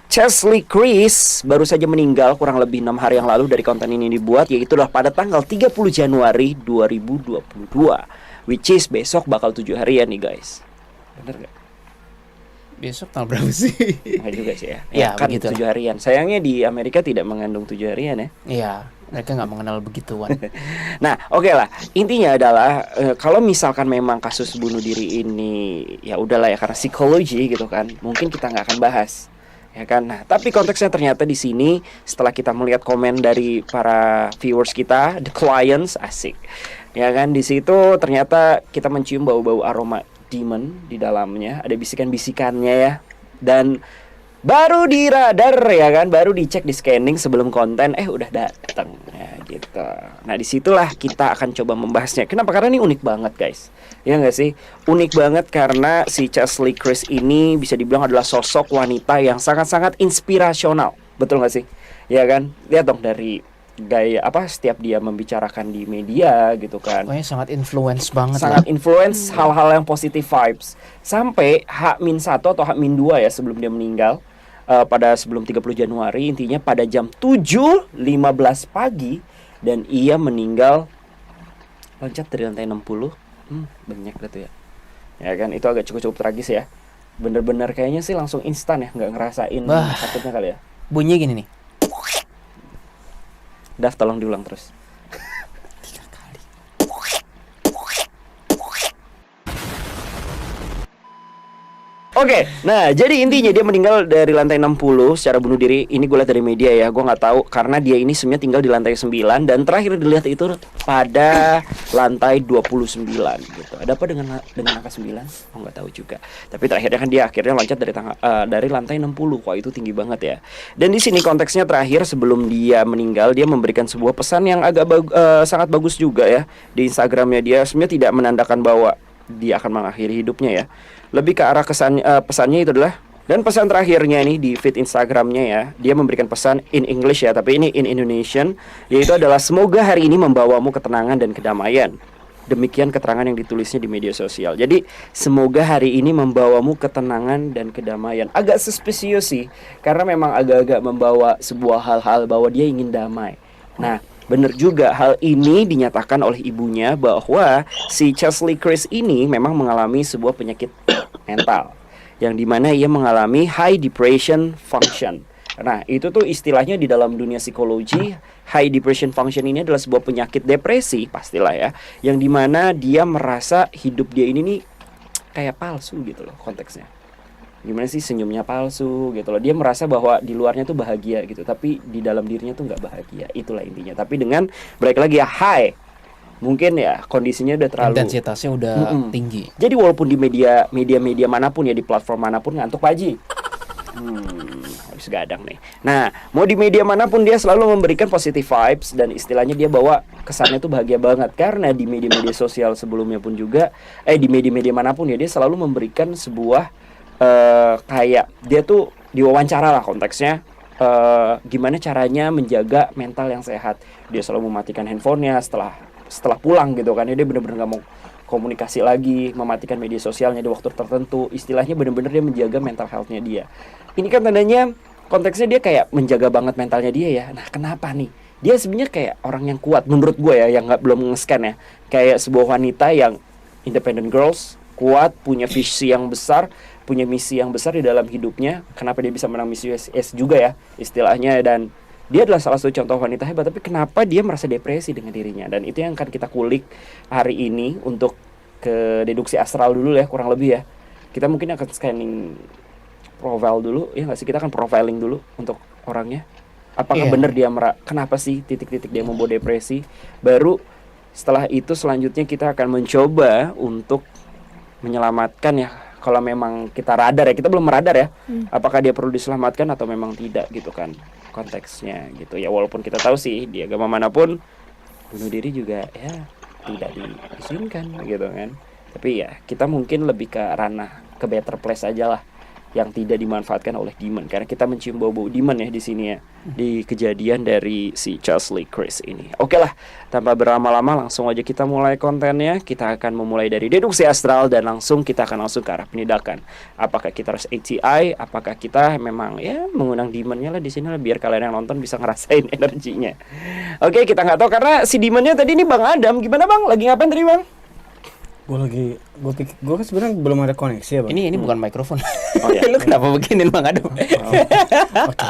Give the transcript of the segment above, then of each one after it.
Chelsea Chris baru saja meninggal kurang lebih 6 hari yang lalu dari konten ini dibuat, yaitu adalah pada tanggal 30 Januari 2022, which is besok bakal 7 harian nih guys. Bener gak? Besok tanggal berapa sih? Enggak juga sih ya. Ya, Kan begitulah. 7 harian. Sayangnya di Amerika tidak mengandung 7 harian ya. Iya, mereka nggak mengenal begituan. Nah, oke lah. Intinya adalah kalau misalkan memang kasus bunuh diri ini ya udahlah ya karena psikologi gitu kan, mungkin kita nggak akan bahas. Ya kan. Nah, tapi konteksnya ternyata di sini setelah kita melihat komen dari para viewers kita, the clients, asik. Ya kan, di situ ternyata kita mencium bau-bau aroma demon di dalamnya, ada bisikan-bisikannya ya. Dan baru di radar ya kan, baru dicek di scanning sebelum konten, udah datang ya gitu. Nah disitulah kita akan coba membahasnya. Kenapa? Karena ini unik banget guys. Ya nggak sih? Unik banget karena si Chelsea Chris ini bisa dibilang adalah sosok wanita yang sangat-sangat inspirasional. Betul nggak sih? Ya kan? Lihat dong dari gaya setiap dia membicarakan di media gitu kan. Pokoknya sangat influence banget Sangat lah. influence hal-hal yang positive vibes. Sampai H-1 atau H-2 ya sebelum dia meninggal, pada sebelum 30 Januari, intinya pada jam 7.15 pagi, dan ia meninggal loncat dari lantai 60. Banyak gitu ya. Ya kan, itu agak cukup tragis ya. Bener-bener kayaknya sih langsung instan ya, nggak ngerasain sakitnya kali ya. Bunyi gini nih. Daf, tolong diulang terus. Oke, nah jadi intinya dia meninggal dari lantai 60 secara bunuh diri. Ini gue lihat dari media ya, gue nggak tahu karena dia ini sebenarnya tinggal di lantai 9 dan terakhir dilihat itu pada lantai 29 gitu. Ada apa dengan angka 9? Oh nggak tahu juga. Tapi terakhirnya kan dia akhirnya loncat dari lantai 60. Wah itu tinggi banget ya. Dan di sini konteksnya terakhir sebelum dia meninggal, dia memberikan sebuah pesan yang agak sangat bagus juga ya di Instagramnya. Dia sebenarnya tidak menandakan bahwa dia akan mengakhiri hidupnya ya, lebih ke arah pesannya itu adalah, dan pesan terakhirnya nih di feed Instagramnya ya, dia memberikan pesan in English ya, tapi ini in Indonesian, yaitu adalah semoga hari ini membawamu ketenangan dan kedamaian. Demikian keterangan yang ditulisnya di media sosial. Jadi semoga hari ini membawamu ketenangan dan kedamaian. Agak suspicious sih, karena memang agak-agak membawa sebuah hal-hal bahwa dia ingin damai. Nah, benar juga hal ini dinyatakan oleh ibunya bahwa si Chelsea Chris ini memang mengalami sebuah penyakit mental yang dimana ia mengalami high depression function. Nah itu tuh istilahnya di dalam dunia psikologi. High depression function ini adalah sebuah penyakit depresi pastilah ya, yang dimana dia merasa hidup dia ini nih kayak palsu gitu loh konteksnya. Gimana sih, senyumnya palsu gitu loh. Dia merasa bahwa di luarnya tuh bahagia gitu, tapi di dalam dirinya tuh nggak bahagia. Itulah intinya. Tapi dengan balik lagi ya high, mungkin ya kondisinya udah terlalu Intensitasnya udah tinggi. Jadi walaupun di media manapun ya, di platform manapun ngantuk Pak Haji. Habis gadang nih. Nah, mau di media manapun dia selalu memberikan positive vibes, dan istilahnya dia bawa kesannya tuh bahagia banget. Karena di media-media sosial sebelumnya pun juga, di media-media manapun ya, dia selalu memberikan sebuah kayak dia tuh diwawancara lah konteksnya, gimana caranya menjaga mental yang sehat. Dia selalu mematikan handphonenya setelah pulang gitu kan ya, dia bener-bener gak mau komunikasi lagi, mematikan media sosialnya di waktu tertentu. Istilahnya bener-bener dia menjaga mental health-nya dia. Ini kan tandanya konteksnya dia kayak menjaga banget mentalnya dia ya. Nah kenapa nih? Dia sebenarnya kayak orang yang kuat menurut gue ya, yang belum nge-scan ya. Kayak sebuah wanita yang independent girls, kuat, punya visi yang besar, punya misi yang besar di dalam hidupnya. Kenapa dia bisa menang Miss US juga ya istilahnya, dan dia adalah salah satu contoh wanita hebat. Tapi kenapa dia merasa depresi dengan dirinya? Dan itu yang akan kita kulik hari ini untuk ke deduksi astral dulu ya, kurang lebih ya. Kita mungkin akan scanning profile dulu ya nggak sih, kita akan profiling dulu untuk orangnya. Apakah benar dia kenapa sih titik-titik dia membawa depresi? Baru setelah itu selanjutnya kita akan mencoba untuk menyelamatkan ya, kalau memang kita radar ya, kita belum meradar ya, apakah dia perlu diselamatkan atau memang tidak gitu kan konteksnya gitu ya. Walaupun kita tahu sih di agama manapun bunuh diri juga ya tidak diizinkan gitu kan, tapi ya kita mungkin lebih ke ranah ke better place aja lah yang tidak dimanfaatkan oleh demon, karena kita mencium bau-bau demon ya di sini ya, di kejadian dari si Chesley Chris ini. Oke lah, tanpa berlama-lama langsung aja kita mulai kontennya. Kita akan memulai dari deduksi astral dan langsung kita akan langsung ke arah penindakan. Apakah kita harus ATI, apakah kita memang ya mengundang demonnya lah di sini lah, biar kalian yang nonton bisa ngerasain energinya. Oke, kita nggak tahu karena si demonnya tadi ini Bang Adam. Gimana Bang? Lagi ngapain tadi Bang? Gue kan sebenarnya belum ada koneksi ya bang. Ini bukan mikrofon. Oh, iya. Lu kenapa beginin Bang Adam? Oke,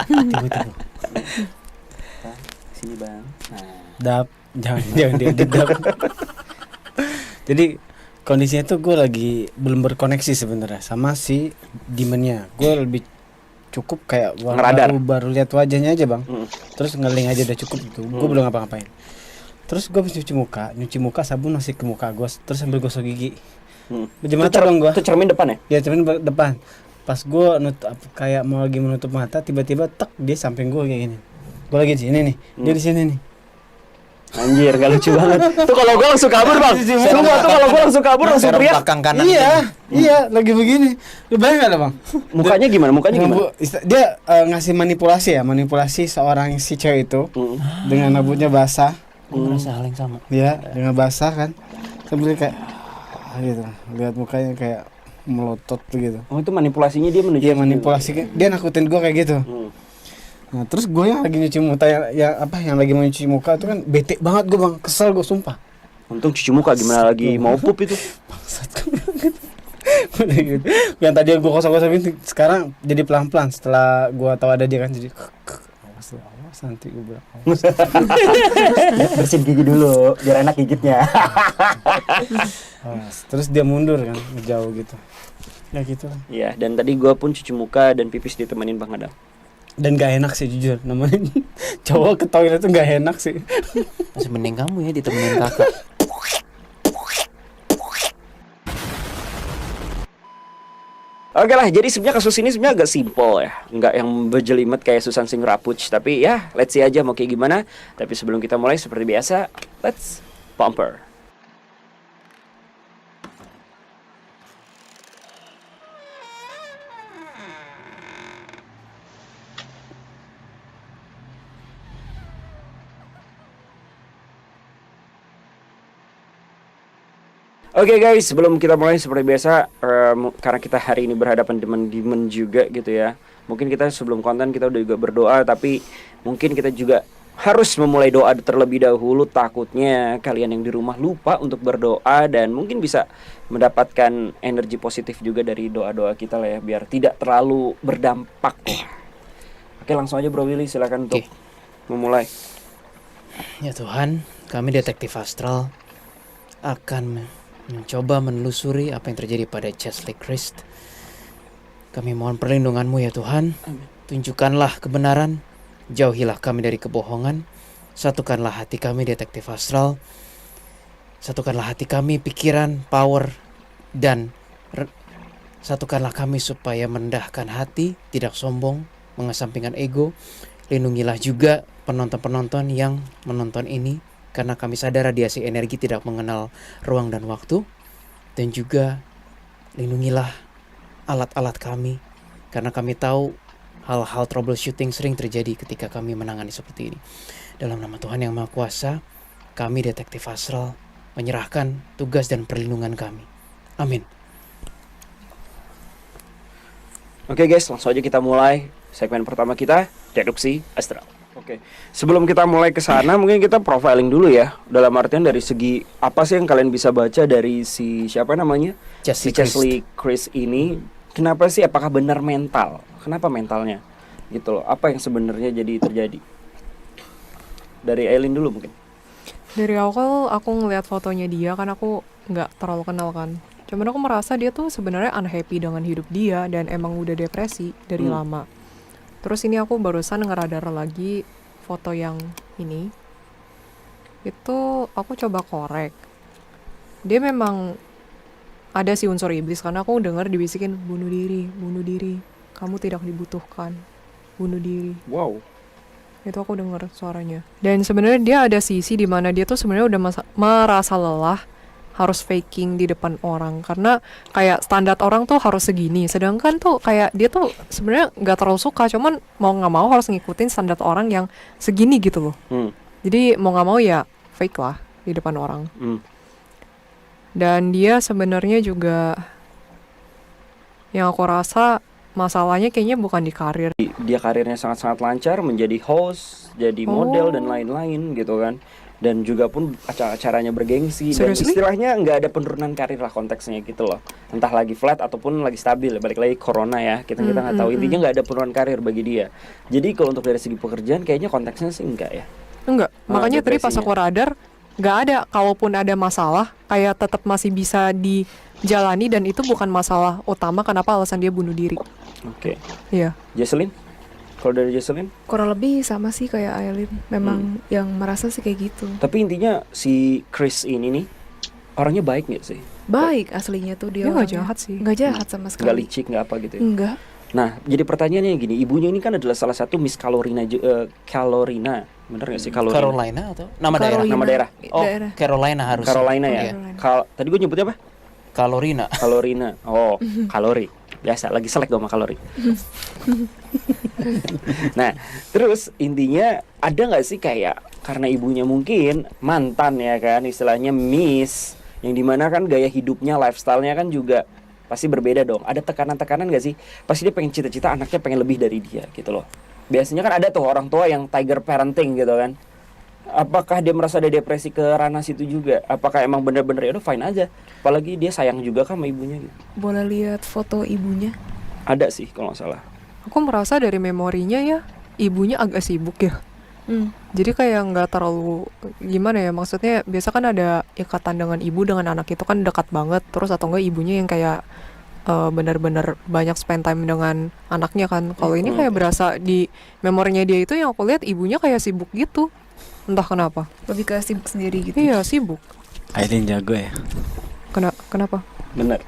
tiba-tiba. Sini Bang. Dap, jangan dia dap. Jadi kondisinya tuh gue lagi belum berkoneksi sebenarnya sama si demonnya. Gue lebih cukup kayak Ngeradar. baru lihat wajahnya aja bang. Hmm. Terus ngeling aja udah cukup itu. Gue belum ngapa-ngapain. Terus gue habis nyuci muka, sabun masih ke muka gue. Terus sambil gosok gigi. Bejam mata dong gue. Itu cermin depan ya? Ya cermin depan. Pas gue kayak mau lagi menutup mata, tiba-tiba tek dia samping gue kayak gini. Gue lagi di sini nih, dia di sini nih. Anjir, gak lucu banget. Tuh kalau gue langsung kabur Bang. Semua tuh kalau gue langsung kabur langsung Serem teriak. belakang kanan. Iya, lagi begini. Lu bayang gak bang? Mukanya gimana? Mukanya gimana? Dia ngasih manipulasi seorang si cewek itu dengan rambutnya basah. Gue ngerasa hal yang sama. Ya, dengan basah kan. Sambil kayak gitu. Lihat mukanya kayak melotot begitu. Oh itu manipulasinya dia menuju. Iya, manipulasi. Dia nakutin gue kayak gitu. Nah, terus gue yang lagi nyuci muka yang lagi mau nyuci muka itu kan bete banget gue bang, kesel gue sumpah. Untung cuci muka gimana lagi mau pup itu. Bangsat gue bilang gitu. Yang tadi gue kosong-kosongin sekarang jadi pelan-pelan setelah gue tahu ada dia kan jadi awas nanti gue bilang awas. Bersihin gigi dulu biar enak gigitnya. Awas. Terus dia mundur kan jauh gitu. Ya gitu lah. Iya, dan tadi gue pun cuci muka dan pipis ditemenin Bang Adam. Dan gak enak sih jujur namanya cowok ke toilet tuh gak enak sih. Masih mending kamu ya ditemenin kakak. Oke lah, jadi sebenarnya kasus ini sebenarnya agak simpel ya, nggak yang berjelimet kayak Susan Singh Rapuch. Tapi ya, let's see aja mau kayak gimana. Tapi sebelum kita mulai seperti biasa, let's bumper. Oke guys, sebelum kita mulai seperti biasa, karena kita hari ini berhadapan dengan demon juga gitu ya. Mungkin kita sebelum konten kita udah juga berdoa, tapi mungkin kita juga harus memulai doa terlebih dahulu. Takutnya kalian yang di rumah lupa untuk berdoa dan mungkin bisa mendapatkan energi positif juga dari doa-doa kita lah ya, biar tidak terlalu berdampak lah. Oke, langsung aja Bro Willy, silakan untuk memulai. Ya Tuhan, kami detektif astral akan mencoba menelusuri apa yang terjadi pada Chesley Chris. Kami mohon perlindungan-Mu ya Tuhan. Tunjukkanlah kebenaran, jauhilah kami dari kebohongan. Satukanlah hati kami detektif astral. Satukanlah hati kami, pikiran, power, dan satukanlah kami supaya merendahkan hati, tidak sombong, mengesampingkan ego. Lindungilah juga penonton-penonton yang menonton ini, karena kami sadar radiasi energi tidak mengenal ruang dan waktu. Dan juga lindungilah alat-alat kami, karena kami tahu hal-hal troubleshooting sering terjadi ketika kami menangani seperti ini. Dalam nama Tuhan Yang Maha Kuasa, kami detektif astral menyerahkan tugas dan perlindungan kami. Amin. Oke guys, langsung aja kita mulai segmen pertama kita, deduksi astral. Oke, sebelum kita mulai ke sana, mungkin kita profiling dulu ya. Dalam artian dari segi apa sih yang kalian bisa baca dari si siapa namanya? Chesley Chris ini. Kenapa sih? Apakah benar mental? Kenapa mentalnya? Gitu loh. Apa yang sebenarnya jadi terjadi? Dari Aileen dulu mungkin. Dari awal aku ngeliat fotonya dia kan aku nggak terlalu kenal kan. Cuman aku merasa dia tuh sebenarnya unhappy dengan hidup dia dan emang udah depresi dari lama. Terus ini aku barusan ngeradar lagi foto yang ini. Itu aku coba korek. Dia memang ada sih unsur iblis karena aku dengar dibisikin bunuh diri, kamu tidak dibutuhkan, bunuh diri. Wow. Itu aku dengar suaranya. Dan sebenarnya dia ada sisi di mana dia tuh sebenarnya udah merasa lelah harus faking di depan orang, karena kayak standar orang tuh harus segini, sedangkan tuh kayak dia tuh sebenarnya nggak terlalu suka, cuman mau nggak mau harus ngikutin standar orang yang segini gitu loh. Jadi mau nggak mau ya fake lah di depan orang. Dan dia sebenarnya juga yang aku rasa masalahnya kayaknya bukan di karir. Dia karirnya sangat-sangat lancar, menjadi host, jadi model dan lain-lain gitu kan. Dan juga pun acaranya bergengsi. Dan Seriously? istilahnya nggak ada penurunan karir lah konteksnya gitu loh. Entah lagi flat ataupun lagi stabil. Balik lagi corona ya, kita nggak tahu. Intinya nggak ada penurunan karir bagi dia. Jadi kalau untuk dari segi pekerjaan kayaknya konteksnya sih enggak ya. Enggak, makanya tadi pas depresinya. aku radar nggak ada, kalaupun ada masalah kayak tetap masih bisa dijalani, dan itu bukan masalah utama kenapa alasan dia bunuh diri. Oke. Iya. Jesselyn? Kalau dari Jesselyn? Kurang lebih sama sih kayak Aileen. Memang yang merasa sih kayak gitu. Tapi intinya si Chris ini nih orangnya baik nggak sih? Baik aslinya tuh dia. Dia nggak orangnya. jahat sih. Nggak jahat sama Nggak sekali. licik, nggak apa gitu ya? Enggak. Nah, jadi pertanyaannya gini, ibunya ini kan adalah salah satu Miss Carolina, Carolina, bener nggak sih Carolina? Carolina atau nama daerah? Carolina. Nama daerah. Oh, Daerah. Carolina harus. Carolina ya. Carolina. Tadi gue nyebutnya apa? Carolina. Carolina. Oh, kalori. Biasa, lagi selek dong sama kalori. Nah, terus intinya ada nggak sih kayak karena ibunya mungkin mantan ya kan, istilahnya Miss, yang dimana kan gaya hidupnya, lifestyle-nya kan juga pasti berbeda dong. Ada tekanan-tekanan nggak sih? Pasti dia pengen cita-cita anaknya pengen lebih dari dia gitu loh. Biasanya kan ada tuh orang tua yang tiger parenting gitu kan. Apakah dia merasa ada depresi ke ranah situ juga? Apakah emang bener-bener ya udah fine aja? Apalagi dia sayang juga kan sama ibunya gitu. Boleh lihat foto ibunya? Ada sih kalau nggak salah. Aku merasa dari memorinya ya ibunya agak sibuk ya. Jadi kayak nggak terlalu gimana ya, maksudnya biasa kan ada ikatan dengan ibu dengan anak itu kan dekat banget, terus atau enggak ibunya yang kayak benar-benar banyak spend time dengan anaknya kan. Kalau ini kayak berasa di memorinya dia itu yang aku lihat ibunya kayak sibuk gitu, entah kenapa. Lebih ke sibuk sendiri gitu. Iya sibuk. Aileen jago ya. Kenapa? Bener.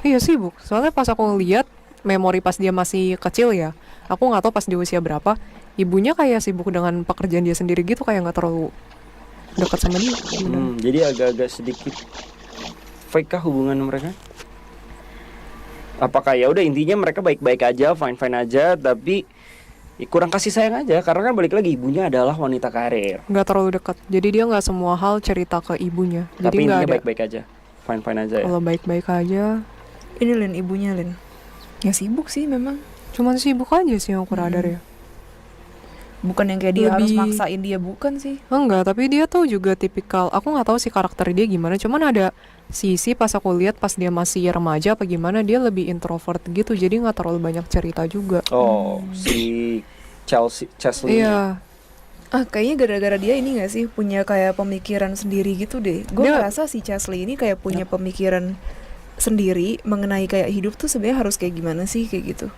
Iya sibuk. Soalnya pas aku ngeliat memori pas dia masih kecil ya, aku nggak tahu pas di usia berapa, ibunya kayak sibuk dengan pekerjaan dia sendiri gitu, kayak nggak terlalu dekat sama dia. Jadi agak-agak sedikit fake kah hubungan mereka? Apakah ya udah intinya mereka baik-baik aja, fine-fine aja, tapi ya kurang kasih sayang aja karena kan balik lagi ibunya adalah wanita karir. Nggak terlalu dekat. Jadi dia nggak semua hal cerita ke ibunya. Jadi Tapi nggak intinya ada. baik-baik aja, fine-fine aja ya. Kalau baik-baik aja, Ini Lin, ibunya Lin. Ya sibuk sih memang. cuman sibuk aja sih yang aku radar ya. Bukan yang kayak dia harus Lebih- maksain dia, bukan sih. Enggak, tapi dia tuh juga tipikal. Aku nggak tahu sih karakter dia gimana. Cuman ada sisi pas aku lihat pas dia masih remaja apa gimana, dia lebih introvert gitu. Jadi nggak terlalu banyak cerita juga. Oh, si Chesley. Iya. Kayaknya gara-gara dia ini gak sih punya kayak pemikiran sendiri gitu deh. Gue Dia- ngerasa si Chesley ini kayak punya pemikiran sendiri mengenai kayak hidup tuh sebenarnya harus kayak gimana sih kayak gitu.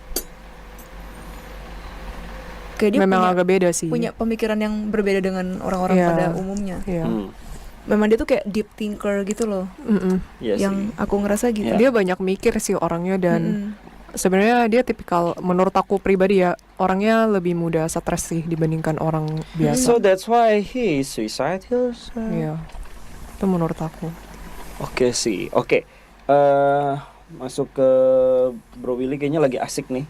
Kayak dia Memang punya, agak beda sih. punya pemikiran yang berbeda dengan orang-orang Iya. pada umumnya. Iya. Memang dia tuh kayak deep thinker gitu loh. Mm-mm. Iya Yang sih. aku ngerasa gitu. Iya. Dia banyak mikir sih orangnya, dan Mm-mm. sebenarnya dia tipikal, menurut aku pribadi ya, orangnya lebih mudah stres sih dibandingkan orang biasa. So that's why he suicidal. Iya. Itu menurut aku. Oke sih. Oke. Masuk ke Bro Willy kayaknya lagi asik nih.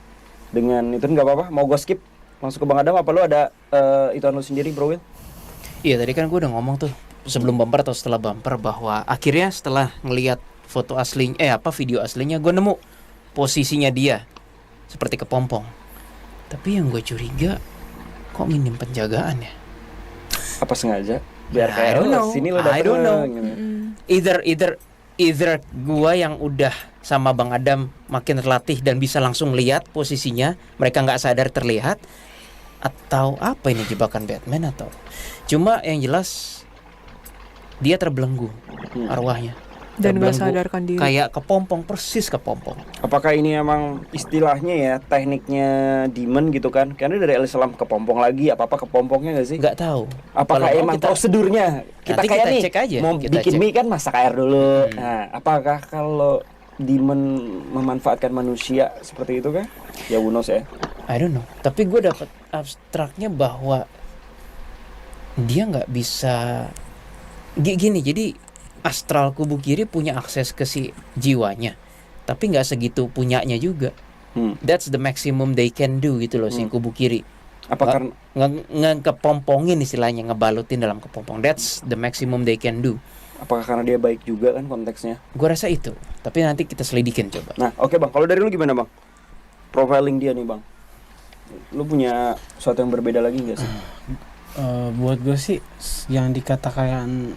Dengan itu nggak apa-apa. Mau gue skip langsung ke Bang Adam apa lu ada ituan lu sendiri Bro Will? Iya, tadi kan gue udah ngomong tuh sebelum bumper atau setelah bumper bahwa akhirnya setelah ngelihat foto aslinya, video aslinya, gue nemu posisinya dia seperti kepompong. Tapi yang gue curiga, kok minim penjagaan ya? Apa sengaja? Biar I kayak don't know. sini lu I don't know. gitu. Either gua yang udah sama Bang Adam makin terlatih dan bisa langsung lihat posisinya, mereka nggak sadar terlihat, atau apa ini jebakan Batman atau cuma yang jelas dia terbelenggu arwahnya. Dan gak Terbelenggu, sadarkan diri. kayak kepompong, persis kepompong. Apakah ini emang istilahnya ya tekniknya demon gitu kan? Karena dari Islam kepompong lagi apa-apa kepompongnya nggak sih? Nggak tahu. Apakah Kalau mau emang kita- prosedurnya? Kita Nanti kayak kita nih cek aja, mau kita bikin cek. mie kan masak air dulu. Nah, apakah kalau demon memanfaatkan manusia seperti itu kan? Ya who knows ya. I don't know. Tapi gue dapat abstraknya bahwa dia nggak bisa gini. Jadi astral kubu kiri punya akses ke si jiwanya, tapi nggak segitu punyanya juga. That's the maximum they can do gitu loh, si kubu kiri. Apa karena Ngekepompongin istilahnya, ngebalutin dalam kepompong. That's the maximum they can do. apakah karena dia baik juga kan konteksnya? Gue rasa itu. Tapi nanti kita selidikin coba. Nah, oke Bang, kalau dari lu gimana Bang? Profiling dia nih Bang. Lu punya sesuatu yang berbeda lagi nggak sih? Buat gue sih yang dikatakan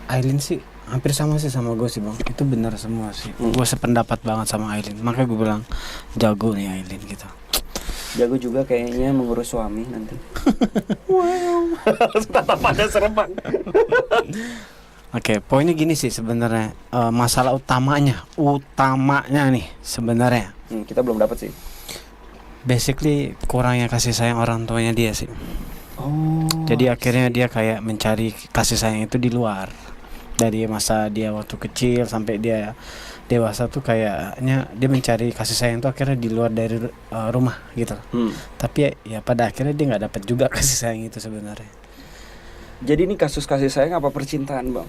Aileen sih hampir sama sih sama gue sih Bang. Itu benar semua sih. Gue sependapat banget sama Aileen. Makanya gue bilang jago nih Aileen gitu. Jago juga kayaknya mengurus suami nanti. Wow. Tatapannya serem Bang. Oke, poinnya gini sih sebenarnya, masalah utamanya nih sebenarnya. Kita belum dapat sih. Basically kurangnya kasih sayang orang tuanya dia sih. Oh. Jadi akhirnya dia kayak mencari kasih sayang itu di luar. Dari masa dia waktu kecil sampai dia dewasa tuh kayaknya dia mencari kasih sayang tuh akhirnya di luar dari rumah gitu. Tapi ya pada akhirnya dia nggak dapat juga kasih sayang itu sebenarnya. Jadi ini kasus kasih sayang apa percintaan Bang?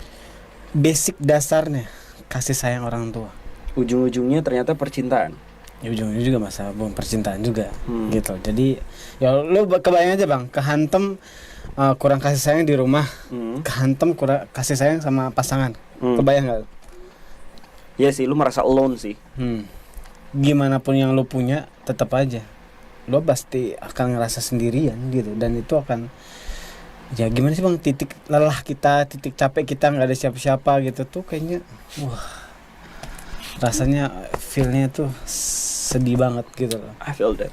Basic dasarnya kasih sayang orang tua. Ujung-ujungnya ternyata percintaan. Ya ujungnya juga masalah bukan percintaan juga gitu. Jadi ya lu kebayang aja Bang, kehantem kurang kasih sayang di rumah, kehantem kurang kasih sayang sama pasangan. Kebayang nggak? Iya sih, lu merasa alone sih. Gimana pun yang lu punya tetap aja lu pasti akan ngerasa sendirian gitu, dan itu akan ya gimana sih Bang, titik lelah kita, titik capek kita, nggak ada siapa-siapa gitu tuh kayaknya wah rasanya feelnya tuh sedih banget gitu loh. I feel that.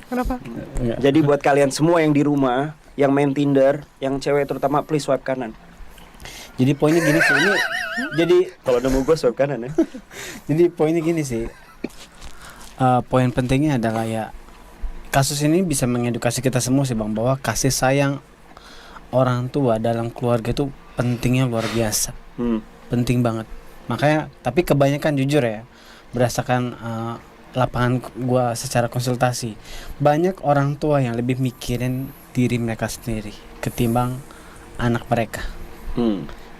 Kenapa? Jadi buat kalian semua yang di rumah, yang main Tinder, yang cewek terutama, please swipe kanan. Jadi poinnya gini sih, ini jadi Kalau nemu gue swipe kanan ya. jadi poinnya gini sih, poin pentingnya adalah ya kasus ini bisa mengedukasi kita semua sih Bang, bahwa kasih sayang orang tua dalam keluarga itu pentingnya luar biasa. Penting banget. Makanya tapi kebanyakan jujur ya, berdasarkan lapangan gua secara konsultasi, banyak orang tua yang lebih mikirin diri mereka sendiri ketimbang anak mereka.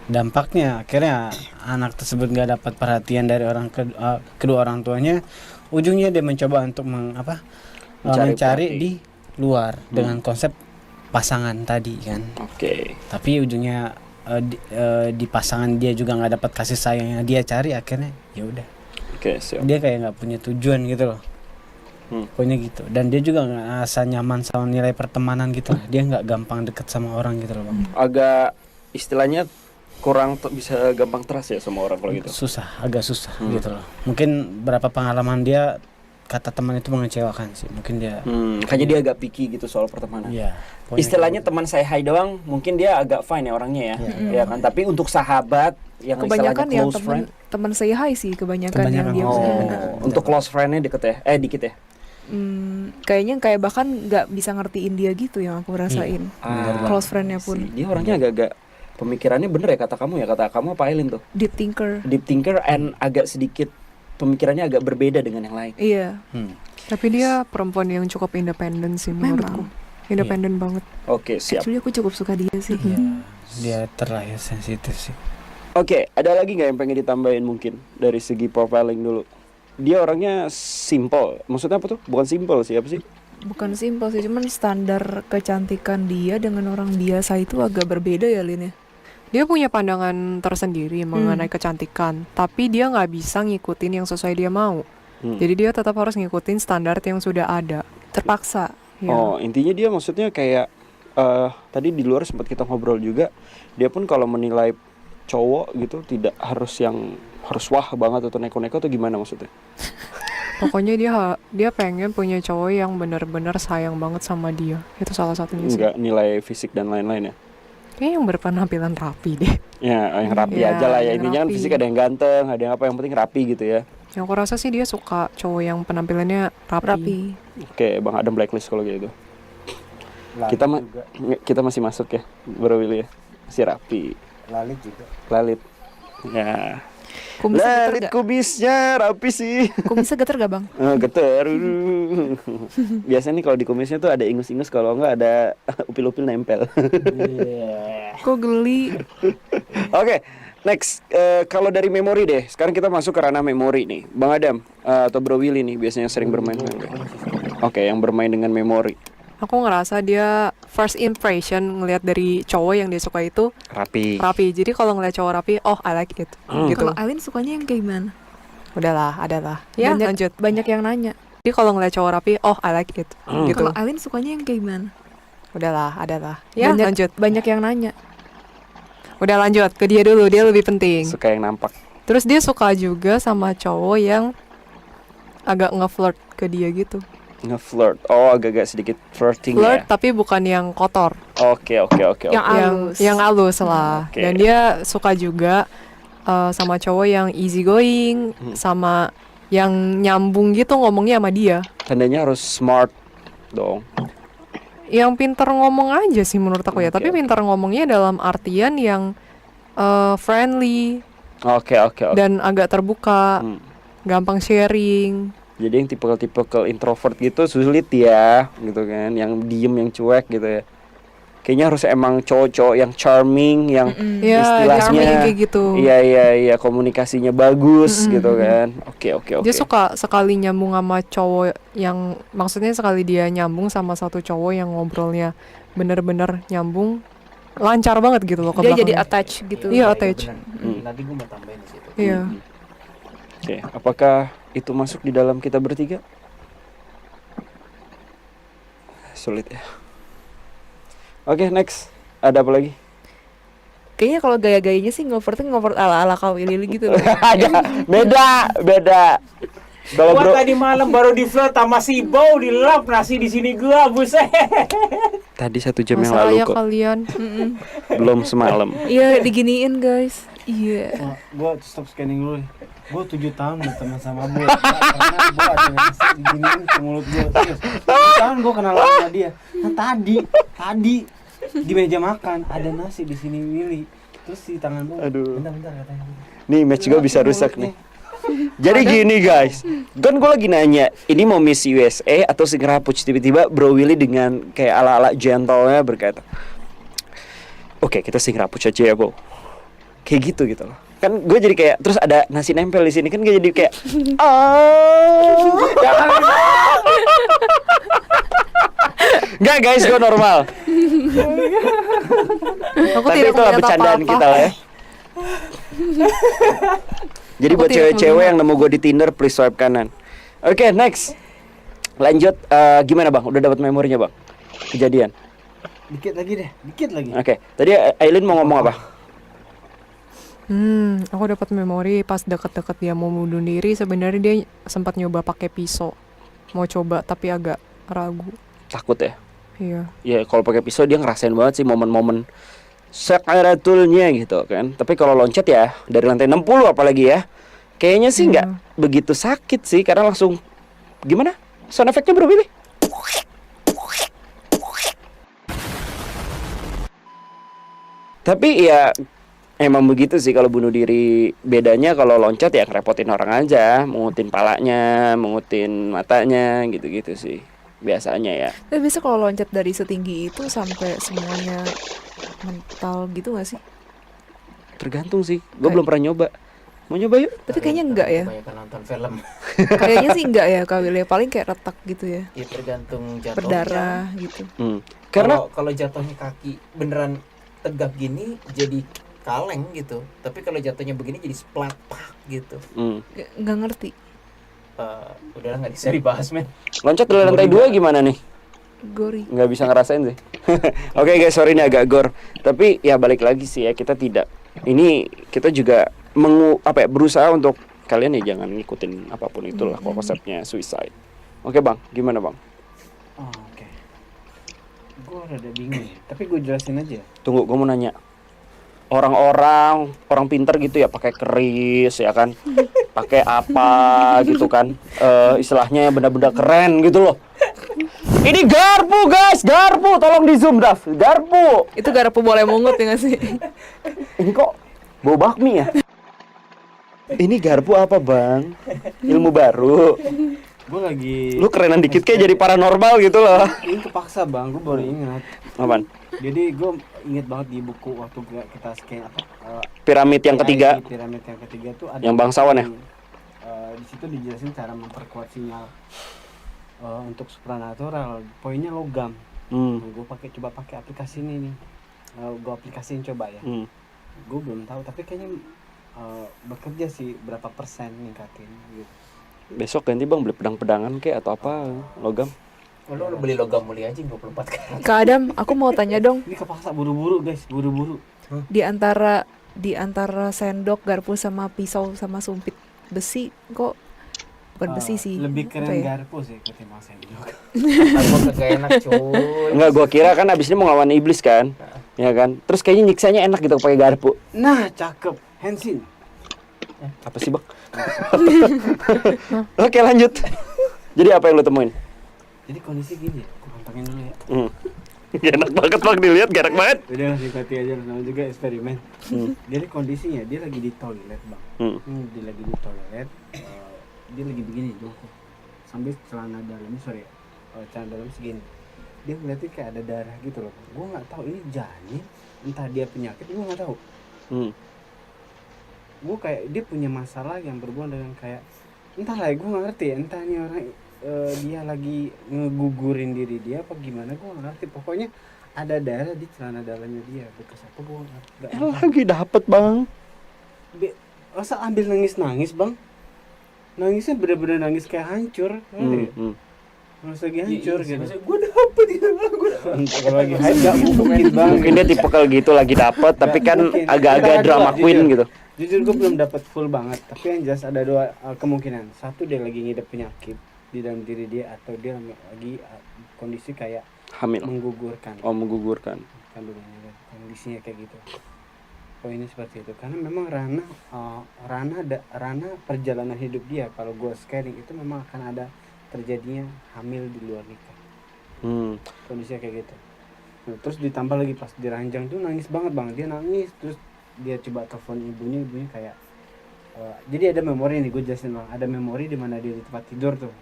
Dampaknya akhirnya anak tersebut nggak dapat perhatian dari kedua orang tuanya. Ujungnya dia mencoba untuk mencari di luar dengan konsep pasangan tadi kan. Oke. Tapi ujungnya di pasangan dia juga nggak dapat kasih sayang yang dia cari, akhirnya ya udah. Oke, siap. Dia kayak nggak punya tujuan gitu loh. Pokoknya gitu. Dan dia juga nggak rasa nyaman sama nilai pertemanan gitu. Dia nggak gampang deket sama orang gitu loh Bang. Agak istilahnya kurang bisa gampang trust ya sama orang kalau gitu. Agak susah gitu loh. Mungkin berapa pengalaman dia, kata teman itu mengecewakan sih. Mungkin dia Kayaknya dia agak picky gitu soal pertemanan. Iya. Istilahnya teman saya hai doang, mungkin dia agak fine ya orangnya ya. Ya kan, tapi untuk sahabat yang Kebanyakan istilahnya yang close friend. teman say hi sih kebanyakan yang dia Untuk close friend-nya deket ya? Dikit ya? kayaknya kayak bahkan nggak bisa ngertiin dia gitu yang aku rasain. Close friend-nya pun. Dia orangnya agak-agak pemikirannya bener ya kata kamu apa Aileen tuh? Deep thinker. Deep thinker and agak sedikit pemikirannya agak berbeda dengan yang lain. Iya. Tapi dia perempuan yang cukup independen sih menurutku. Independen banget. Oke, siap. Actually aku cukup suka dia sih. Dia terlahir sensitif sih. Oke, ada lagi nggak yang pengen ditambahin mungkin dari segi profiling dulu? Dia orangnya simple. Maksudnya apa tuh? Bukan simple sih, apa sih? Bukan simpel sih, cuman standar kecantikan dia dengan orang biasa itu agak berbeda ya Lin ya. Dia punya pandangan tersendiri mengenai kecantikan, tapi dia nggak bisa ngikutin yang sesuai dia mau. Jadi dia tetap harus ngikutin standar yang sudah ada. Terpaksa. Ya. Oh, intinya dia maksudnya kayak tadi di luar sempat kita ngobrol juga, dia pun kalau menilai cowok gitu tidak harus yang harus wah banget atau neko-neko atau gimana maksudnya? Pokoknya dia pengen punya cowok yang benar-benar sayang banget sama dia. Itu salah satunya sih. Enggak nilai fisik dan lain-lain ya? Kayaknya yang berpenampilan rapi deh. Ya, yang rapi Ya, aja lah ya. yang Intinya kan rapi. fisik ada yang ganteng, ada yang apa, yang penting rapi gitu ya. Yang aku rasa sih dia suka cowok yang penampilannya rapi. Oke, Bang Adam blacklist kalau gitu. Kita masih masuk ya, Bro Willy ya. Masih rapi. Lalit juga. Lalit. Ya. Kumisnya geter Lalit gak? kumisnya rapi sih. Kumisnya geter gak Bang? Geter. Biasanya nih kalau di kumisnya tuh ada ingus-ingus, kalau enggak ada upil-upil nempel. Kok geli? Oke, next. Kalau dari memori deh, sekarang kita masuk ke ranah memori nih, Bang Adam atau Bro Willy nih biasanya sering bermain. Oke, yang bermain dengan memori. Aku ngerasa dia first impression ngelihat dari cowok yang dia suka itu Rapi. rapi. Jadi kalau ngeliat cowok rapi, oh I like it. Gitu. Kalau Alin sukanya yang kayak gimana? Udahlah, adalah. Ya, banyak, lanjut. Banyak yang nanya. Jadi kalau ngeliat cowok rapi, oh I like it. Gitu. Kalau Alin sukanya yang kayak gimana? Udahlah, adalah. Ya, banyak, lanjut. Banyak yang nanya. Udah lanjut ke dia dulu, dia lebih penting. Suka yang nampak. Terus dia suka juga sama cowok yang agak nge-flirt ke dia gitu. Nge-flirt. Oh, agak-agak sedikit flirting Flirt ya. tapi bukan yang kotor. Oke. Yang halus. Yang halus lah. Oke. Dan dia suka juga sama cowok yang easy going, sama yang nyambung gitu ngomongnya sama dia. Tandanya harus smart dong. Yang pinter ngomong aja sih menurut aku ya. Oke, Tapi oke. pinter ngomongnya dalam artian yang friendly Oke. dan agak terbuka, Hmm. gampang sharing. Jadi yang tipikal introvert gitu sulit ya, gitu kan. Yang diem, yang cuek gitu ya. Kayaknya harus emang cowok-cowok yang charming, yang Ya, istilahnya charming kayak gitu. Iya, komunikasinya bagus gitu kan. Oke. Dia suka sekali nyambung sama cowok yang, maksudnya sekali dia nyambung sama satu cowok yang ngobrolnya bener-bener nyambung, lancar banget gitu loh ke Dia jadi belakangnya. attach gitu. Iya, attach. Nanti gue mau tambahin di situ. Iya. Oke, apakah itu masuk di dalam kita bertiga? Sulit ya. Oke, next. Ada apa lagi? Kayaknya kalau gaya-gayanya sih ngover ala-ala Kak Willy gitu loh. Ada. Beda. Kalau Gua bro, tadi malam baru di flirt sama si Bow di lap nasi di sini gua, buset. tadi 1 jam yang Masa lalu ya kok, kalian. belum semalam. Iya, diginiin guys. Iya. Wah, gua stop scanning dulu nih. Gua 7 tahun berteman sama Boy. Karena gua ada nasi diginiin ke mulut gua. Terus 7 tahun gua kenal sama dia. Nah tadi di meja makan ada nasi di sini Willy. Terus di tangan gua. Aduh. Bentar katanya. Nih match gue bisa rusak nih. Jadi gini guys, kan gue lagi nanya, ini mau Miss USA atau si Kerapuc? Tiba-tiba Bro Willy dengan kayak ala-ala gentle-nya berkata, oke, kita sing Kerapuc aja ya, Bo. Kayak gitu loh. Kan gue jadi kayak, terus ada nasi nempel di sini kan gue jadi kayak, Enggak guys, gue normal. Aku Tapi tidak itulah melihat bercandaan apa-apa. kita lah ya. Jadi Aku buat tidak cewek-cewek melihat. yang nemu gue di Tinder, please swipe kanan. Oke, next. Lanjut, gimana bang? Udah dapat memorinya bang? Kejadian. Dikit lagi. Oke, tadi Aileen mau ngomong apa? Aku dapat memori pas deket-deket dia mau bunuh diri. Sebenarnya dia sempat nyoba pakai pisau, mau coba tapi agak ragu. Takut ya? Iya. Ya kalau pakai pisau dia ngerasain banget sih momen-momen sekaratulnya gitu kan. Tapi kalau loncat ya dari lantai 60 apalagi ya, kayaknya sih nggak begitu sakit sih karena langsung gimana? Sound effect-nya Bro Billy? Tapi ya emang begitu sih kalau bunuh diri. Bedanya kalau loncat ya ngerepotin orang aja, mengutin palanya, mengutin matanya gitu-gitu sih biasanya ya. Tapi biasa kalau loncat dari setinggi itu sampai semuanya mental gitu gak sih? Tergantung sih. Gue belum pernah nyoba. Mau nyoba yuk? Tapi kayaknya enggak ya. Banyak nonton film. Kayaknya sih enggak ya Kak Willy. Paling kayak retak gitu ya. Ya tergantung jatuhnya. Berdarah gitu. Karena Kalau jatuhnya kaki beneran tegak gini jadi kaleng gitu. Tapi kalau jatuhnya begini jadi splat pak gitu. Nggak ngerti. Udahlah nggak bisa dibahas men. loncat dari lantai 2 gimana nih? Gori. Nggak bisa ngerasain sih. Oke guys, sorry ini agak gor. Tapi ya balik lagi sih ya, kita tidak. Ini kita juga berusaha untuk kalian ya jangan ngikutin apapun itulah konsepnya suicide. Oke bang, gimana bang? Oh, oke. Gue rada bingung ya. Tapi gue jelasin aja. Tunggu, gue mau nanya. Orang pinter gitu ya pakai keris ya kan, pakai apa gitu kan, istilahnya benda-benda keren gitu loh. Ini garpu guys, garpu, tolong di zoom Daf, garpu. Itu garpu boleh mungut ya nggak sih? Ini kok bau bakmi ya? Ini garpu apa bang? Ilmu baru. Gue lagi. Lu kerenan dikit kayak jadi paranormal gitu loh. Ini kepaksa bang, gue baru ingat. Apaan? Jadi gue inget banget di buku waktu kita scan Piramid yang ketiga, piramid yang ketiga tuh ada yang bangsawan ya. Di situ dijelasin cara memperkuat sinyal untuk supranatural. Poinnya logam. Gue coba pakai aplikasi ini nih. Gue aplikasiin coba ya. Gue belum tahu tapi kayaknya bekerja sih, berapa persen ningkatin gitu. Besok ganti bang beli pedang-pedangan kayak atau apa logam. Lo beli logam mulia aja 24 karat. Kak Adam, aku mau tanya dong, Ini kepaksa buru-buru guys, buru-buru. di antara sendok, garpu sama pisau sama sumpit besi, kok bukan besi sih. Lebih apa keren ya? garpu sih ketimbang sendok. Gue kagak enak cuy. Enggak, gua kira kan abis ini mau ngelawan iblis kan, ya kan. Terus kayaknya nyiksanya enak gitu pakai garpu. Nah, cakep. Hensin. Apa sih bang? Oke lanjut. Jadi apa yang lo temuin? Jadi kondisi gini, aku pantangin dulu ya. Enak banget bang dilihat, enak banget. Udah langsung hati aja, namanya juga eksperimen. Jadi kondisinya dia lagi di toilet bang. Dia lagi di toilet, dia lagi begini jongkok sambil celana dalamnya celana dalam segini. Dia ngeliatnya kayak ada darah gitu loh. Gue nggak tahu ini janin, entah dia penyakit, gue nggak tahu. Gue kayak dia punya masalah yang berhubungan dengan kayak entahlah, gue nggak ngerti. Entah ini orang dia lagi ngegugurin diri dia apa gimana, gue nggak ngerti. Pokoknya ada darah di celana dalamnya dia, bekas apa gue nggak. Lagi dapet bang. Masa ambil nangis bang, nangisnya bener-bener nangis kayak hancur. Mas lagi hancur gitu. Gue dapet ya, gue Kalau lagi hype nggak mungkin bang. Mungkin dia tipe gitu lagi dapet, tapi kan mungkin. agak-agak Ada drama dua, queen jujur. gitu. Jujur gue belum dapat full banget, tapi yang jelas ada dua kemungkinan. Satu, dia lagi ngidap penyakit di dalam diri dia, atau dia lagi kondisi kayak Hamil. menggugurkan Oh menggugurkan. kandungannya, kondisinya kayak gitu. Poinnya seperti itu, karena memang ranah perjalanan hidup dia, kalau gue scanning itu memang akan ada terjadinya hamil di luar nikah. Kondisinya kayak gitu. Nah, terus ditambah lagi pas diranjang tuh nangis banget bang, dia nangis. Terus dia coba telepon ibunya kayak jadi ada memori nih, gue jelasin bang. Ada memori di mana dia di tempat tidur tuh,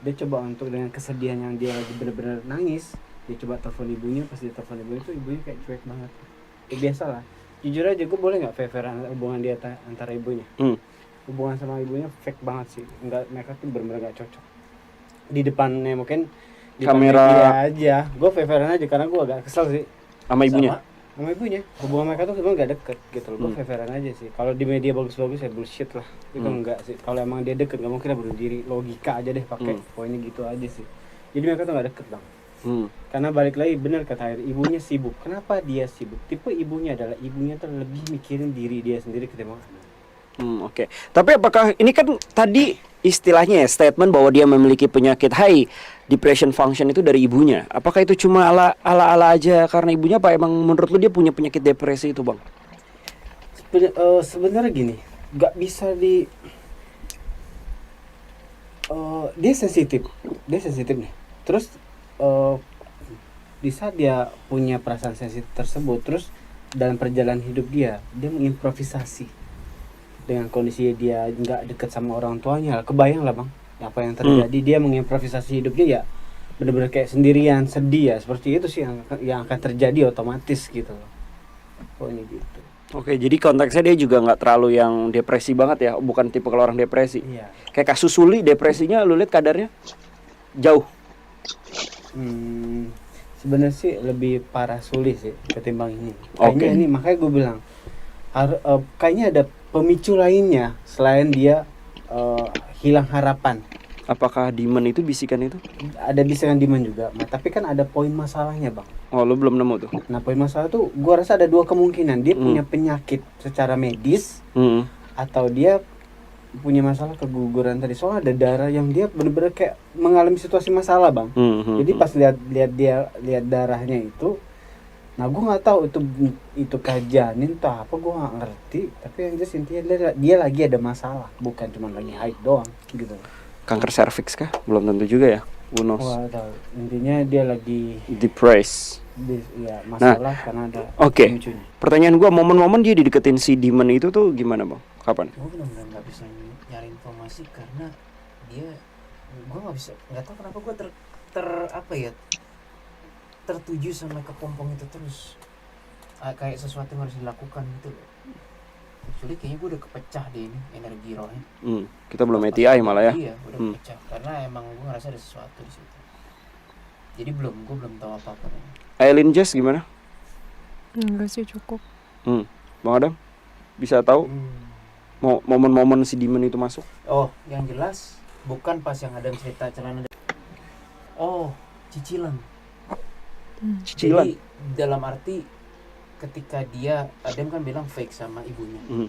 dia coba untuk dengan kesedihan yang dia lagi bener-bener nangis, dia coba telepon ibunya. Pas dia telepon ibunya tuh ibunya kayak cuek banget. Ya biasa lah, jujur aja gue boleh nggak fair-fairan hubungan dia antara ibunya. Hubungan sama ibunya fake banget sih, nggak, mereka tuh bener-bener gak cocok. Di depannya mungkin di Kamera dia aja gue fair-fairan aja, karena gue agak kesel sih sama ibunya. sama ibunya. Hubungan mereka tuh sebenarnya gak deket gitu loh. Gue fair-fairan aja sih. Kalau di media bagus-bagus ya bullshit lah. Itu enggak sih. Kalau emang dia deket gak mungkin bunuh diri. Logika aja deh pakai. Poinnya gitu aja sih. Jadi mereka tuh gak deket bang. Karena balik lagi bener kata Air, ibunya sibuk. Kenapa dia sibuk? Tipe ibunya adalah ibunya tuh lebih mikirin diri dia sendiri ketimbang anak. Oke. Tapi apakah ini kan tadi istilahnya ya statement bahwa dia memiliki penyakit high depression function itu dari ibunya. Apakah itu cuma ala aja karena ibunya, apa emang menurut lu dia punya penyakit depresi itu bang? Sebenarnya gini, nggak bisa dia sensitif nih. Terus di saat dia punya perasaan sensitif tersebut, terus dalam perjalanan hidup dia mengimprovisasi dengan kondisi dia nggak deket sama orang tuanya. Kebayang lah bang apa yang terjadi. Dia mengimprovisasi hidup dia ya benar-benar kayak sendirian, sedih ya, seperti itu sih yang akan terjadi otomatis gitu loh. Oh ini gitu. Oke, jadi konteksnya dia juga nggak terlalu yang depresi banget ya, bukan tipe kalau orang depresi. Iya. Kayak kasus Suli, depresinya lu lihat kadarnya jauh. Sebenarnya sih lebih parah Suli sih ketimbang ini. Oke. Kayaknya ini makanya gue bilang kayaknya ada pemicu lainnya selain dia hilang harapan. Apakah demon itu bisikan itu? Ada bisikan demand juga, tapi kan ada poin masalahnya bang. Oh, lu belum nemu tuh. Nah poin masalah tuh gua rasa ada dua kemungkinan. Dia punya penyakit secara medis, atau dia punya masalah keguguran tadi. Soalnya ada darah yang dia bener-bener kayak mengalami situasi masalah bang. Jadi pas lihat darahnya itu, nah gue nggak tahu itu janin atau apa, gue nggak ngerti. Tapi yang jelas intinya dia lagi ada masalah, bukan cuma lagi haid doang gitu. Kanker serviks kah? Belum tentu juga ya. Who knows? Wah, tahu. Intinya dia lagi Depressed. ya masalah karena ada Oke. pemicunya. Pertanyaan gua, momen-momen dia dideketin si demon itu tuh gimana bang? Kapan? Gue benar-benar nggak bisa nyari informasi karena dia, gue nggak tahu kenapa gue apa ya, tertuju sama kepompong itu terus. kayak sesuatu yang harus dilakukan gitu loh. Actually kayaknya gue udah kepecah deh ini energi rohnya. Kita belum ATI malah ya. Iya, udah kepecah karena emang gue ngerasa ada sesuatu di situ. Jadi gue belum tahu apa-apa. Aileen Jess gimana? Enggak sih, cukup. Bang Adam bisa tahu momen-momen si demon itu masuk? Oh, yang jelas bukan pas yang Adam cerita celana. Oh, cicilan. Cicilan. Jadi dalam arti ketika dia Adam kan bilang fake sama ibunya.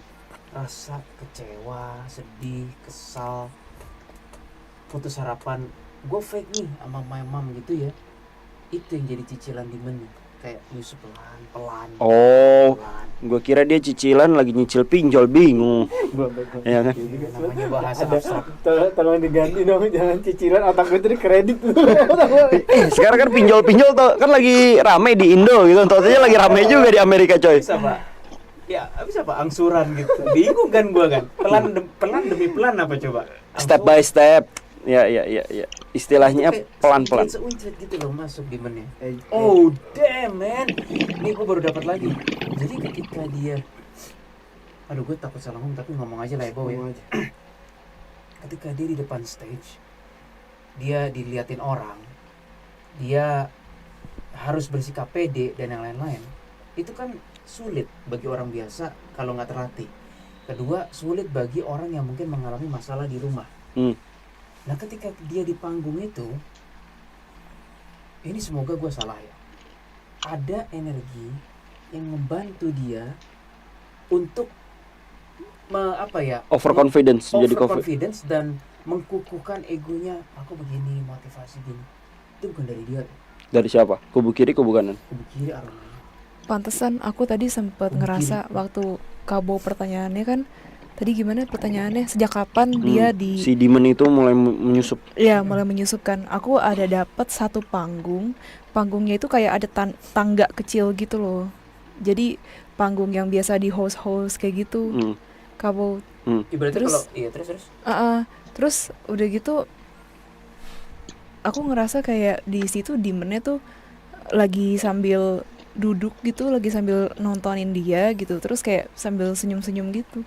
Rasa kecewa, sedih, kesal, putus harapan. Gue fake nih sama my mom gitu ya. Itu yang jadi cicilan demonnya. Kayak nyusup pelan-pelan. Oh, pelan. gue kira dia cicilan lagi nyicil pinjol, bingung. Ya kan? Namanya bahasa abstrak. Tolong diganti dong, jangan cicilan, otak gue tadi kredit. Sekarang kan pinjol-pinjol tuh kan lagi rame di Indo gitu. Totalnya lagi rame juga di Amerika, coy. Bisa pak? Ya, bisa pak angsuran gitu. Bingung kan gua kan. Pelan demi pelan apa coba? Step by step. Ya. Istilahnya pelan-pelan. Uncet gitu loh masuk demonnya. Oh damn man. Ini gua baru dapat lagi. Jadi ketika dia, aduh gue takut salah ngomong tapi ngomong aja lah ya Bow ya. Ketika dia di depan stage, dia diliatin orang, dia harus bersikap pede dan yang lain-lain. Itu kan sulit bagi orang biasa kalau nggak terlatih. Kedua, sulit bagi orang yang mungkin mengalami masalah di rumah. Nah ketika dia di panggung itu, ini semoga gue salah ya, ada energi yang membantu dia untuk Overconfidence jadi overconfidence dan mengkukuhkan egonya. Aku begini, motivasi gini. Itu bukan dari dia. Dari siapa? Kubu kiri, kubu kanan. Kubu kiri aromanya. Pantesan aku tadi sempat ngerasa waktu Kabo pertanyaannya kan tadi gimana pertanyaannya, sejak kapan dia di si demon itu mulai menyusup. Ya mulai menyusupkan. Aku ada dapat satu panggungnya itu kayak ada tangga kecil gitu loh. Jadi panggung yang biasa di host kayak gitu. Kabo Ibaratnya Terus- kalau iya terus terus udah gitu aku ngerasa kayak di situ demonnya tuh lagi sambil duduk gitu, lagi sambil nontonin dia gitu, terus kayak sambil senyum-senyum gitu.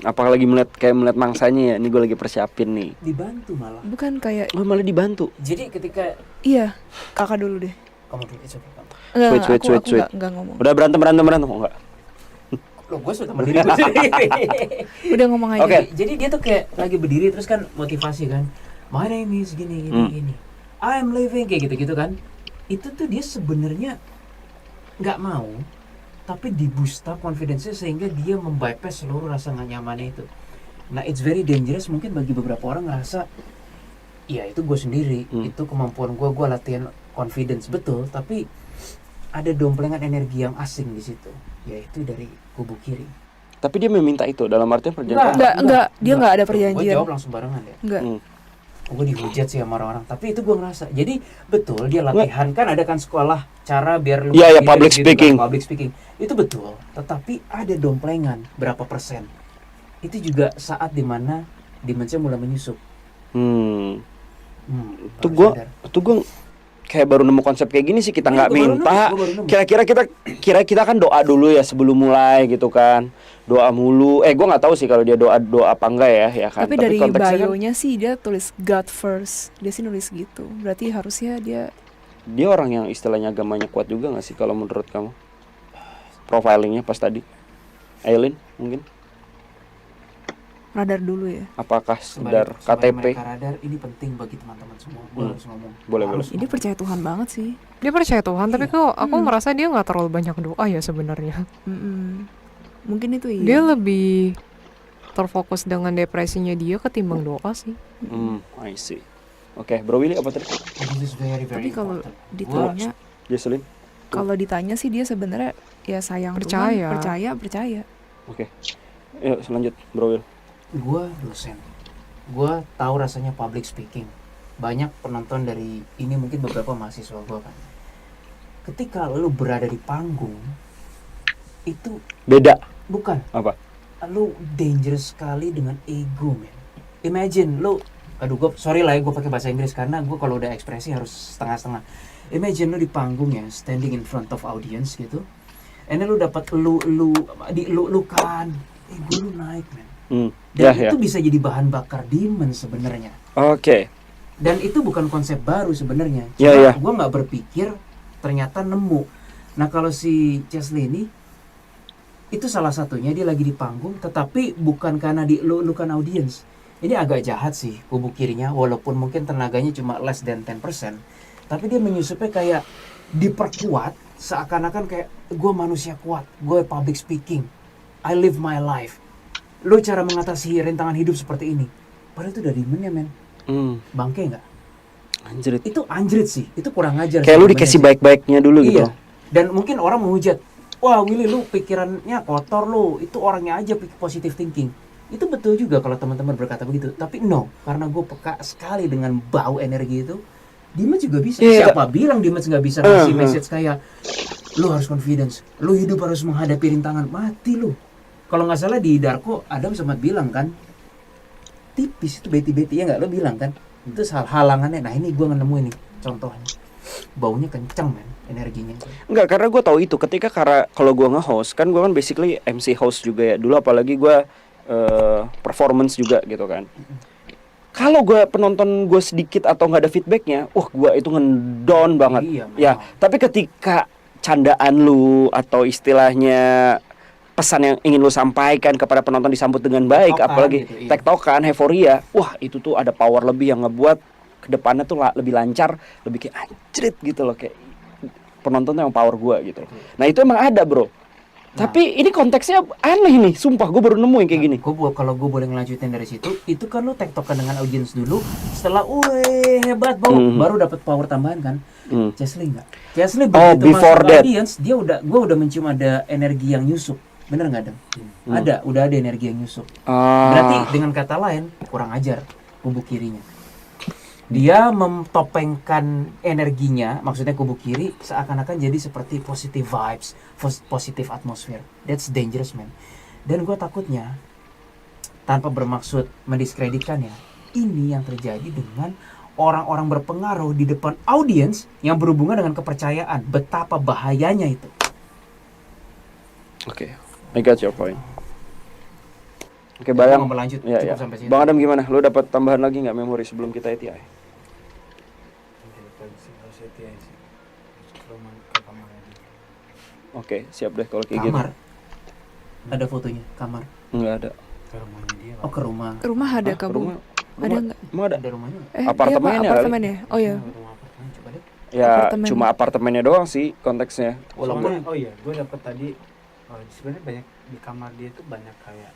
Apalagi melihat mangsanya ya. Ini gue lagi persiapin nih. dibantu malah. Bukan kayak Oh, malah dibantu. Jadi ketika iya, kakak dulu deh. kamu dulu it's okay, kamu. Enggak, Wait. aku enggak ngomong. Udah berantem oh, enggak? Loh, gue sudah berdiri gue sendiri. Udah ngomong aja. Oke. Jadi dia tuh kayak lagi berdiri terus kan motivasi kan. My name is gini. I am living kayak gitu-gitu kan. Itu tuh dia sebenarnya nggak mau, tapi di boost up confidence-nya sehingga dia membypass seluruh rasa nggak nyamannya itu. Nah, it's very dangerous mungkin bagi beberapa orang ngerasa ya itu gue sendiri, itu kemampuan gue latihan confidence betul, tapi ada domplengan energi yang asing di situ, yaitu dari kubu kiri. Tapi dia meminta itu dalam artian perjanjian. Enggak, dia enggak ada Gue perjanjian. jawab langsung barengan ya. Enggak. Gue dihujat sih sama orang-orang, tapi itu gue ngerasa. Jadi betul dia latihan kan ada kan sekolah cara biar lu Iya, mandiri public gitu speaking. kan, public speaking. Itu betul, tetapi ada domplengan berapa persen. Itu juga saat dimana dimensi mulai menyusup. Itu gue kayak baru nemu konsep kayak gini sih. Kita nggak minta. Kira-kira kita kan doa dulu ya sebelum mulai gitu kan. Doa mulu. Gue nggak tahu sih kalau dia doa apa enggak ya kan. Tapi dari konteksnya kan bio-nya sih dia tulis God first. Dia sih nulis gitu. Berarti harusnya dia orang yang istilahnya agamanya kuat juga nggak sih kalau menurut kamu? Profilingnya pas tadi, Aileen mungkin? radar dulu ya. Apakah sekedar KTP? Mereka radar, ini penting bagi teman-teman semua. Gue harus ngomong. Boleh. Ini percaya Tuhan banget sih. Dia percaya Tuhan, tapi kok aku merasa dia nggak terlalu banyak doa ya sebenarnya. Mungkin itu iya. Dia lebih terfokus dengan depresinya dia ketimbang doa sih. I see. Oke, Bro Willy apa tadi? This is very, very Tapi kalau important. ditanya, Jesselyn? kalau ditanya sih dia sebenarnya ya sayang Percaya. Tuhan, percaya. Oke. Yuk selanjut, Bro Will. Gue dosen, gue tahu rasanya public speaking. Banyak penonton dari ini mungkin beberapa mahasiswa gue kan. Ketika lu berada di panggung, itu Beda. bukan. Apa? Lu dangerous sekali dengan ego, man. Imagine lu, aduh gue sorry lah ya gue pakai bahasa Inggris karena gue kalau udah ekspresi harus setengah-setengah. Imagine lu di panggung ya, standing in front of audience gitu. and then lu dapat dielu-elukan, ego lu naik men. Dan Ya, itu ya. bisa jadi bahan bakar demon sebenarnya. Oke. Dan itu bukan konsep baru sebenarnya. Ya, Cuma ya. gue nggak berpikir ternyata nemu. Nah kalau si Chesley ini itu salah satunya, dia lagi di panggung tetapi bukan karena dielu-elukan audiens. Ini agak jahat sih kubu kirinya, walaupun mungkin tenaganya cuma less than 10%, tapi dia menyusupnya kayak diperkuat seakan-akan kayak gue manusia kuat, gue public speaking, I live my life. Lu cara mengatasi rintangan hidup seperti ini. Padahal itu dari demonnya men. Bangke nggak? Anjrit. Itu anjrit sih, itu kurang ajar. Kayak lu sih dikasih sebenarnya. baik-baiknya dulu gitu. Iya. Dan mungkin orang menghujat, wah Willy lu pikirannya kotor lu, itu orangnya aja positive thinking. Itu betul juga kalau teman-teman berkata begitu. Tapi no, karena gue peka sekali dengan bau energi itu, Dimas juga bisa. Iya. Siapa bilang Dimas nggak bisa ngasih message kayak, lu harus confidence, lu hidup harus menghadapi rintangan, mati lu. Kalau nggak salah di Darko, Adam sempat bilang kan, tipis itu beti-beti ya nggak, lo bilang kan, itu halangannya. Nah ini gue nemu ini contohnya, baunya kenceng men, energinya. Enggak, karena gue tahu itu ketika kalau gue nge-host kan gue kan basically MC host juga ya dulu, apalagi gue performance juga gitu kan. Kalau gue penonton gue sedikit atau nggak ada feedbacknya, gue itu ngedown banget. Iya, Ya, memang. tapi ketika candaan lu atau istilahnya pesan yang ingin lu sampaikan kepada penonton disambut dengan baik, Tektokan apalagi gitu, iya. tektokan, euforia, itu tuh ada power lebih yang ngebuat kedepannya tuh lebih lancar, lebih kayak anjrit gitu loh, kayak penontonnya yang power gua gitu loh. Nah itu emang ada bro. Tapi ini konteksnya aneh nih, sumpah gue baru nemu yang kayak gini. Kalau gue boleh ngelanjutin dari situ, itu kan lu tektokan dengan audiens dulu, setelah hebat baru dapat power tambahan kan. Chesley enggak. Chesley begitu before masuk that. audiens, gue udah mencium ada energi yang nyusup. Bener nggak Dam? Udah ada energi yang nyusup. Berarti dengan kata lain kurang ajar kubu kirinya. Dia mentopengkan energinya, maksudnya kubu kiri seakan-akan jadi seperti positive vibes, positive atmosphere. That's dangerous man. Dan gue takutnya, tanpa bermaksud mendiskreditkan ya, ini yang terjadi dengan orang-orang berpengaruh di depan audiens yang berhubungan dengan kepercayaan. Betapa bahayanya itu. Oke, I got your point. Oke, Aku Bayang. mau berlanjut, Ya, cukup ya. sampai situ. Bang Adam gimana? Lu dapat tambahan lagi nggak memori sebelum kita ETI? Oke, siap deh kalau kayak Kamar. Ada fotonya, kamar. gitu. Nggak ada. Oh ke rumah. Ke rumah ada Hah, kamu? rumah? Ada nggak? Emang ada? Ada rumahnya nggak? Apartemennya iya, Pak, kali. apartemennya. Oh ya. Rumah apartemen, coba deh. Ya, Apartemen. cuma apartemennya doang sih konteksnya. Walaupun Oh iya, gue dapat tadi sebenarnya banyak di kamar dia tuh banyak kayak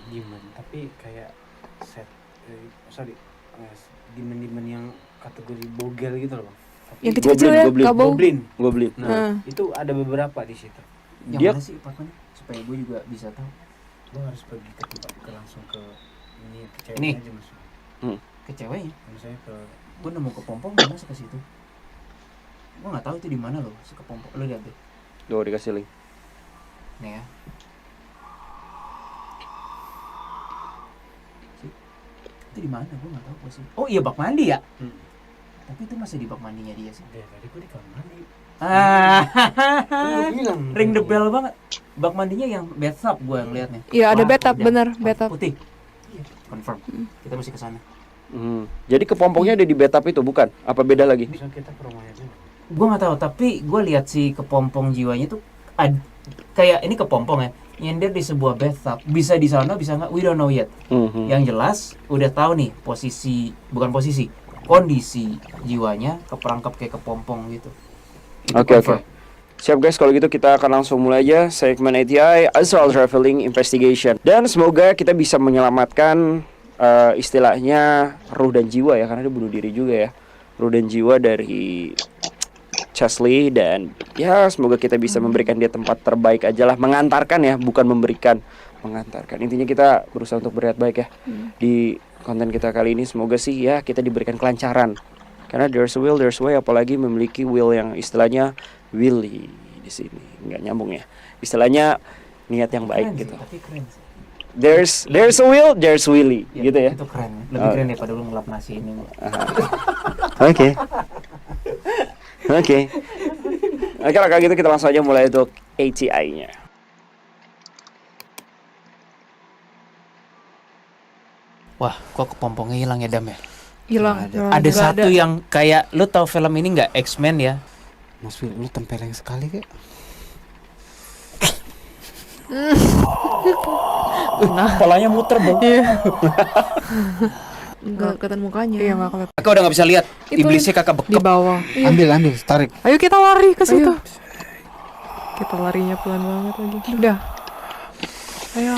demon, tapi kayak demon yang kategori bogel gitu loh bang. Tapi Yang kecil-kecil ya, Goblin. kabau. Goblin. Nah, itu ada beberapa di situ. yang Dia- mana sih apartemennya? Supaya gue juga bisa tahu. Gue harus pergi ke tempat langsung ke ini ke cewek Nih. aja masuk. Ke ceweknya. Misalnya ke Gue nemu kepompong gak masuk ke situ. Gue nggak tahu itu di mana loh, si kepompong. Lo lihat deh. Tuh dikasih link. Nih ya. Itu di mana? Gue nggak tahu posisi. Oh iya bak mandi ya. Tapi itu masih di bak mandinya dia sih. tadi gue di kamar mandi. Ah, bilang ring the bell banget. Bak mandinya yang bathtub gue yang liatnya. Iya, ada Wah, bathtub, udah. bener, bathtub. Putih. Confirm. Kita mesti ke sana. Jadi kepompongnya ada di bathtub itu bukan? Apa beda lagi? Bisa kita ke rumahnya dulu. Gue nggak tahu, tapi gue lihat si kepompong jiwanya tuh kayak ini kepompong ya, nyender di sebuah bathtub. Bisa di sana, bisa nggak? We don't know yet. Yang jelas udah tahu nih kondisi jiwanya keperangkap kayak kepompong gitu. Itu Oke. confirm. Siap guys, kalau gitu kita akan langsung mulai aja segmen ATI Astral Traveling Investigation. Dan semoga kita bisa menyelamatkan istilahnya ruh dan jiwa ya, karena dia bunuh diri juga ya. Ruh dan jiwa dari Chesley, dan ya semoga kita bisa memberikan dia tempat terbaik aja lah, mengantarkan ya, bukan memberikan, mengantarkan. Intinya kita berusaha untuk berniat baik ya di konten kita kali ini. Semoga sih ya kita diberikan kelancaran, karena there's a will, there's a way, apalagi memiliki will yang istilahnya Willy di sini nggak nyambung ya, istilahnya niat yang baik Keren sih, gitu. tapi keren sih. There's a will, there's Willy gitu ya. Itu keren. Lebih keren daripada lu ngelap nasi ini. Oke. Oke. Oke lah, kalau gitu kita langsung aja mulai untuk ATI-nya. Wah, kok kepompongnya hilang ya Dam ya? Hilang. Ada satu yang kayak lu tahu film ini nggak, X-Men ya? Mas Will, lu tempeleng sekali kayak. Kepalanya muter bang. Enggak kelihatan mukanya. Iya nggak kelihatan. Kakak udah nggak bisa lihat. Itu Iblisnya kakak Di bekap. bawah. Ambil, tarik. Ayo kita lari ke situ. Kita larinya pelan banget lagi. Udah. Ayo.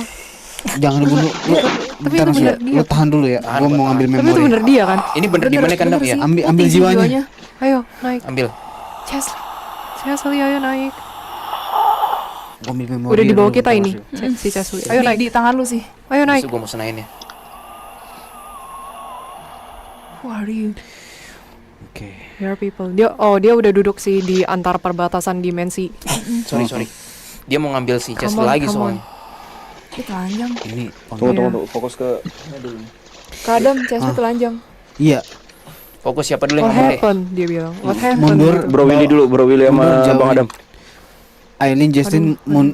Jangan dibunuh. Lu, Tapi bentar, itu Mas bener Will. dia. Lu tahan dulu ya. Tahan, Gua gua mau tahan. ngambil Tapi itu memori. bener dia kan? Ini bener di mana kan Dam ya? sih. Ambil Tinggi jiwanya. Ayo naik. Ambil. Chesley. Chesley ayo naik. Gua ambil memori. Udah di bawah dulu, kita Mas ini. Will. Si Chesley. Ayo naik. Di tangan lu sih. Ayo naik. Terus gue mau senain ya. Who are you? Oke. There are people. Dia udah duduk sih di antar perbatasan dimensi. Sorry. Dia mau ngambil si Chester Come on, lagi come soalnya. Dia telanjang. Ini Tunggu, fokus ke. Kadang Chelsea telanjang. Iya, Fokus siapa dulu yang What ngomong deh. happened? Dia bilang. What happened? mundur. gitu. Bro Willy dulu, Bro Willy sama Mundur jauh. Bang Adam. Aileen Justin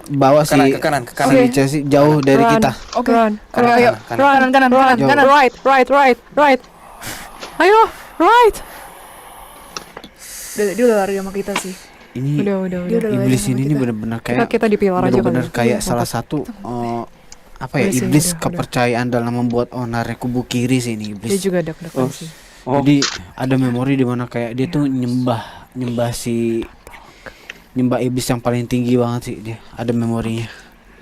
bawa Ke kanan, si ke kanan, ke kanan. si Chelsea jauh dari Run. kita. Oke. Run. Kanan, Ayo, kanan, kanan. kanan. Jauh. Right. Ayo, right. Dia udah lari sama kita sih. Ini Udah. Dia udah lari iblis sama ini kita. benar-benar kayak Kita di pilar aja benar-benar kali. kayak Iya, salah mantap. satu apa ya, Udah sih, iblis udah. kepercayaan dalam membuat onarnya kubu kiri sih ini Dia iblis. juga deg-degan Oh. sih. Oh, Jadi ada memori di mana kayak dia tuh nyembah iblis yang paling tinggi banget sih dia. Ada memorinya.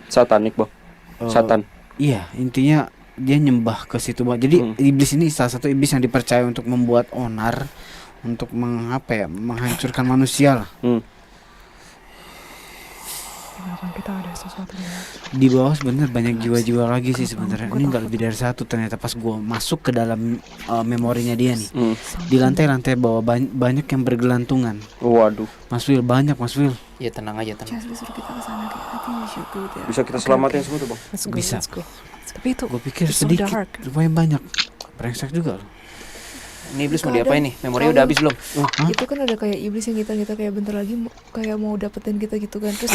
satanik, Bang. Eh, Satan. Iya, intinya dia nyembah ke situ banget. Jadi iblis ini salah satu iblis yang dipercaya untuk membuat onar, untuk menghancurkan manusia lah. Di belakang kita ada sesuatu. Di bawah sebenarnya banyak jiwa-jiwa lagi sih sebenarnya. Ini nggak lebih dari satu ternyata pas gua masuk ke dalam memorinya dia nih. Di lantai-lantai bawah banyak yang bergelantungan. Waduh. Mas Will, banyak Mas Will. Ya tenang aja, tenang. Chelsea suruh kita ke sana kayak I think we should go there. Bisa kita selamatin semua tuh, Bang. Let's go. Bisa. Let's go. Tapi itu Gue pikir it's so sedikit, dark. lumayan banyak. Brengsek juga loh. Ini iblis mau diapain nih? Memorinya udah habis belum? Hah? Itu kan ada kayak iblis yang kita kayak bentar lagi kayak mau dapetin kita gitu kan. Terus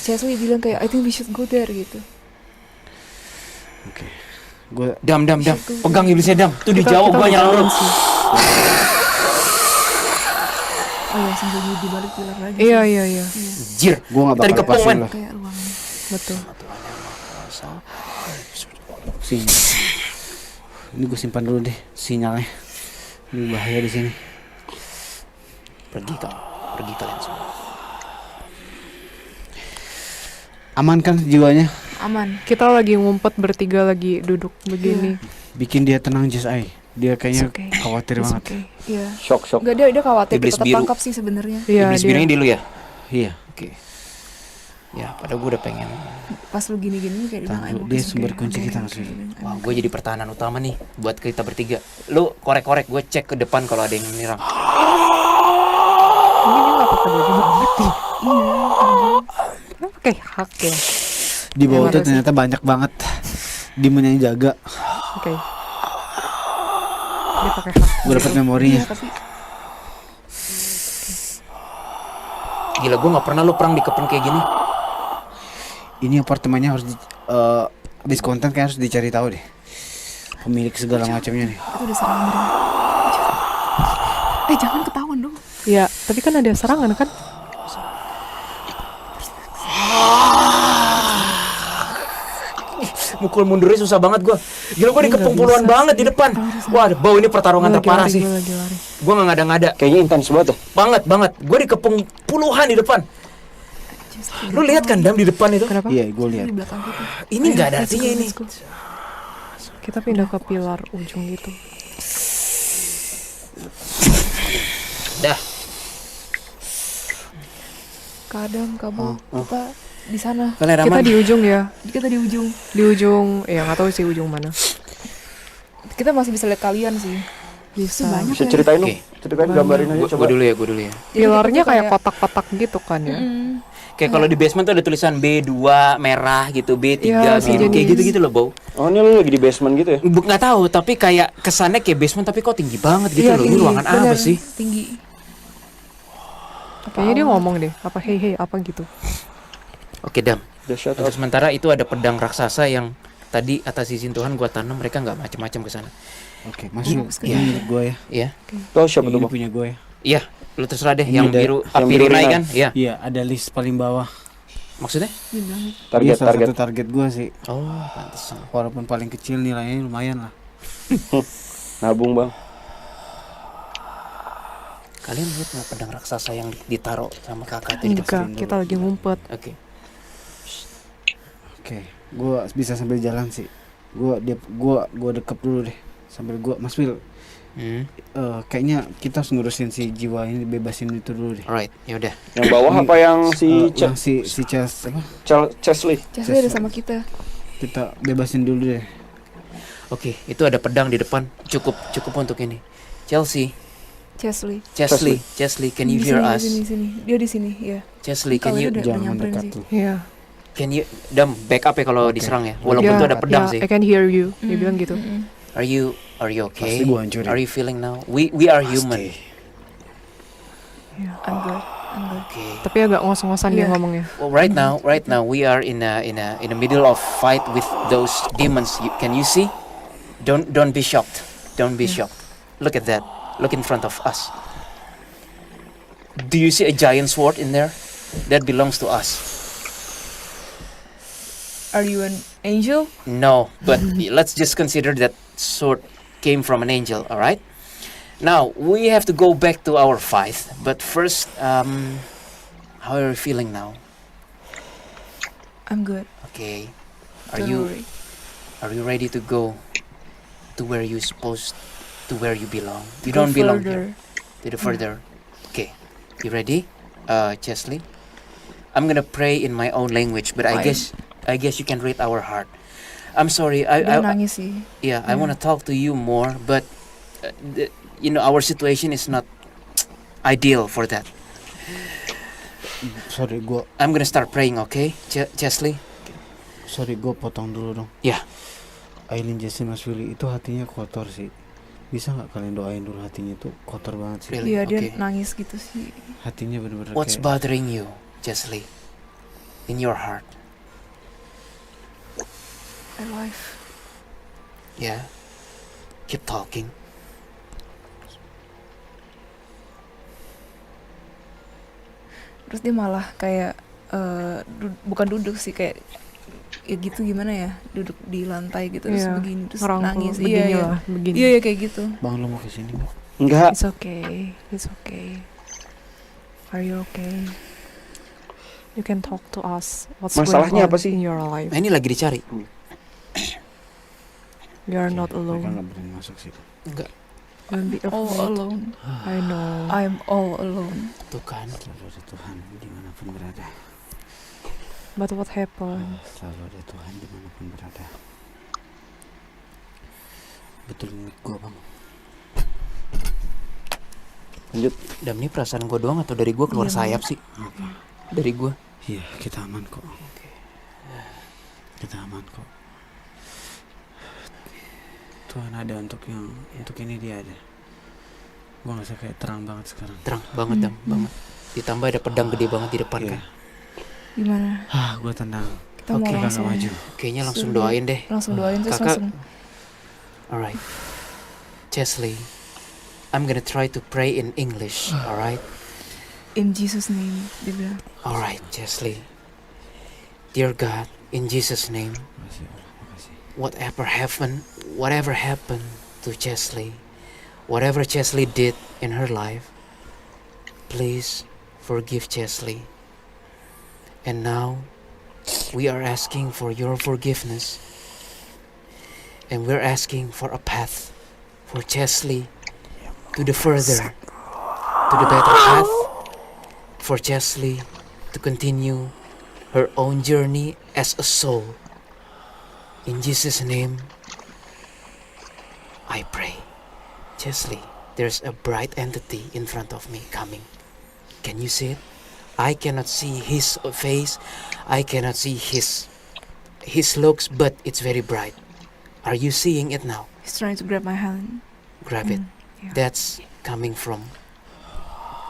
Chelsea bilang kayak I think we should go there gitu. Oke. Gue Dam. Pegang iblisnya Dam. Tuh di jauh gua nyalur. Oh ya sembunyi di balik pilar lagi. Iya. Jir. nggak Tadi bakal kepung lepasin men. lo. Kayak ruangan. Betul. Sini. Ini gue simpan dulu deh sinyalnya. Ini bahaya di sini. Pergi kalian semua. Aman kan jiwanya? Aman. Kita lagi ngumpet bertiga lagi duduk begini. Bikin dia tenang Jess Ai. Dia kayaknya It's okay. khawatir It's banget. okay. Iya. Shock. Enggak dia khawatir Iblis kita biru. tertangkap sih sebenarnya. Iya, Iblis dia. birunya di lu ya? Iya. Oke. Ya, padahal gue udah pengen. Pas lu gini-gini kayak Tahan bilang dulu, dia sumber kunci kita, Mas Will. Wah, gue jadi pertahanan utama nih buat kita bertiga. Lu korek-korek, gue cek ke depan kalau ada yang nyerang. Ini dia nggak pakai baju mati. Iya. Pakai hak ya. Di bawah Terima tuh kasih. ternyata banyak banget demon yang jaga. Oke. Dia pakai hak. Gue dapet memorinya. Iya, tapi Gila, gue nggak pernah lu perang dikepung kayak gini. Ini apartemennya harus habis konten kayak harus dicari tahu deh. Pemilik segala macamnya nih. itu udah serangan dari. Jangan ketahuan dong. Iya, tapi kan ada serangan kan? Mukul mundurnya susah banget gue. Gila, gue dikepung puluhan banget di depan. Wah, bau ini pertarungan Gua lagi terparah lari, sih. gua lagi lari. Gue nggak ngada-ngada. Kayaknya intens banget tuh. Banget. Gue dikepung puluhan di depan. Lu lihat kan Dam di depan itu? Kenapa? Iya, gue lihat. Di belakang kita. Ini nggak ada artinya ini. Kita pindah ke pilar ujung gitu. Dah. Kadang kamu kita di sana. Kalian Kita aman? di ujung ya. Kita di ujung. Di ujung, ya nggak tahu sih ujung mana. Kita masih bisa lihat kalian sih. Bisa. Banyak Bisa ya. ceritain dong. Oke. Gambarin aja coba. Gue dulu ya. Pilarnya Itu kayak kotak-kotak gitu kan ya. Mm-mm. Kayak kalau di basement tuh ada tulisan B2 merah gitu, B3 Iya, biru, kayak sejenis. gitu-gitu loh, Bow. Oh, ini lu lagi di basement gitu ya? Nggak tahu, tapi kayak kesannya kayak basement tapi kok tinggi banget gitu Iya, loh. Ini tinggi. ruangan apa Bener, sih? Tinggi. Kayaknya dia ngomong deh, apa hey apa gitu. Oke, Dam. Udah shut Untuk up. sementara itu ada pedang raksasa yang tadi atas izin Tuhan gua tanam, mereka nggak macam-macam ke sana. Oke, maksud Iya. ini milik gue ya. Iya. Tuh siapa Yang tuh ini bang? punya gue ya. Iya, lu terserah deh Ini yang ada- biru yang api biru rinai rinai. kan? Iya. Iya, ada list paling bawah. Maksudnya? Target Iya, salah target. satu target gue sih. Oh, pantesan. Walaupun paling kecil nilainya lumayan lah. Nabung bang. Kalian lihat nggak pedang raksasa yang ditaruh sama kakak itu di depan? Enggak, kita lagi ngumpet. Oke. Oke, gue bisa sambil jalan sih. Gue dekep dulu deh. Sambil gue, Mas Will, kayaknya kita harus ngurusin si jiwa ini, bebasin itu dulu deh. Alright, yaudah. Yang bawah apa yang si Yang si Chas apa? Chesley? Chesley ada sama kita. Kita bebasin dulu deh. Oke, itu ada pedang di depan. Cukup untuk ini. Chesley, can you Di hear sini, us? Di sini. Dia di sini, ya. Chesley, can Kalau you dia udah Jangan nyamperin mendekat sih. tuh. Iya. can you back up ya kalau Oke. diserang ya. Walaupun Iya, tuh ada pedang iya, sih. I can hear you. Dia bilang gitu. Are you okay? Pasti gua hancurin. Are you feeling now? We are human. I'm good. Okay. Tapi agak ngos-ngosan dia Iya. ngomongnya. Well, right now we are in the middle of fight with those demons. Can you see? Don't be shocked. Don't be shocked. Look at that. Look in front of us. Do you see a giant sword in there? That belongs to us. Are you an angel? No, but let's just consider that sword came from an angel, all right? Now, we have to go back to our fight, but first, how are you feeling now? I'm good. Okay. Don't worry. Are you ready to go to where you supposed to where you belong? You Go don't belong further. here. To the further. Okay. You ready? Chesley? I'm going to pray in my own language, but I Fine. guess you can read our heart. I'm sorry. Dia I nangis sih. Yeah, I want to talk to you more, but our situation is not ideal for that. Sorry, I'm gonna start praying, okay, Chesley? gue potong dulu dong. Ya. Aileen, Jesse, Mas Willy itu hatinya kotor sih. Bisa nggak kalian doain dulu, hatinya tuh kotor banget sih. Really? Iya, dia Okay. nangis gitu sih. Hatinya bener-bener What's kayak bothering you, Chesley? In your heart? My life. Yeah. Keep talking. Terus dia malah kayak bukan duduk sih, kayak ya gitu, gimana ya, duduk di lantai gitu terus Iya, begini terus ngerangkul, nangis. begini Iya, iya. lah, begini. Iya, iya kayak gitu. Bang, lo mau kesini nggak? Enggak. It's okay. It's okay. Are you okay? You can talk to us. What's Masalahnya going on apa sih? in your life? Nah, ini lagi dicari. You are not Mereka alone. nggak berani masuk sih. Enggak. Don't be All afraid. alone. I know. I'm all alone. Tuh kan. Selalu ada Tuhan dimanapun berada. But what happened? Selalu ada Tuhan dimanapun berada. Betul milik gue, Bang. Lanjut. Dam, ini perasaan gue doang atau dari gue keluar Iya, sayap sih? Dari gue. Iya, kita aman kok. Kita aman kok. Tuhan ada untuk ini dia ada. Gua ngerasa kayak terang banget sekarang. Terang banget, Dam, banget. Ditambah ada pedang gede banget di depan Iya. kan. Gimana? Gue tenang. Kita Oke. mau Kita nggak langsung maju. Kayaknya langsung Suruh. doain deh. langsung doain terus Kakak- langsung. Alright. Chesley, I'm gonna try to pray in English, alright? In Jesus name, dia bilang. Alright, Chesley. Dear God, in Jesus' name, Makasih Allah, makasih. whatever happened to Chesley, whatever Chesley did in her life, please forgive Chesley. And now, we are asking for your forgiveness. And we're asking for a path for Chesley to the further, to the better path, for Chesley to continue her own journey as a soul. In Jesus' name, I pray. Chesley, there's a bright entity in front of me coming. Can you see it? I cannot see his face. I cannot see his looks, but it's very bright. Are you seeing it now? He's trying to grab my hand. Grab it. Yeah. That's coming from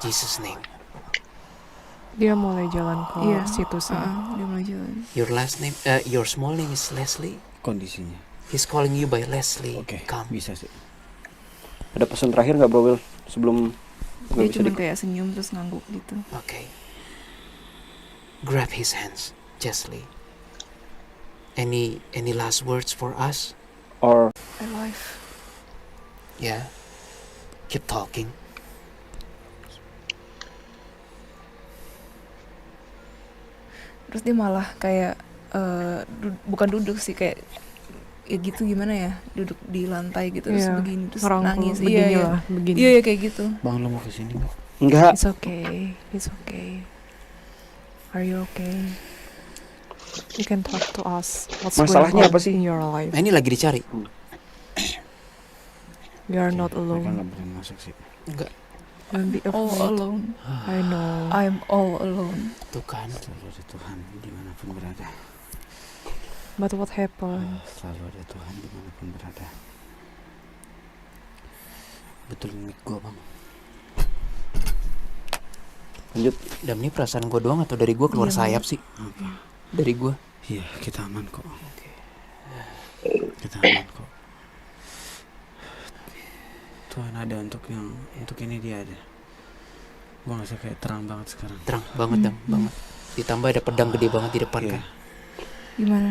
Jesus' name. Dia mulai jalan ke Iya. situ sih. Dia mulai jalan. Your last name, your small name is Leslie. Kondisinya. He's calling you by Leslie. Oke, Come. bisa sih. Ada pesan terakhir nggak Bro Will sebelum Dia nggak bisa cuma kayak senyum terus ngangguk gitu. Okay. Grab his hands, Chesley. Any last words for us? or Alive. Yeah. Keep talking. Terus dia malah kayak bukan duduk sih, kayak ya gitu, gimana ya, duduk di lantai gitu terus Iya, begini terus ngerangkul nangis. begini Iya, iya. lah, begini. Iya, iya kayak gitu. Bang, lo mau kesini nggak? enggak? It's okay. It's okay. Are you okay? You can talk to us. What's Masalahnya going on apa sih? in your life? Nah, ini lagi dicari. You are not Mereka alone. nggak boleh masuk sih. Enggak. Don't be All afraid. alone. I know. I'm all alone. Tuh kan. Selalu ada Tuhan dimanapun berada. But what happened? Selalu ada Tuhan dimanapun berada. Betul mic gua bang. Lanjut. Dan ini perasaan gue doang atau dari gue keluar Iya, sayap sih? Dari gue. Iya, kita aman kok. Kita aman kok. Tuhan ada untuk ini, dia ada. Gua ngerasa kayak terang banget sekarang. Terang banget dong, banget. Ditambah ada pedang gede banget di depan Iya. kan. Gimana?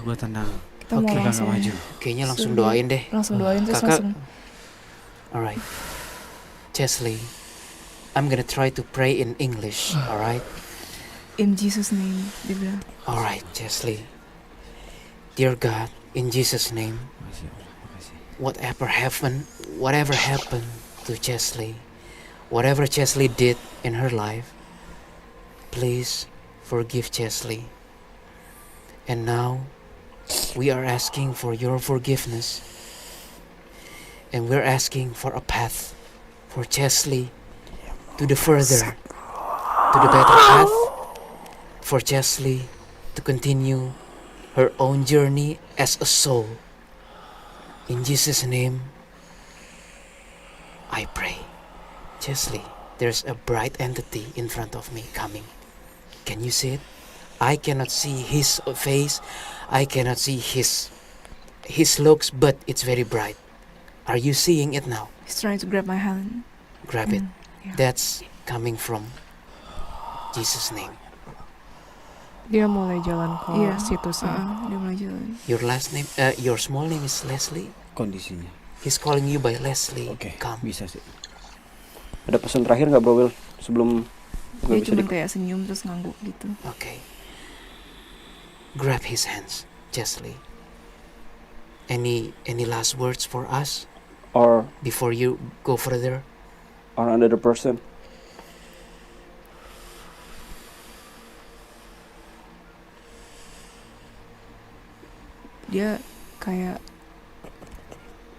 Gua tenang. Kita Oke. mau Kita nggak langsung maju. Kayaknya langsung Suruh. doain deh. langsung doain terus Kakak. langsung. Alright. Chesley, I'm gonna try to pray in English, alright? In Jesus name, dia bilang. Alright, Chesley. Dear God, in Jesus' name, Makasih Allah, makasih. whatever happened to Chesley, whatever Chesley did in her life, please forgive Chesley. And now, we are asking for your forgiveness. And we're asking for a path for Chesley to the further, to the better path, for Chesley to continue her own journey as a soul. In Jesus' name, I pray. Chesley, there's a bright entity in front of me coming. Can you see it? I cannot see his face. I cannot see his looks, but it's very bright. Are you seeing it now? He's trying to grab my hand. Grab it. Yeah. That's coming from Jesus' name. Dia mulai jalan ke Iya. situ sih. Dia mulai jalan. Your last name, your small name is Leslie. Kondisinya. He's calling you by Leslie. Oke, Come. bisa sih. Ada pesan terakhir nggak Bro Will sebelum Dia nggak bisa cuma kayak senyum terus ngangguk gitu. Okay. Grab his hands, Chesley. Any last words for us or before you go further? another person? Dia kayak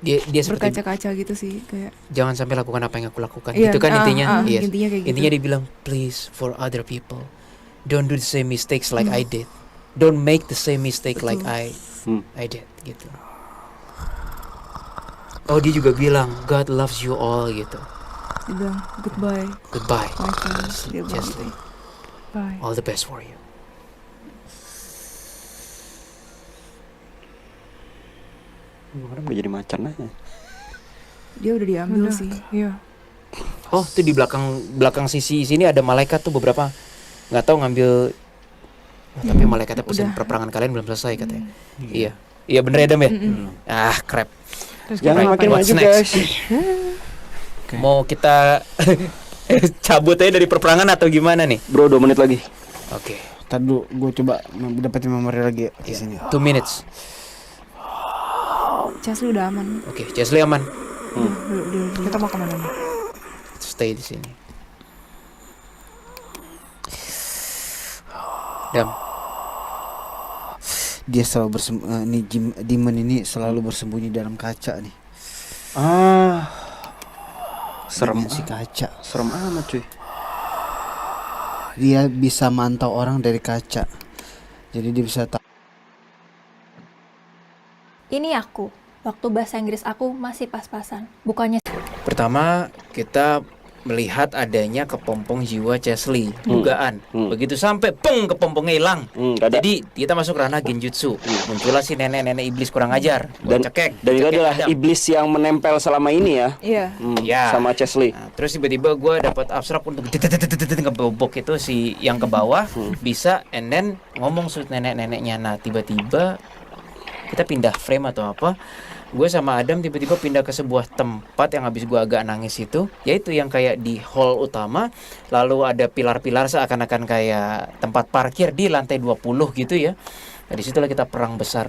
Dia seperti berkaca-kaca gitu sih, kayak jangan sampai lakukan apa yang aku lakukan. Iya, Itu kan intinya. Yes. intinya kayak gitu. Intinya dia bilang, please for other people, don't do the same mistakes like Hmm. I did. Don't make the same mistake like Betul. I did gitu. Oh, dia juga bilang God loves you all gitu. Dia bilang goodbye Goodbye, my friends. Dia bilang Chesley. gitu. Bye. All the best for you. Orang gue jadi macan aja. Dia udah diambil Udah. sih. Iya. Oh, tuh di belakang sisi sini ada malaikat tuh beberapa. Nggak tahu ngambil. Oh, tapi malaikatnya pesan Udah. perperangan kalian belum selesai katanya. Iya. Iya bener ya Dam ya? Mm-mm. Ah, crap. Terus Jangan kita makin ngapain? What's maju next? guys. Oke. Mau kita cabut aja dari perperangan atau gimana nih? Bro 2 menit lagi. Oke. Tadi dulu gue coba dapetin memori lagi di Iya. sini. 2 minutes. Chesley udah aman. Oke, Chesley aman. Kita mau kemana nih? Stay di sini. Dam, Dia selalu demon ini selalu bersembunyi dalam kaca nih. Serem Dimensi kaca. serem amat cuy. dia bisa mantau orang dari kaca. Jadi dia bisa tahu. Ini aku. Waktu bahasa Inggris aku masih pas-pasan. Bukannya Pertama, kita melihat adanya kepompong jiwa Chesley, dugaan. Begitu sampai peng kepompongnya hilang. Ada. Jadi kita masuk ranah genjutsu. Muncullah si nenek-nenek iblis kurang ajar. Gua cekek. Dan itu cekek adalah Adam. iblis yang menempel selama ini ya. Iya. Ya. Sama Chesley. Nah, terus tiba-tiba gue dapat abstrak untuk ngebobok itu si yang ke bawah bisa, and then ngomong sud nenek-neneknya. Nah tiba-tiba kita pindah frame atau apa, gue sama Adam tiba-tiba pindah ke sebuah tempat yang habis gue agak nangis itu, yaitu yang kayak di hall utama, lalu ada pilar-pilar seakan-akan kayak tempat parkir di lantai 20 gitu ya. Nah disitulah kita perang besar.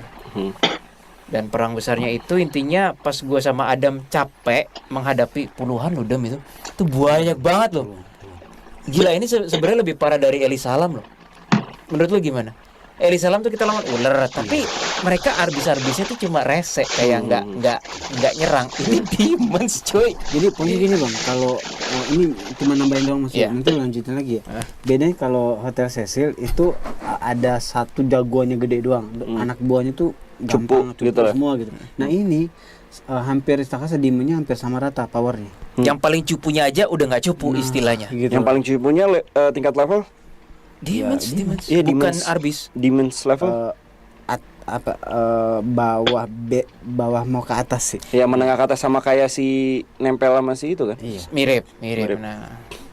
Dan perang besarnya itu intinya pas gue sama Adam capek menghadapi puluhan loh Dam itu banyak banget loh. Gila, ini sebenarnya lebih parah dari Eli Salam loh. Menurut lu gimana? Eli Salam tuh kita lawan ular, tapi mereka arbis-arbisnya tuh cuma rese, kayak nggak nyerang. Ini demons cuy. Jadi poinnya gini bang, kalau ini cuma nambahin doang maksudnya, Iya. nanti lanjutin lagi ya. Bedanya kalau Hotel Cecil itu ada satu jagoannya gede doang, anak buahnya tuh gampang Cupu gitu lah. semua gitu. Nah ini hampir Istakasa demenya hampir sama rata powernya. Yang paling cupunya aja udah nggak cupu istilahnya. Gitu. Yang paling cupunya tingkat level? Demons. Iya, Bukan demons. arbis. Demons level? Bawah mau ke atas sih. Ya menengah ke atas, sama kayak si nempel sama si itu kan. Iya. Mirip. Mirip. Nah,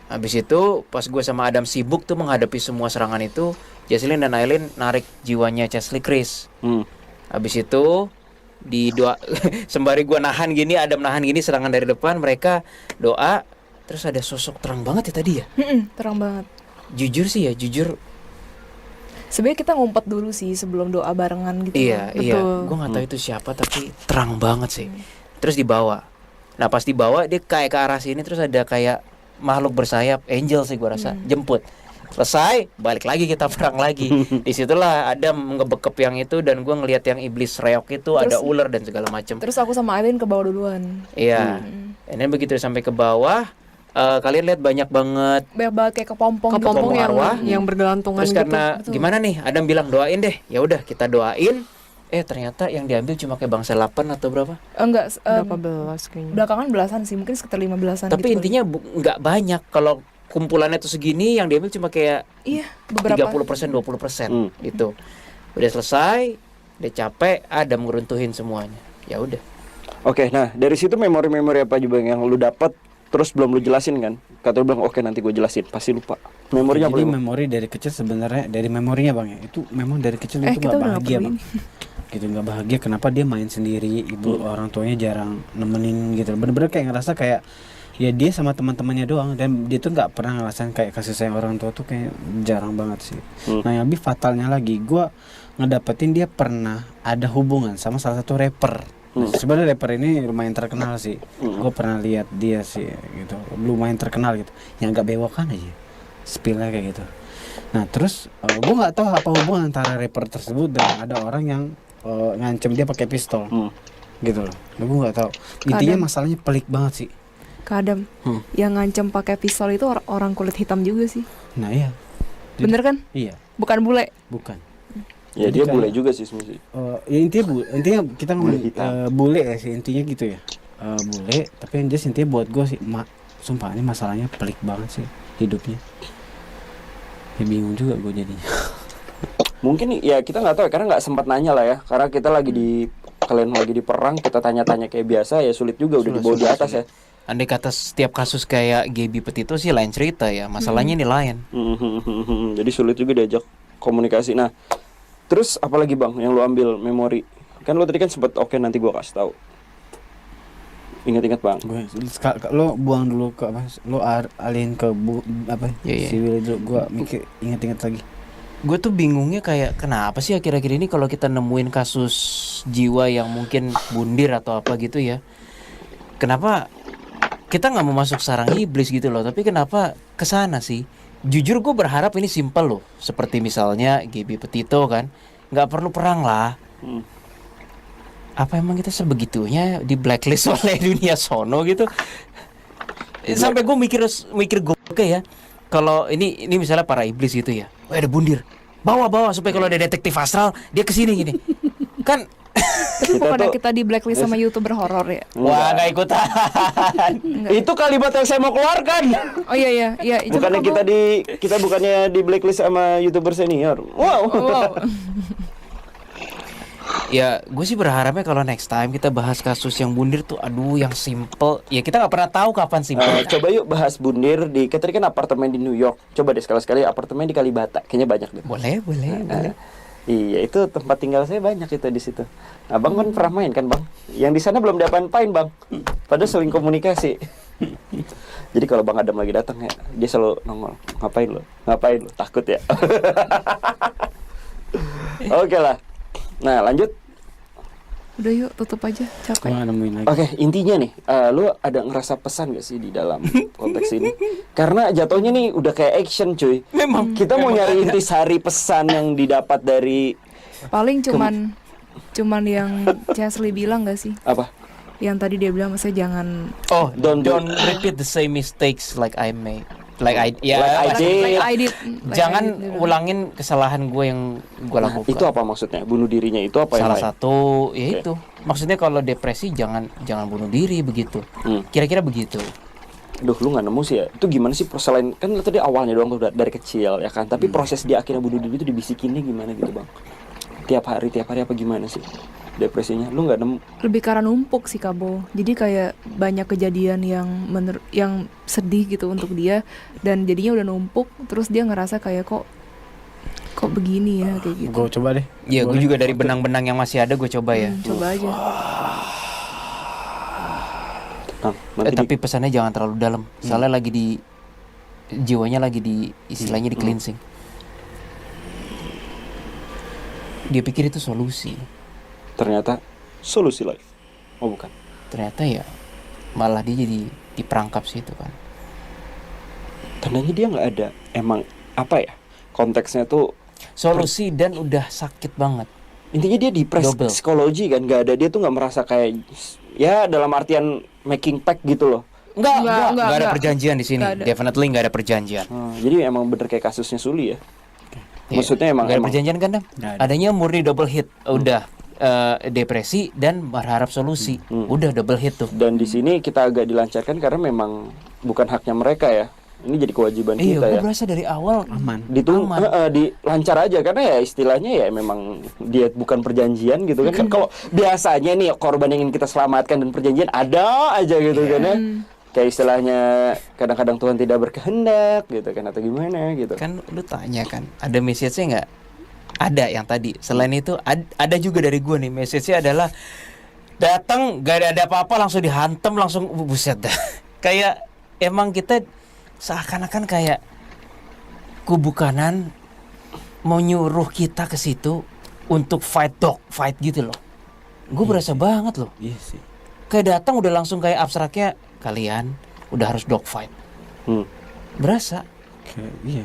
habis itu pas gue sama Adam sibuk tuh menghadapi semua serangan itu, Jesslyn dan Aileen narik jiwanya Chesley Chris. Habis itu di doa sembari gue nahan gini, Adam nahan gini serangan dari depan, mereka doa, terus ada sosok terang banget ya tadi ya. Terang banget. Jujur sih ya, jujur. Sebenarnya kita ngumpet dulu sih sebelum doa barengan gitu. Iya, Betul. gue nggak tahu itu siapa tapi terang banget sih. Terus dibawa. Nah pas dibawa dia kayak ke arah sini, terus ada kayak makhluk bersayap, angel sih gue rasa, jemput. Selesai, balik lagi kita perang lagi. Disitulah Adam ngebekep yang itu, dan gue ngelihat yang iblis reok itu ada ular dan segala macam. Terus aku sama Aileen ke bawah duluan. Iya. Dan begitu sampai ke bawah, kalian lihat banyak banget. Banyak banget kayak kepompong gitu. Kepompong arwah. yang bergelantungan Terus gitu. karena betul. gimana nih, Adam bilang doain deh. Ya udah kita doain. Ternyata yang diambil cuma kayak bangsa 8 atau berapa? Enggak, Berapa belas kayaknya. belakangan belasan sih, mungkin sekitar 15-an Tapi gitu. intinya nggak banyak. Kalau kumpulannya tuh segini, yang diambil cuma kayak Iya, beberapa 30%, 20% gitu. Udah selesai, udah capek, Adam ngeruntuhin semuanya. Ya udah. Oke, nah dari situ memori-memori apa juga yang lu dapat terus belum lu jelasin kan? Kata lu bilang oke nanti gue jelasin, pasti lupa. Memorinya apa? Jadi Bang? memori dari kecil sebenarnya, dari memorinya bang ya, itu memang dari kecil itu kita nggak udah bahagia ngapain? bang. Gitu nggak bahagia, kenapa dia main sendiri, ibu orang tuanya jarang nemenin gitu. Bener-bener kayak ngerasa kayak ya dia sama teman-temannya doang, dan dia tuh nggak pernah ngerasain kayak kasih sayang orang tua tuh kayak jarang banget sih. Nah yang lebih fatalnya lagi, gue ngedapetin dia pernah ada hubungan sama salah satu rapper. Nah, sebenarnya rapper ini lumayan terkenal sih. Gue pernah lihat dia sih gitu, lumayan terkenal gitu. Yang agak bewokan aja, spillnya kayak gitu. Nah terus gue nggak tahu apa hubungan antara rapper tersebut dan ada orang yang ngancem dia pakai pistol, gitu loh. Gue nggak tahu. Intinya Kadang. masalahnya pelik banget sih. Kadam. Yang ngancem pakai pistol itu orang kulit hitam juga sih. Nah iya. Bener kan? Iya, Bukan bule. bukan. Ya Jadi dia bule kayak- juga sih sebenarnya. Ya intinya kita ngomong Bule hitam. bule ya sih, intinya gitu ya. Bule, tapi yang jelas intinya buat gue sih, sumpah ini masalahnya pelik banget sih hidupnya. Ya bingung juga gue jadinya. Mungkin ya kita nggak tahu ya, karena nggak sempat nanya lah ya, karena kita lagi kalian lagi di perang, kita tanya-tanya kayak biasa ya sulit juga, udah dibawa di atas ya. Andai kata setiap kasus kayak Gaby Petito sih lain cerita ya. Masalahnya ini lain. Jadi sulit juga diajak komunikasi. Nah, terus apalagi bang yang lu ambil memori? Kan lu tadi kan sempet oke nanti gua kasih tahu. Ingat-ingat bang. Lo buang dulu ke apa? Lo alihin ke apa? Iya. Si Willy dulu. Gue mikir ingat-ingat lagi. Gue tuh bingungnya kayak kenapa sih akhir-akhir ini kalau kita nemuin kasus jiwa yang mungkin bundir atau apa gitu ya, kenapa kita nggak mau masuk sarang iblis gitu loh, tapi kenapa kesana sih? Jujur gue berharap ini simpel loh, seperti misalnya Gaby Petito kan, nggak perlu perang lah. Apa emang kita sebegitunya di blacklist oleh dunia sono gitu? Sampai gue mikir gue ya, kalau ini misalnya para iblis gitu ya. Wah, ada bundir. Bawa supaya kalau ada detektif astral dia kesini gini. Kan Tapi bukannya tuh- kita di blacklist sama YouTuber horor ya? wah nggak ikutan. Itu kalimat yang saya mau keluarkan. Oh iya. Coba Bukannya kamu- kita bukannya di blacklist sama YouTuber senior. Wow. Oh, wow. Ya, gue sih berharapnya kalau next time kita bahas kasus yang bundir tuh, aduh, yang simple. Ya kita nggak pernah tahu kapan simple. Coba yuk bahas bundir di kita kan apartemen di New York. Coba deh sekali-sekali apartemen di Kalibata. Kayaknya banyak deh. Boleh. Iya, itu tempat tinggal saya banyak itu di situ. Abang kan pernah main kan, Bang? Yang di sana belum diapa-apain, Bang. Padahal sering komunikasi. Jadi kalau Bang Adam lagi datang ya, dia selalu nongol. Ngapain lo? Takut ya? Oke lah. Nah, lanjut. Udah yuk, tutup aja. Capek. Gua nggak nemuin lagi. Oke, intinya nih, lu ada ngerasa pesan gak sih di dalam konteks ini? Karena jatuhnya nih udah kayak action, cuy. Memang. Kita mau nyari intisari pesan yang didapat dari Paling cuman yang Chesley bilang gak sih? apa? Yang tadi dia bilang maksudnya jangan Oh, Don't don't do- repeat the same mistakes like I made. Like I Like I did. like I did. Jangan ulangin kesalahan gue yang gue Nah, lakukan. itu apa maksudnya? Bunuh dirinya itu apa yang Salah lain? satu ya Oke. itu. Maksudnya kalau depresi jangan bunuh diri begitu. Kira-kira begitu. Duh, lu nggak nemu sih ya? Itu gimana sih selain kan lu tadi awalnya doang tuh dari kecil ya kan? Tapi proses dia akhirnya bunuh diri itu dibisikinnya gimana gitu, Bang? Tiap hari apa gimana sih depresinya? Lu nggak nemu? Lebih karena numpuk sih Kabo. Jadi kayak banyak kejadian yang yang sedih gitu untuk dia dan jadinya udah numpuk terus dia ngerasa kayak kok begini ya kayak gitu. Gue coba deh. Ya, gue Boleh? juga dari benang-benang yang masih ada gue coba ya. Coba aja. Nah, nanti Tapi pesannya jangan terlalu dalam. Soalnya lagi di jiwanya lagi di istilahnya di cleansing. Dia pikir itu solusi. ternyata solusi life. Oh, bukan. Ternyata ya malah dia jadi diperangkap situ kan. Tandanya dia nggak ada. Emang apa ya? Konteksnya tuh Solusi dan udah sakit banget. intinya dia depres Double. psikologi kan, nggak ada, dia tuh nggak merasa kayak ya dalam artian making pact gitu loh. Enggak ada enggak. perjanjian di sini. Nggak ada. Definitely enggak ada perjanjian. Jadi emang bener kayak kasusnya Suli ya. Iya. Maksudnya emang Nggak ada perjanjian kan, Dam? Nggak ada. Adanya murni double hit. Udah depresi dan berharap solusi. Udah double hit tuh. Dan di sini kita agak dilancarkan karena memang bukan haknya mereka ya. Ini jadi kewajiban Iya, kita gue ya. berasa dari awal Aman. Aman. Dilancar aja karena ya istilahnya ya memang dia bukan perjanjian gitu kan. Kan kalau biasanya nih korban yang ingin kita selamatkan dan perjanjian ada aja gitu kan ya. Kayak istilahnya kadang-kadang Tuhan tidak berkehendak gitu kan atau gimana gitu. kan lu tanya kan, ada message-nya nggak? Ada yang tadi. Selain itu ada juga dari gue nih, message-nya adalah datang gak ada apa-apa langsung dihantam langsung buset dah. Kayak emang kita seakan-akan kayak kubu kanan mau nyuruh kita ke situ untuk fight gitu loh. Gue berasa banget loh. Iya sih. Kayak datang udah langsung kayak abstraknya kalian udah harus dog fight. Hmm. Berasa. Kayak iya.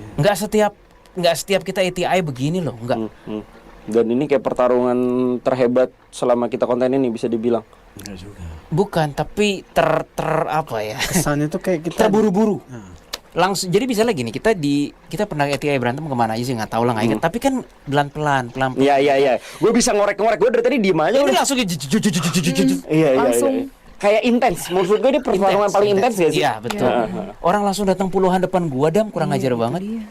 Nggak setiap kita ATI begini loh, nggak. Hmm. Dan ini kayak pertarungan terhebat selama kita konten ini bisa dibilang. Enggak juga. Bukan, tapi apa ya? Kesannya tuh kayak kita Terburu-buru. Nah, Langsung jadi bisa lagi nih kita pernah ATI berantem kemana aja sih nggak tahu lah nggak ingat. Tapi kan pelan-pelan. Iya. Gue bisa ngorek-ngorek, gue dari tadi diem aja. Ini udah. langsung Iya. Langsung. Kayak intens. Menurut gue ini pertarungan paling intens gak sih? Iya betul. Orang langsung datang puluhan depan gua, Dam, kurang ajar banget. Iya.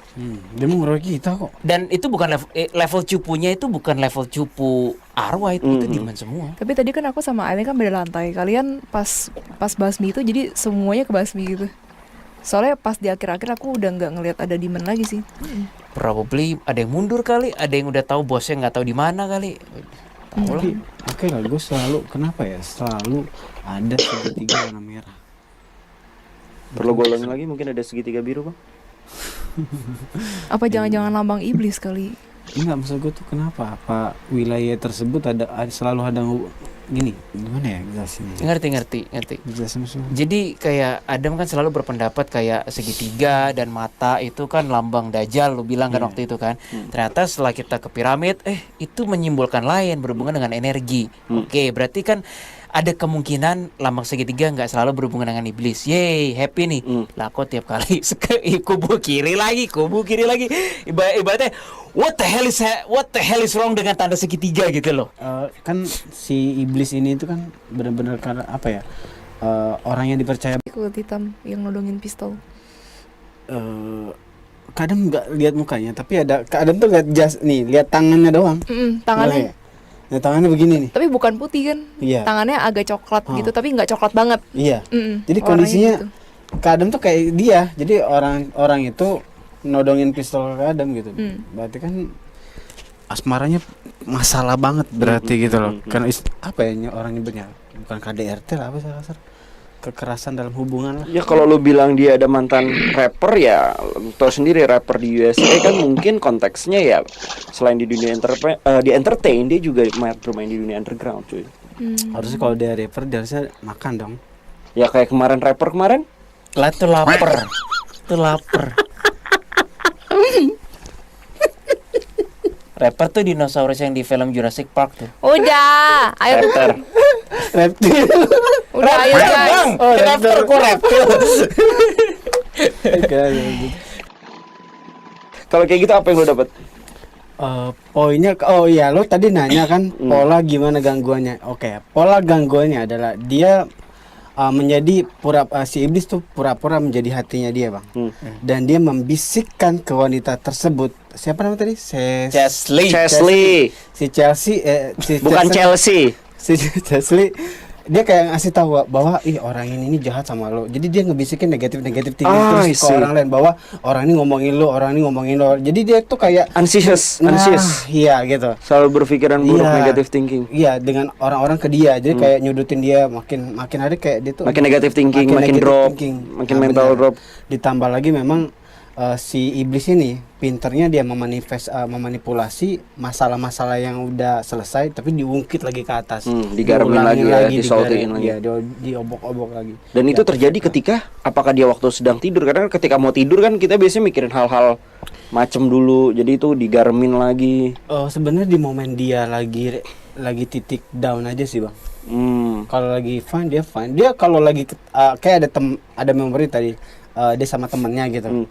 dia mau ngeroyok kita kok. Dan itu bukan level cupunya itu bukan level cupu arwah itu diman semua. Tapi tadi kan aku sama Aileen kan beda lantai. Kalian pas basmi itu jadi semuanya ke basmi gitu. Soalnya pas di akhir-akhir aku udah nggak ngelihat ada demon lagi sih. Probably ada yang mundur kali, ada yang udah tahu bosnya nggak tahu di mana kali. Tahu lah. Tapi oke lah, gue selalu kenapa ya selalu ada segitiga warna merah. Perlu golongin lagi mungkin ada segitiga biru, Bang. Apa jangan-jangan lambang iblis kali? Enggak, maksud gue tuh kenapa apa wilayah tersebut selalu ada gini, gimana ya jelasinnya? Ngerti. Jelasin semua. Jadi kayak Adam kan selalu berpendapat kayak segitiga dan mata itu kan lambang Dajjal, lu bilang kan waktu itu kan. Ternyata setelah kita ke piramid, itu menyimbolkan lain berhubungan dengan energi. Oke, berarti kan ada kemungkinan lambang segitiga nggak selalu berhubungan dengan iblis. Yeay, happy nih. Lah kok tiap kali kubu kiri lagi. Ibaratnya what the hell is wrong dengan tanda segitiga gitu loh. Kan si iblis ini itu kan benar-benar karena apa ya? Orang yang dipercaya Kulit hitam yang nodongin pistol. kadang nggak lihat mukanya, tapi kadang tuh lihat tangannya doang. Tangannya. Nah, tangannya begini nih. Tapi bukan putih kan? Iya. Tangannya agak coklat gitu, tapi nggak coklat banget. Iya. Jadi Warnanya kondisinya gitu. kadang tuh kayak dia. Jadi orang itu nodongin pistol ke Adam gitu. Berarti kan asmaranya masalah banget berarti gitu loh. Karena apa ya orang nyebutnya? Bukan KDRT lah, apa kasar? Kekerasan dalam hubungan lah. Ya kalau lu bilang dia ada mantan rapper ya, tau sendiri rapper di USA kan mungkin konteksnya ya selain di dunia di entertain dia juga bermain di dunia underground cuy. Harusnya kalau dia rapper dia harusnya makan dong. Ya kayak kemarin rapper kemarin. Lah tuh lapar. Tuh lapar. Rapper tuh dinosaurus yang di film Jurassic Park tuh. Udah, ayo Rapper. Reptil. udah ayo guys. Oh, Rapper kok reptil. Kalau kayak gitu apa yang lu dapat? Poinnya lo tadi nanya kan pola gimana gangguannya. Oke, pola gangguannya adalah dia menjadi si iblis tuh pura-pura menjadi hatinya dia, Bang. Dan dia membisikkan ke wanita tersebut. Siapa nama tadi? Chesley. Si Chelsea Bukan Chelsea. Si Chelsea dia kayak ngasih tahu bahwa orang ini jahat sama lo. Jadi dia ngebisikin negatif tinggi terus ke orang lain bahwa orang ini ngomongin lo. Jadi dia tuh kayak Anxious. Iya gitu. Selalu berpikiran buruk, negative thinking. Iya, dengan orang-orang ke dia. Jadi kayak nyudutin dia makin hari kayak dia tuh Makin negative thinking, makin negative drop, thinking. makin mental benar. drop. Ditambah lagi memang si iblis ini pinternya dia memanipulasi masalah-masalah yang udah selesai tapi diungkit lagi ke atas. Digarmin lagi ya, disaltiin lagi. Iya, diobok-obok lagi. Dan itu terjadi ketika apakah dia waktu sedang tidur? Karena ketika mau tidur kan kita biasanya mikirin hal-hal macem dulu. Jadi itu digarmin lagi. Sebenarnya di momen dia lagi titik down aja sih, Bang. Kalau lagi fine dia fine. Dia kalau lagi kayak ada memori tadi dia sama temennya gitu.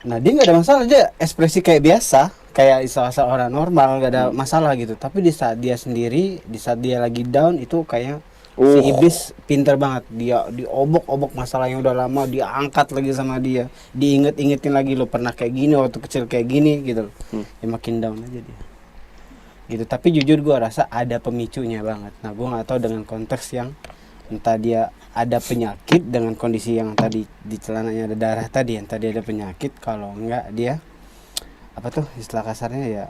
Nah dia nggak ada masalah, dia ekspresi kayak biasa, kayak istilah orang normal, nggak ada masalah gitu. Tapi di saat dia sendiri, di saat dia lagi down itu kayak si iblis pinter banget. Dia diobok-obok masalah yang udah lama, dia angkat lagi sama dia, diinget-ingetin lagi lo pernah kayak gini waktu kecil kayak gini gitu. Ya makin down aja dia. Gitu. Tapi jujur gue rasa ada pemicunya banget. Nah gue nggak tahu dengan konteks yang entah dia ada penyakit dengan kondisi yang tadi di celananya ada darah tadi, yang tadi ada penyakit, kalau enggak dia apa tuh istilah kasarnya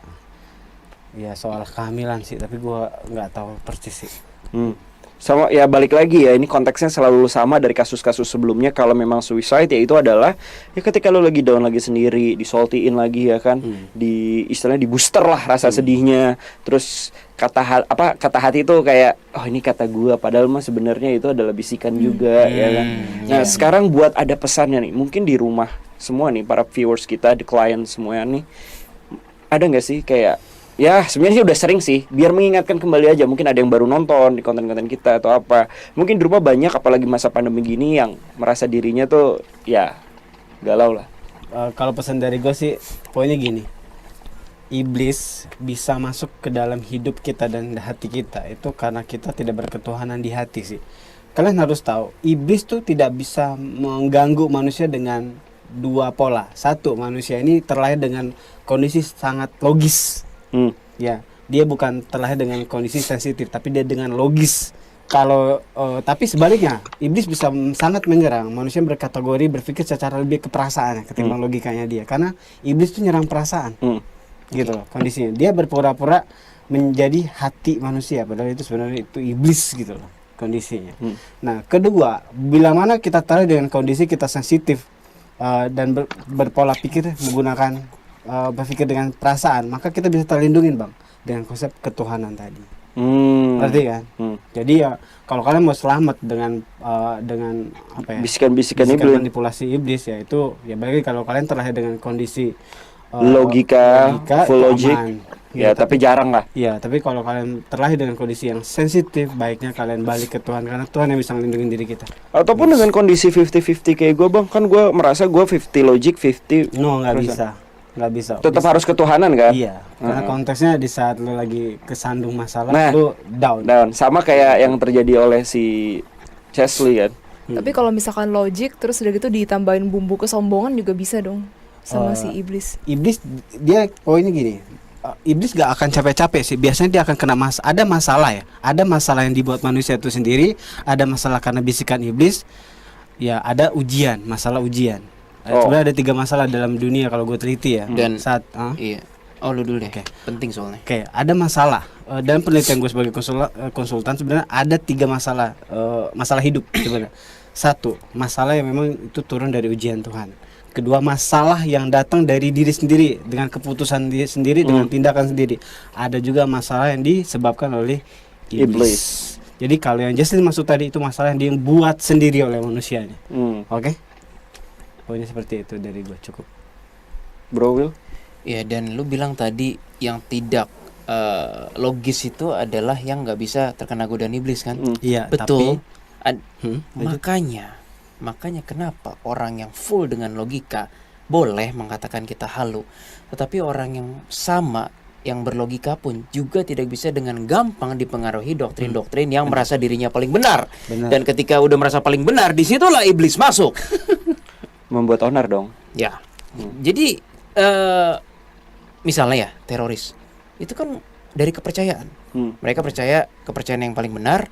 ya soal kehamilan sih, tapi gua nggak tahu persis sih. Sama ya balik lagi ya, ini konteksnya selalu sama dari kasus-kasus sebelumnya. Kalau memang suicide ya itu adalah ya ketika lo lagi down lagi sendiri, disaltiin lagi ya kan, istilahnya di booster lah rasa sedihnya. Terus kata hati itu kayak ini kata gua, padahal mah sebenarnya itu adalah bisikan juga ya kan. Nah sekarang buat ada pesannya nih, mungkin di rumah semua nih para viewers kita, the client semuanya nih, ada nggak sih kayak ya sebenarnya udah sering sih, biar mengingatkan kembali aja. Mungkin ada yang baru nonton di konten-konten kita atau apa. Mungkin di rumah banyak, apalagi masa pandemi gini, yang merasa dirinya tuh ya galau lah. Kalau pesan dari gue sih poinnya gini, iblis bisa masuk ke dalam hidup kita dan hati kita itu karena kita tidak berketuhanan di hati sih. Kalian harus tahu, iblis tuh tidak bisa mengganggu manusia dengan dua pola. Satu, manusia ini terlahir dengan kondisi sangat logis. Ya, dia bukan terlahir dengan kondisi sensitif, tapi dia dengan logis. Tapi sebaliknya, iblis bisa sangat menyerang manusia yang berkategori berpikir secara lebih ke perasaan ketimbang logikanya dia. Karena iblis itu nyerang perasaan, gitu loh kondisinya. Dia berpura-pura menjadi hati manusia, padahal itu sebenarnya itu iblis gitu loh kondisinya. Nah, kedua, bila mana kita terlahir dengan kondisi kita sensitif dan berpola pikir menggunakan berpikir dengan perasaan, maka kita bisa terlindungin, Bang, dengan konsep ketuhanan tadi. Berarti kan? Jadi ya kalau kalian mau selamat dengan apa ya? Bisikan-bisikan Bisikan manipulasi iblis ya itu ya bagi kalau kalian terlahir dengan kondisi logika, full itu logic. aman. Ya, tapi jarang lah. Iya, tapi kalau kalian terlahir dengan kondisi yang sensitif, baiknya kalian balik ke Tuhan karena Tuhan yang bisa melindungi diri kita. Ataupun dengan kondisi 50-50 kayak gue bang, kan gue merasa gue 50 logic, 50 No, nggak perasaan. bisa, nggak bisa. Tetap Bisa. harus ketuhanan kan? Iya, karena konteksnya di saat lu lagi kesandung masalah, Nah. lu down. Dan sama kayak yang terjadi oleh si Chesley kan. Tapi kalau misalkan logic terus udah gitu ditambahin bumbu kesombongan juga bisa dong sama si iblis. Iblis dia poinnya gini, iblis gak akan capek-capek sih. Biasanya dia akan kena ada masalah ya. Ada masalah yang dibuat manusia itu sendiri, ada masalah karena bisikan iblis. Ya, ada ujian, masalah ujian. Sebenarnya ada 3 masalah dalam dunia kalau gue teliti ya. Dan Iya. Oh, lu dulu deh. Oke. Penting soalnya. Oke, ada masalah. Dan penelitian gue sebagai konsultan sebenarnya ada 3 masalah, masalah hidup sebenarnya. 1, masalah yang memang itu turun dari ujian Tuhan. Kedua, masalah yang datang dari diri sendiri dengan keputusan diri sendiri, dengan tindakan sendiri. Ada juga masalah yang disebabkan oleh iblis. Jadi kalau yang Justin maksud tadi itu masalah yang dibuat sendiri oleh manusianya. Oke? Pokoknya seperti itu dari gue, cukup. Bro Will? Ya, dan lu bilang tadi yang tidak logis itu adalah yang nggak bisa terkena godaan iblis kan? Iya, Betul. lanjut. Makanya kenapa orang yang full dengan logika boleh mengatakan kita halu, tetapi orang yang sama yang berlogika pun juga tidak bisa dengan gampang dipengaruhi doktrin-doktrin yang merasa dirinya paling benar. Benar. Dan ketika udah merasa paling benar, disitulah iblis masuk. Membuat onar dong. Ya, jadi misalnya ya teroris itu kan dari kepercayaan. Mereka percaya kepercayaan yang paling benar.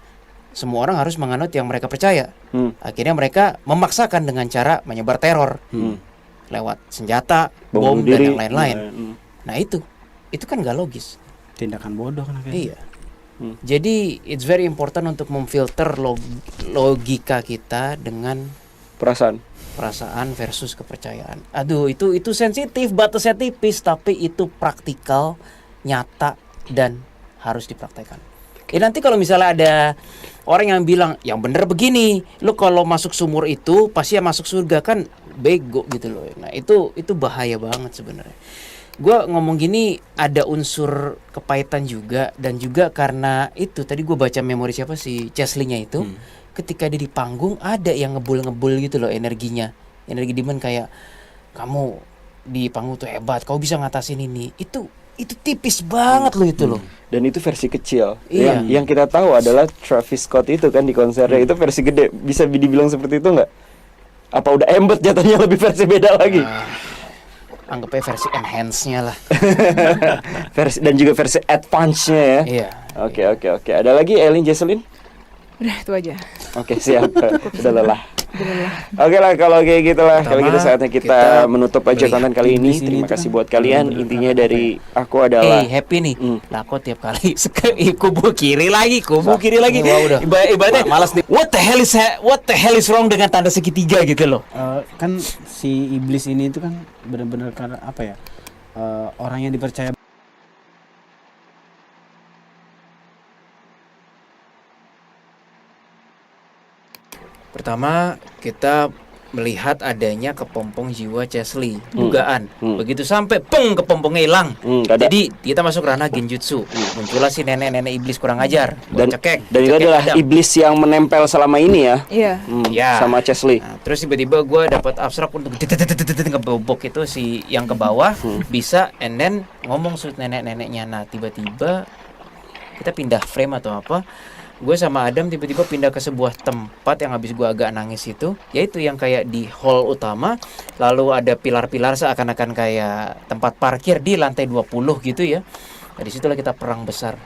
Semua orang harus menganut yang mereka percaya. Akhirnya mereka memaksakan dengan cara menyebar teror lewat senjata, bom dan yang lain-lain. Nah itu kan nggak logis. Tindakan bodoh kan akhirnya. Iya. Jadi it's very important untuk memfilter logika kita dengan perasaan versus kepercayaan. Aduh, itu sensitif, batasnya tipis, tapi itu praktikal, nyata dan harus dipraktekkan. Nanti kalau misalnya ada orang yang bilang yang bener begini, lu kalau masuk sumur itu pasti ya masuk surga, kan bego gitu loh. Nah itu bahaya banget sebenarnya. Gue ngomong gini ada unsur kepahitan juga, dan juga karena itu tadi gue baca memori siapa si Chesley-nya itu, ketika dia di panggung ada yang ngebul gitu loh energi demon, kayak kamu di panggung tuh hebat, kau bisa ngatasin ini. Itu tipis banget loh itu loh. Dan itu versi kecil. Iya. Yang kita tahu adalah Travis Scott itu kan di konsernya itu versi gede. Bisa dibilang seperti itu nggak? Apa udah embed jatuhnya lebih versi beda lagi? Anggapnya versi enhance-nya lah. Dan juga versi advance-nya ya. Iya. Oke. Ada lagi Elin Jesselyn? Udah itu aja. Oke, siap. Udah lelah. Oke lah kalau kayak gitu lah. Kalau gitu saatnya kita menutup aja konten kali ini. Terima kasih buat kalian. Intinya dari aku adalah happy nih. Lah kok tiap kali kubu kiri lagi. Wah, udah. Ibaratnya malas nih. What the hell is wrong dengan tanda segitiga gitu loh. Kan si iblis ini itu kan benar-benar karena apa ya? Orang yang dipercaya. Pertama, kita melihat adanya kepompong jiwa Chesley, dugaan. Begitu sampai kepompongnya hilang. Jadi kita masuk ranah genjutsu. Muncullah si nenek-nenek iblis kurang ajar. dan itu adalah iblis yang menempel selama ini ya. Iya. Ya. Sama Chesley. Nah, terus tiba-tiba gue dapat abstrak untuk ngebobok itu si yang ke bawah bisa, and then ngomong sudut nenek-neneknya. Nah tiba-tiba kita pindah frame atau apa, gue sama Adam tiba-tiba pindah ke sebuah tempat yang habis gue agak nangis itu, yaitu yang kayak di hall utama, lalu ada pilar-pilar seakan-akan kayak tempat parkir di lantai 20 gitu ya. Nah disitulah kita perang besar.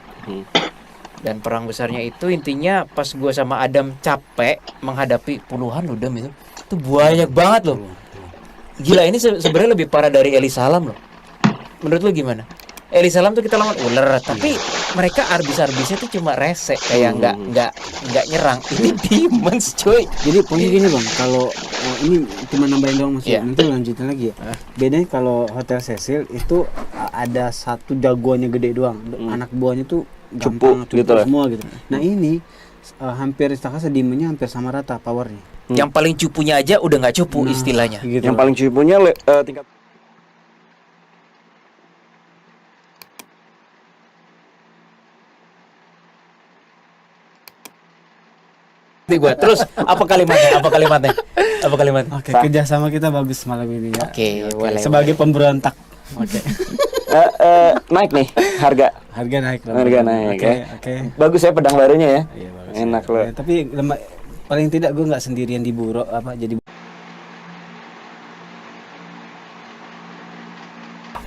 Dan perang besarnya itu intinya pas gue sama Adam capek menghadapi puluhan loh Dam itu banyak banget loh. Gila, ini sebenarnya lebih parah dari Eli Salam loh. Menurut lu gimana? Eli Salam tuh kita lawan ular, tapi mereka arbis-arbisnya tuh cuma rese, kayak nggak nyerang. Ini demons cuy. Jadi poinnya gini bang, kalau ini cuma nambahin doang maksudnya, nanti lanjutin lagi ya. Bedanya kalau Hotel Cecil itu ada satu jagoannya gede doang, anak buahnya tuh gampang gitu lah. semua gitu. Nah ini hampir demenya hampir sama rata powernya. Yang paling cupunya aja udah nggak cupu istilahnya. Gitu Yang loh. paling cupunya tingkat Gua. Terus apa kalimatnya? Oke, kerjasama kita bagus malam ini ya. Oke, boleh, Sebagai pemberontak. Oke. Naik nih harga. Harga naik. Harga naik, Oke, ya. oke. Bagus ya pedang barunya ya. Iya, bagus. Enak ya. loh. Tapi paling tidak gue nggak sendirian di buruk jadi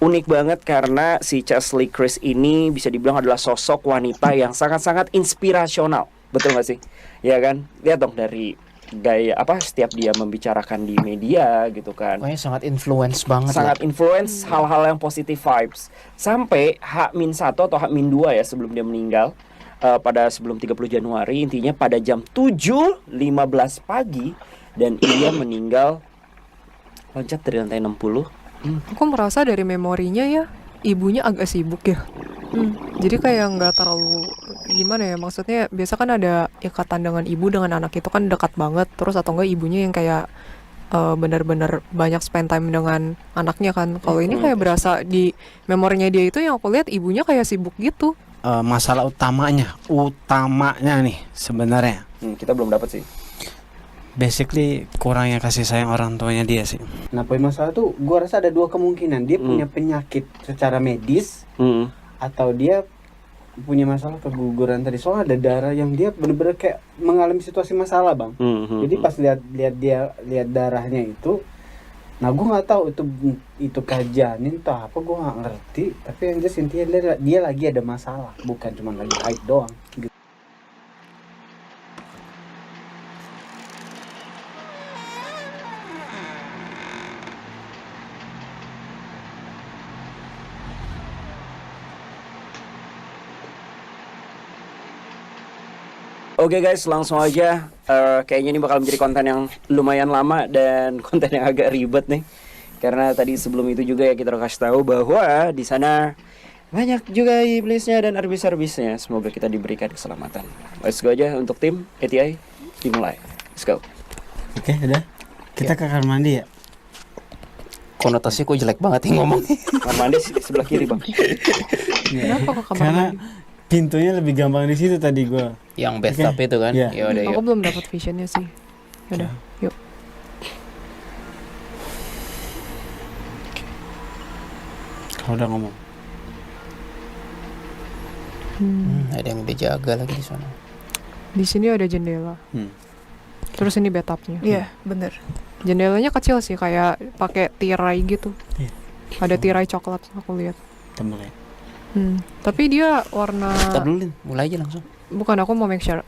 Unik banget karena si Cheslie Kryst ini bisa dibilang adalah sosok wanita yang sangat-sangat inspirasional. Betul gak sih? Ya kan? Lihat dong dari gaya setiap dia membicarakan di media gitu kan. Pokoknya sangat influence banget Sangat lah. influence hal-hal yang positive vibes. Sampai H-1 atau H-2 ya sebelum dia meninggal, pada sebelum 30 Januari, intinya pada jam 7.15 pagi, dan ia meninggal loncat dari lantai 60. Aku merasa dari memorinya ya, ibunya agak sibuk ya. Jadi kayak nggak terlalu gimana ya, maksudnya biasa kan ada ikatan dengan ibu dengan anak itu kan dekat banget, terus atau enggak ibunya yang kayak benar-benar banyak spend time dengan anaknya kan. Kalau ini kayak berasa di memorinya dia itu yang aku lihat ibunya kayak sibuk gitu. masalah utamanya nih sebenarnya Kita belum dapat sih. basically kurangnya kasih sayang orang tuanya dia sih. Nah, poin masalah tuh gua rasa ada dua kemungkinan. Dia punya penyakit secara medis atau dia punya masalah keguguran tadi. Soalnya ada darah yang dia bener-bener kayak mengalami situasi masalah, Bang. Jadi pas lihat darahnya itu, nah gua nggak tahu itu kajanin atau apa, gua nggak ngerti. Tapi yang jelas intinya dia lagi ada masalah, bukan cuma lagi haid doang. Gitu. Oke guys, langsung aja. Kayaknya ini bakal menjadi konten yang lumayan lama dan konten yang agak ribet nih. Karena tadi sebelum itu juga ya kita udah kasih tahu bahwa di sana banyak juga iblisnya dan arbis-arbisnya. Semoga kita diberikan keselamatan. Let's go aja untuk tim ATI dimulai. Let's go. Oke, udah. Kita ke kamar mandi ya. Konotasinya kok jelek banget nih ngomong. Kamar mandi di sebelah kiri bang. Kenapa ke kamar Karena mandi? pintunya lebih gampang di situ tadi gua. Yang bathtub itu kan. Iya. Ya udah Aku yuk. belum dapat visionnya sih. Udah, yuk. Kalau udah ngomong. Ada yang dijaga lagi di sana. Di sini ada jendela. Terus ini bathtubnya. Iya, bener. Jendelanya kecil sih, kayak pakai tirai gitu. Iya. Ada tirai coklat aku lihat. Kita mulai. Tapi dia warna Ntar dulu, Lin. Mulai aja langsung. bukan, aku mau make sure.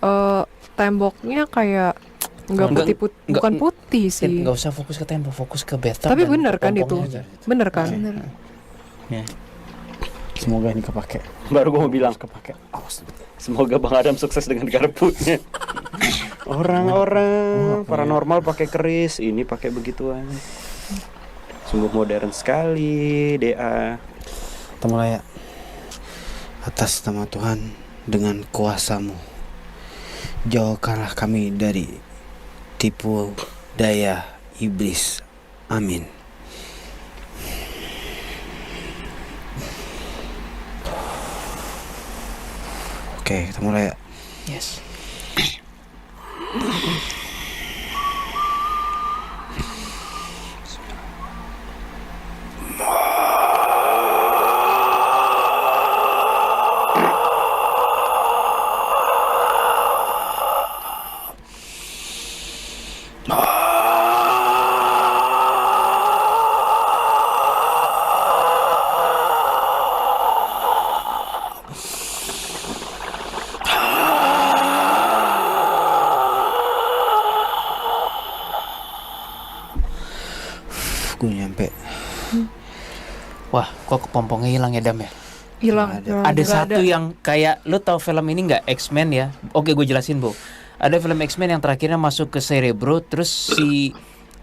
Temboknya kayak nggak Enggak, putih enggak. bukan putih Lin, sih. nggak usah fokus ke tembok, fokus ke bathtub. Tapi dan bener kan pompongnya itu? aja. Bener kan? Bener. Ya. Semoga ini kepake. Baru gue mau bilang. Kepake. Awas. Semoga Bang Adam sukses dengan garpunya. Orang-orang paranormal pakai keris, ini pakai begituan. Sungguh modern sekali, DA. Kita mulai ya. Atas nama Tuhan, dengan kuasa-Mu, jauhkanlah kami dari tipu daya iblis. Amin. Oke, kita mulai ya. Yes. Gue nyampe. Wah, kok kepompongnya hilang ya, Dam ya? Hilang. Ada satu yang kayak, lu tahu film ini nggak, X-Men ya? Oke, gue jelasin, Bu. Ada film X-Men yang terakhirnya masuk ke Cerebro, terus si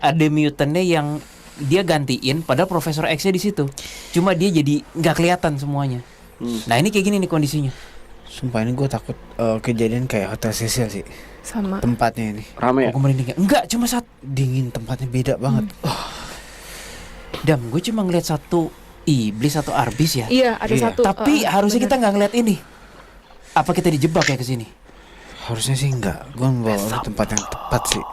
ada mutantnya yang dia gantiin, padahal Profesor X-nya di situ. Cuma dia jadi nggak kelihatan semuanya. Nah, ini kayak gini nih kondisinya. Sumpah ini gue takut kejadian kayak Hotel Cecil sih. Sama. Tempatnya ini Rame ya? Aku merinding. Enggak, cuma satu. dingin, tempatnya beda banget. Dam, gue cuma ngeliat satu iblis atau arbis ya. Iya, ada Iya. satu. Tapi harusnya bener. kita nggak ngeliat ini. Apa kita dijebak ya ke sini? Harusnya sih enggak. Gue membawa lu tempat yang tepat sih.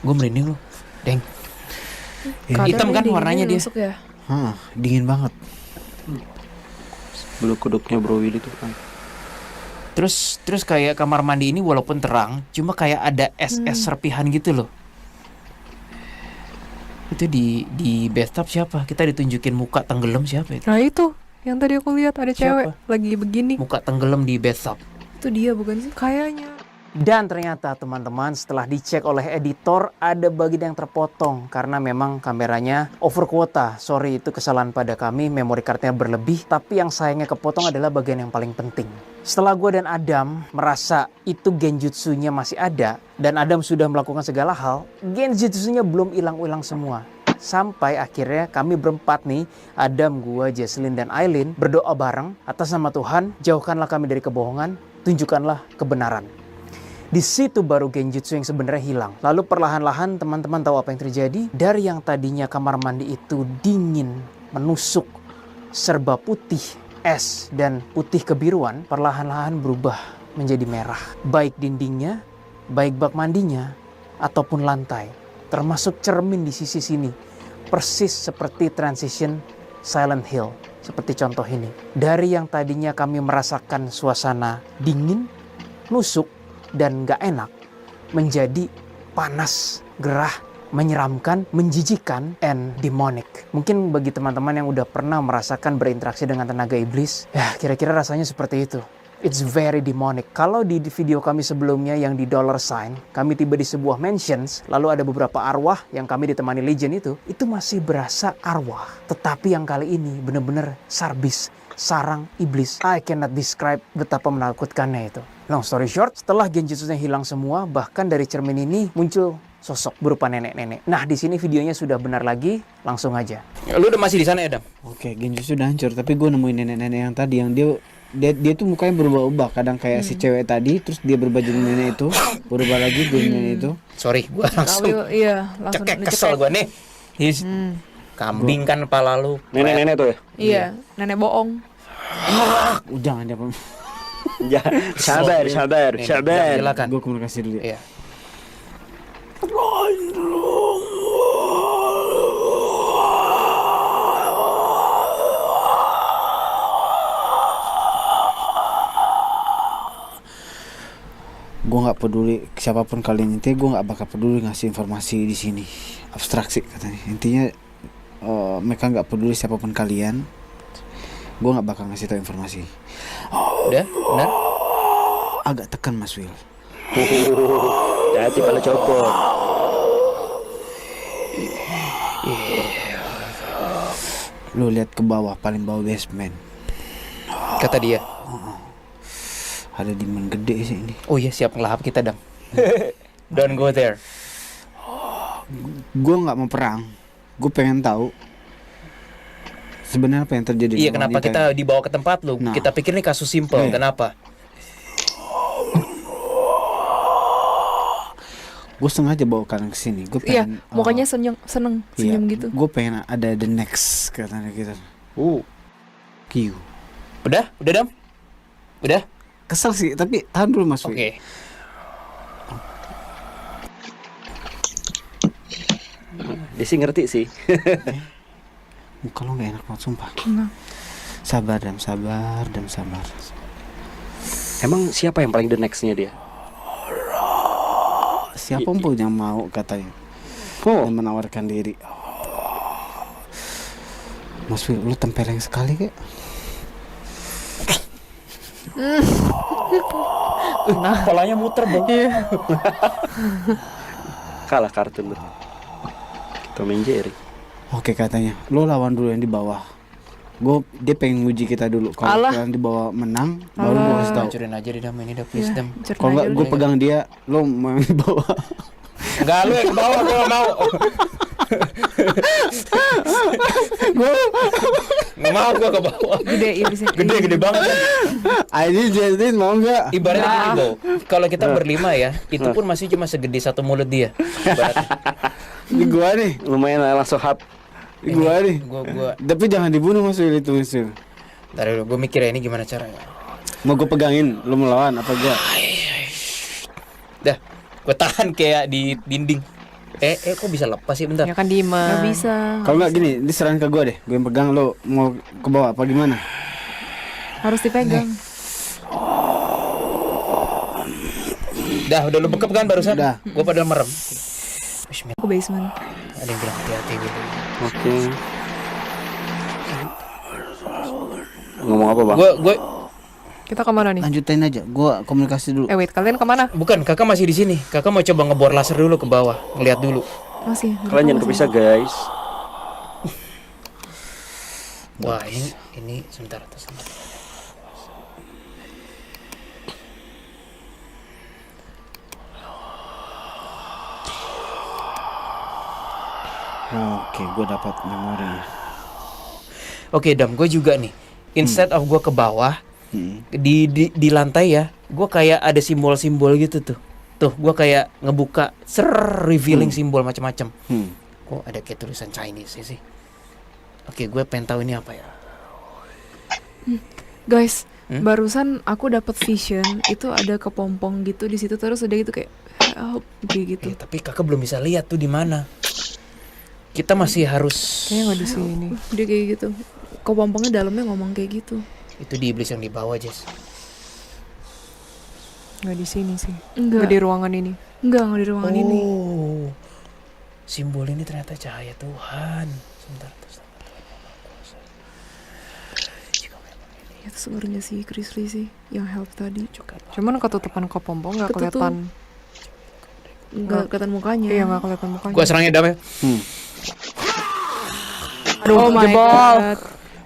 Gue merinding loh, Deng. Kadang Hitam kan dinginnya warnanya dia. masuk ya. Dingin banget. Bulu kuduknya Bro Willy tuh kan. Terus kayak kamar mandi ini walaupun terang, cuma kayak ada es serpihan gitu loh. Itu di bathtub siapa? Kita ditunjukin muka tenggelam siapa itu? Nah itu yang tadi aku lihat ada cewek Siapa? lagi begini. Muka tenggelam di bathtub. Itu dia bukan sih? Kayaknya. Dan ternyata teman-teman setelah dicek oleh editor ada bagian yang terpotong karena memang kameranya over kuota. Sorry itu kesalahan pada kami, memory cardnya berlebih. Tapi yang sayangnya kepotong adalah bagian yang paling penting. Setelah gue dan Adam merasa itu genjutsunya masih ada dan Adam sudah melakukan segala hal, genjutsunya belum hilang-hilang semua. Sampai akhirnya kami berempat nih, Adam, gua, Jesslyn, dan Aileen berdoa bareng atas nama Tuhan, jauhkanlah kami dari kebohongan, tunjukkanlah kebenaran. Di situ baru genjutsu yang sebenarnya hilang. Lalu perlahan-lahan teman-teman tahu apa yang terjadi? Dari yang tadinya kamar mandi itu dingin, menusuk, serba putih, es dan putih kebiruan, perlahan-lahan berubah menjadi merah. Baik dindingnya, baik bak mandinya, ataupun lantai. Termasuk cermin di sisi sini. Persis seperti transition Silent Hill. Seperti contoh ini. Dari yang tadinya kami merasakan suasana dingin, nusuk, dan gak enak, menjadi panas, gerah, menyeramkan, menjijikan, and demonic. Mungkin bagi teman-teman yang udah pernah merasakan berinteraksi dengan tenaga iblis, ya kira-kira rasanya seperti itu. It's very demonic. Kalau di video kami sebelumnya yang di $sign, kami tiba di sebuah mansions, lalu ada beberapa arwah yang kami ditemani Legion itu masih berasa arwah. Tetapi yang kali ini benar-benar sarbis, sarang iblis. I cannot describe betapa menakutkannya itu. Long story short, setelah genjutsunya hilang semua, bahkan dari cermin ini muncul sosok berupa nenek-nenek. Nah, di sini videonya sudah benar lagi, langsung aja. Lu udah masih di sana, Adam? Oke, genjutsu udah hancur. Tapi gue nemuin nenek-nenek yang tadi yang dia tuh mukanya berubah-ubah. Kadang kayak si cewek tadi, terus dia berbaju nenek itu, berubah lagi jadi nenek itu. Sorry, gua langsung Iya, langsung cekek ngecek. kesel gua nih. Kambing kan kepala lu. Nenek-nenek tuh ya. Iya, nenek bohong. Jangan dia Ya, sabar. Silakan. gue komunikasi dulu. Iya. Gue nggak peduli siapapun kalian, intinya gue nggak bakal peduli ngasih informasi di sini. Abstraksi katanya. Intinya mereka nggak peduli siapapun kalian. Gue nggak bakal ngasih tahu informasi. Udah, benar? Agak tekan Mas Will. Hati pada copot. Lu lihat ke bawah, paling bawah basement. Kata dia. Ada demon gede sih ini. Oh iya, siap ngelahap kita, Dam. Don't go there. Gue nggak mau perang. Gue pengen tahu sebenarnya apa yang terjadi. Iya, sama kenapa wanita kita ini. dibawa ke tempat lu? Nah. Kita pikir ini kasus simple. Kenapa? Gue sengaja bawa kalian ke sini. Gue Iya, pengen. mukanya senyum gitu. Gue pengen ada the next katanya kita. Q. Udah, Dam? Udah? Kesel sih, tapi tahan dulu Mas Oke. Will. Dia sih ngerti sih. Muka lo gak enak banget sumpah. Nah. Sabar dan sabar. Emang siapa yang paling the next-nya dia? Siapa pun yang mau katanya dan menawarkan diri. Mas Will, lu tempeleng sekali kek. Polanya muter, Bang. Kalah kartun lu. Tom and Jerry. Oke katanya, lu lawan dulu yang di bawah. Dia pengen nguji kita dulu. Kalau yang di bawah menang, baru gue kasih tahu. Hancurin aja deh, Dam. Ini udah please, Dam. Kalau nggak, gue pegang dia, lu mau yang di bawah. Enggak, lu yang ke bawah, gue gak mau. Nggak mau gue ke bawah. Gede ya di sini. Gede banget kan. Ini Jasmine mau nggak? Ibaratnya gini, Bo. Kalau kita berlima ya, itu pun masih cuma segede satu mulut dia. Ibaratnya. Ini gua nih, Lumayan langsung hap. ini gua nih. Gua Tapi jangan dibunuh Mas Will itu Mas Will. Ntar dulu, gue mikir ya ini gimana caranya. Mau gue pegangin, lu melawan apa gua? Dah, gue tahan kayak di dinding. Kok bisa lepas sih bentar? Ya kan Dimas. Nggak bisa. Kalau nggak gini, diserahin ke gue deh. Gue yang pegang, lo mau ke bawah apa gimana? Harus dipegang. Dah, udah lu bekep kan barusan? Udah. Gue padahal merem. Bismillah. Ke basement. Ada yang bilang hati-hati gitu. Oke. Ngomong apa, Bang? Gue Kita kemana nih? Lanjutin aja. Gue komunikasi dulu. Wait, kalian kemana? bukan, kakak masih di sini. Kakak mau coba ngebor laser dulu ke bawah, ngeliat dulu. Masih. Kalian jangan kepisah, guys. Wah, ini sebentar. Oke, gue dapat memori. Oke, Dam, gue juga nih. Instead of gue ke bawah, di lantai ya, gue kayak ada simbol-simbol gitu tuh. Tuh, gue kayak ngebuka revealing simbol macam-macam. Kok ada kayak tulisan Chinese sih? Oke, gue pengen tahu ini apa ya. Guys, barusan aku dapat vision itu ada kepompong gitu di situ terus udah gitu kayak help kayak gitu. Tapi kakak belum bisa lihat tuh di mana. Kita masih harus. Kayaknya nggak di sini. Dia kayak gitu. Kepompongnya dalamnya ngomong kayak gitu. Itu di iblis yang di bawah, Jess. Nggak di sini sih. Enggak. Nggak di ruangan ini. Enggak di ruangan ini. Oh, simbol ini ternyata cahaya Tuhan. Sebentar. Itu suaranya si Chrisley sih yang help tadi. Cuman ketutupan kepompong nggak Ketutup. kelihatan. Nggak kelihatan mukanya. Iya nggak kelihatan mukanya. Gua serangnya Dam ya. Aduh, Oh my jebol. God.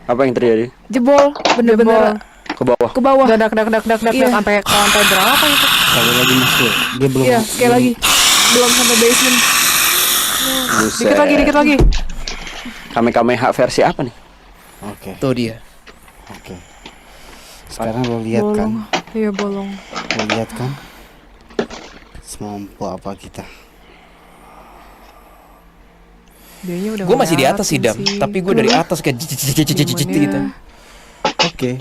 Apa yang terjadi? Jebol, bener-bener Ke bawah. ke bawah. Dak Iya. sampai ke lantai berapa itu? Sekali lagi masuk. Dia belum. Iya, sekali lagi. Belum sampai basement. Buset. Dikit lagi. Kamehameha versi apa nih? Oke. Tuh dia. Oke. Sekarang lo lihat kan? Iya bolong. Lo lihat kan? Semampu apa kita? Dianya udah Gue masih di atas sih ngeliatin Dam, tapi gue dari atas kayak gitu. Oke.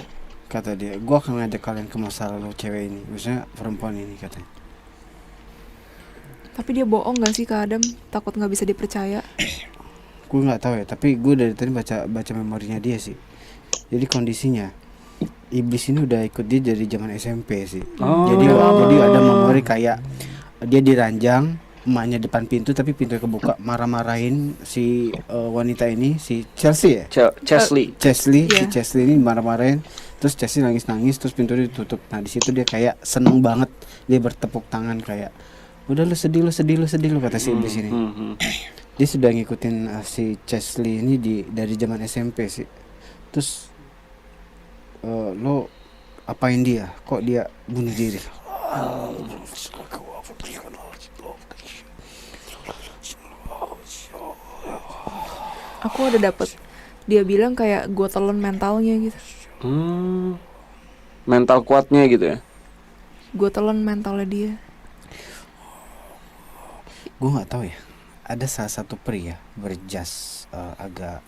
Kata dia, gue akan ngajak kalian ke masa lalu cewek ini, maksudnya perempuan ini katanya. Tapi dia bohong gak sih ke Adam? Takut nggak bisa dipercaya. Gue nggak tahu ya, tapi gue dari tadi baca memorinya dia sih. Jadi kondisinya iblis ini udah ikut dia dari zaman SMP sih. Jadi ada memori kayak dia diranjang, emaknya depan pintu tapi pintu kebuka, marah-marahin si wanita ini, si Chelsea ya. Chesley. Si Iya. Chelsea ini marah-marahin, terus Chelsea nangis-nangis, terus pintu ditutup. Nah di situ dia kayak seneng banget, dia bertepuk tangan kayak, udah lu sedih kata si iblis ini. Dia sudah ngikutin si Chesley ini dari zaman SMP sih. Terus lo apain dia? Kok dia bunuh diri? Aku ada dapet. Dia bilang kayak gue telan mentalnya gitu. Mental kuatnya gitu ya. Gue telan mentalnya dia. Gue nggak tahu ya. Ada salah satu pria berjas agak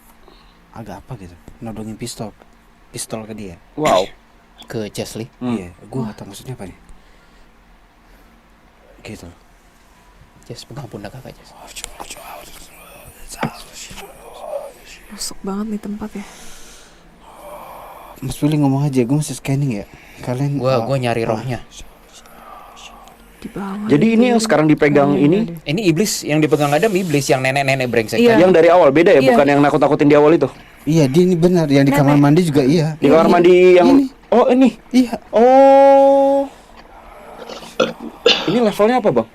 apa gitu, nodongin pistol ke dia. Wow. Ke Chesley. Iya, gue nggak tahu maksudnya apa nih. Gitu. Jess, pegang pundak kakak Jess. Rusuk banget nih tempat ya. Mas Willy ngomong aja, gue masih scanning ya. Kalian Gua nyari rohnya. Di bawah. Jadi ini yang sekarang dipegang ini Ini iblis yang dipegang Adam, iblis yang nenek-nenek brengsek. Iya. yang dari awal beda ya, Iya. bukan yang nakut-nakutin di awal itu. Iya, dia ini benar yang di kamar mandi juga iya. Di kamar mandi yang Ini. Oh, ini. Iya. Oh. Ini levelnya apa, Bang?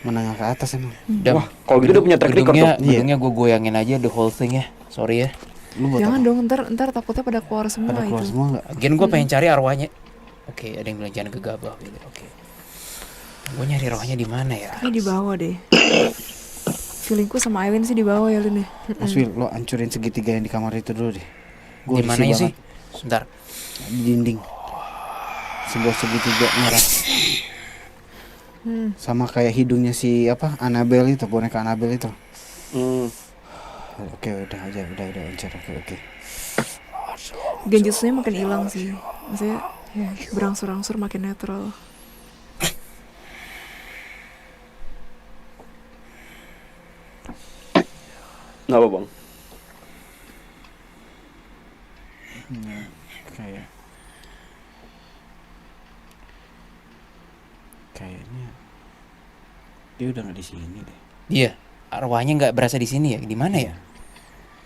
Menengah ke atas emang. Dam, Wah, kalau gitu dia punya track record gedungnya, tuh. gedungnya gue goyangin aja the whole thing ya. Sorry ya. Lu buat Jangan apa? dong, ntar takutnya pada keluar semua Pada keluar itu. semua nggak? Again gue pengen cari arwahnya. Oke, ada yang bilang jangan gegabah gitu. Oke. Gue nyari rohnya di mana ya? Ini di bawah deh. Feelingku sama Aileen sih di bawah ya Lin ya. Mas Will, lo hancurin segitiga yang di kamar itu dulu deh. Gua Di risih mananya sih? banget. Sebentar. Di dinding. Sebuah segitiga merah. Sama kayak hidungnya si apa? Annabelle itu, boneka Annabelle itu. Oke, udah lancar. Oke. Genjutsunya makin hilang sih. Maksudnya ya, berangsur-angsur makin netral. Kenapa bang? Ya, kayak kayaknya dia udah nggak di sini deh. Iya, arwahnya nggak berasa di sini ya? Di mana ya?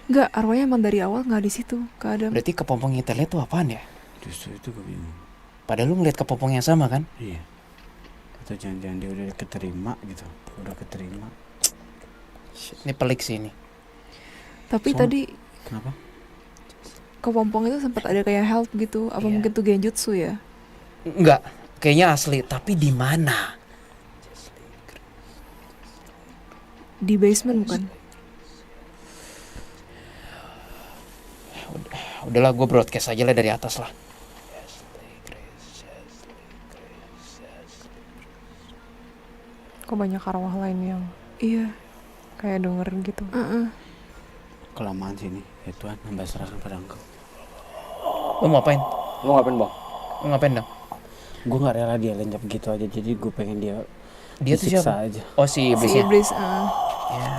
Enggak, arwahnya emang dari awal nggak di situ, Kak Adam. Berarti kepompong yang kita lihat tuh apaan ya? Justru itu gue bingung. Padahal lu ngeliat kepompong yang sama kan? Iya. Atau jangan-jangan dia udah keterima gitu. Udah keterima. Shit, ini pelik sih ini. Tapi So- tadi Kenapa? kepompong itu sempat ada kayak help gitu. Apa Iya. mungkin tuh genjutsu ya? Enggak, kayaknya asli. Tapi di mana? Di basement bukan? Udahlah, gue broadcast aja lah dari atas lah. Kok banyak arwah lain yang Iya. kayak denger gitu. Kelamaan sini. Ya Tuhan, hamba serahkan pada Engkau. Lu mau ngapain? Lo ngapain bang? Lu ngapain dong? Gue nggak rela dia lenyap gitu aja. Jadi gue pengen dia Dia tuh disiksa siapa? aja. Oh, si Si iblisnya. iblis. Ya.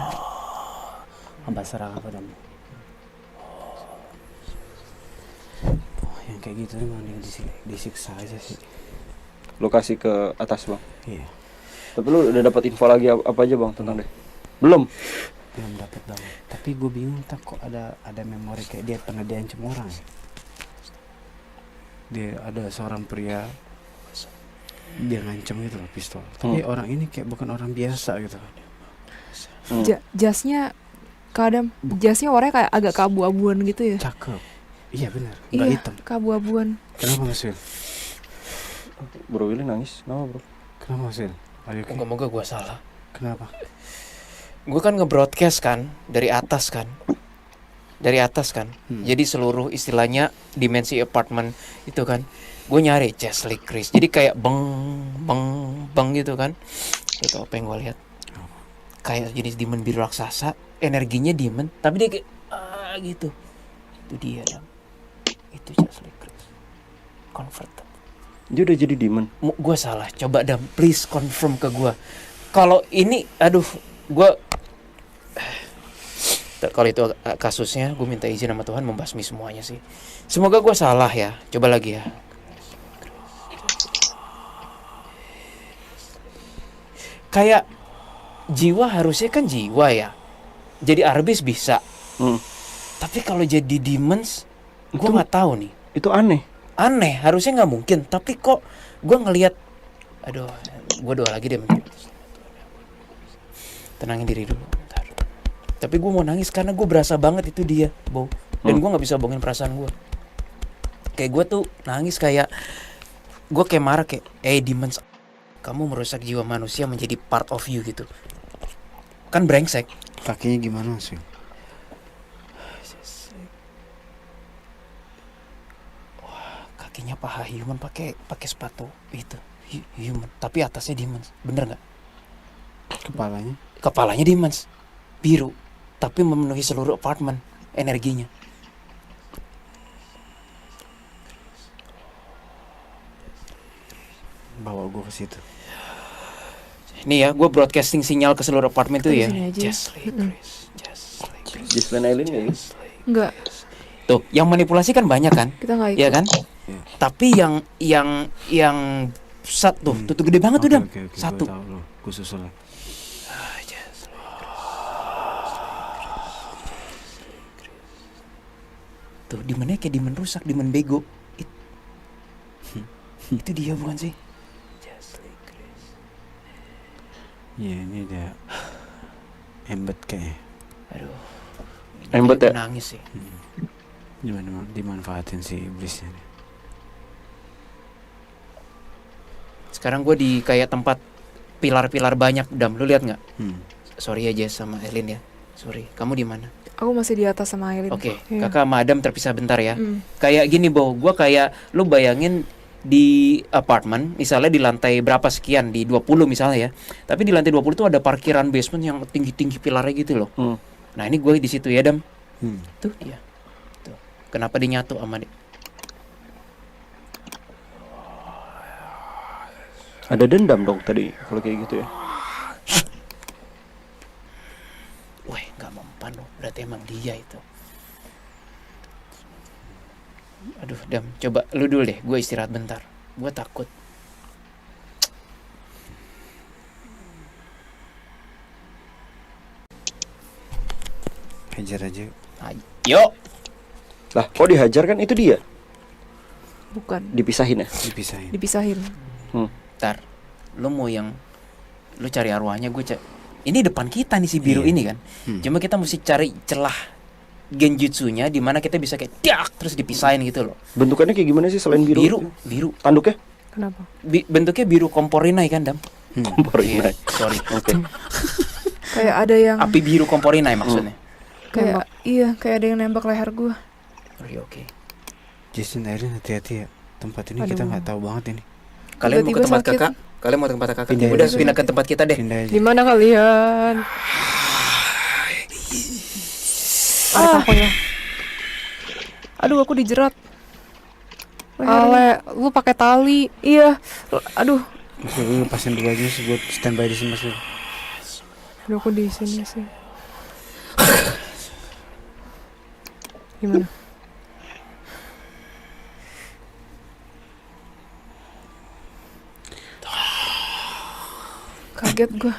Hamba serahkan padamu. Oh, yang kayak gitu emang dia disiksa aja sih. Lo kasih ke atas bang. Iya. Tapi lu udah dapat info lagi apa aja bang tentang dia? Belum. Belum dapat banget. Tapi gue bingung tak kok ada memori kayak dia pernah diancam orang. Dia ada seorang pria dia ngancam gitu loh pistol. Tapi orang ini kayak bukan orang biasa gitu. Jasnya Kak Adam, jasnya warnanya kayak agak keabu-abuan gitu ya? Cakep. Iya benar. Enggak Iya, hitam. keabu-abuan. Kenapa Mas Wil? Bro Willy nangis. Kenapa bro? Kenapa Mas Wil? Are you okay? Moga-moga gue salah. Kenapa? Gue kan nge-broadcast kan dari atas kan. Dari atas kan. Jadi seluruh istilahnya dimensi apartemen itu kan. Gue nyari Chesley Chris. Jadi kayak beng gitu kan. Itu apa yang gue lihat? Kayak jenis demon biru raksasa, energinya demon, tapi dia kayak gitu. Itu dia, Dam. Itu Chesley Chris. Converted. Dia udah jadi demon. Gue salah. Coba Dam, please confirm ke gue. Kalau ini, aduh, gue kalau itu kasusnya, gue minta izin sama Tuhan membasmi semuanya sih. Semoga gue salah ya. Coba lagi ya. Kayak jiwa harusnya kan jiwa ya. Jadi arbis bisa. Tapi kalau jadi demons, gue nggak tahu nih. Itu aneh. Aneh, harusnya nggak mungkin. Tapi kok gue ngelihat, aduh, gue doa lagi deh. Tenangin diri dulu. Bentar. Tapi gue mau nangis karena gue berasa banget itu dia, Bo. Dan gue nggak bisa bohongin perasaan gue. Kayak gue tuh nangis kayak, gue kayak marah kayak, demons, kamu merusak jiwa manusia menjadi part of you gitu. Kan brengsek. Kakinya gimana Mas Wil? Kakinya paha human pakai sepatu itu human, tapi atasnya demons. Bener nggak? Kepalanya? Kepalanya demons biru, tapi memenuhi seluruh apartemen energinya. Bawa gue ke situ. Nih ya, gue broadcasting sinyal ke seluruh apartemen tuh ya. Di sini aja. Chesley Chris, Chesley Chris. Gislen Eileen ya? Enggak, Tuh, yang manipulasi kan banyak kan? kita nggak ikut. Iya kan? Iya. Tapi yang sat tuh, tuh gede banget tuh, Dam. Oke, Satu. gue tahu lo. Gue susul lo. Tuh, demonnya kayak demon rusak, demon bego. Itu dia bukan sih? Iya ini dia embed kayaknya. Aduh. Embet ya? Nangis sih. Dimanfaatin si iblisnya. Sekarang gue di kayak tempat pilar-pilar banyak, Dam. Lu lihat nggak? Hmm. Sorry ya Jess sama Elin ya. Sorry. Kamu di mana? Aku masih di atas sama Aileen. Oke, Iya. kakak sama Adam terpisah bentar ya. Hmm. Kayak gini, Bo. Gua kayak lu bayangin di apartemen, misalnya di lantai berapa sekian, di 20 misalnya ya. Tapi di lantai 20 tuh ada parkiran basement yang tinggi-tinggi pilarnya gitu loh. Nah, ini gue di situ ya, Dam. Tuh dia. Tuh. Kenapa dia nyatu sama dia? Ada dendam dong tadi kalau kayak gitu ya. Wah, nggak mempan loh. Berarti berarti emang dia itu. Aduh, Dam, coba lu dulu deh, gue istirahat bentar. Gue takut. Hajar aja. Ayo. Lah, kok dihajar kan itu dia? Bukan, Dipisahin ya? Dipisahin. dipisahin. Ntar, lu mau yang lu cari arwahnya, ini depan kita nih si biru Iya. ini kan. Cuma kita mesti cari celah genjutsunya di mana kita bisa kayak dak terus dipisahin gitu loh. Bentukannya kayak gimana sih selain biru? Biru. Tanduknya? Kenapa? Bentuknya biru komporinai kan, Dam? Komporinai. Sorry. Oke. Kayak ada yang Api biru komporinai maksudnya. kayak kayak ada yang nembak leher gua. Oke. Jason, Erin, hati-hati ya. Tempat ini kita Aduh. nggak tahu banget ini. Kalian mau ke Tiba-tiba tempat sakit. kakak? Kalian mau ke tempat kakak? Pindah Udah aja. pindah ke tempat kita deh. Pindah aja. Di mana kalian? Tarik aku ya. Aduh, aku dijerat. Lehernya. Ale, lu pakai tali. Iya. Aduh, Mas Wil, lu lepasin dulu aja sih buat standby di sini Mas Wil. Aduh, aku di sini sih. Gimana? kaget gua.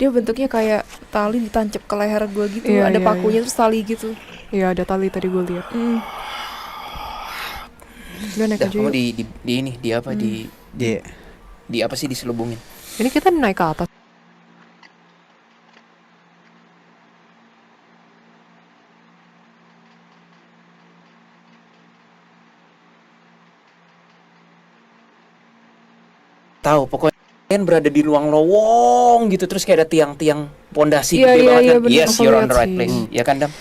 Dia bentuknya kayak tali ditancap ke leher gua gitu. Iya, Ada iya, pakunya terus tali gitu. Iya, ada tali tadi gue lihat. Udah naik Dah, aja kamu yuk. di ini, di apa Dia di apa sih diselubungin? Ini kita naik ke atas. Tahu pokoknya kalian berada di ruang lowong gitu terus kayak ada tiang-tiang pondasi Iya, gede iya, banget iya, kan. bener. Yes, Aku you're on lihat the right sih. place. Ya kan, Dam?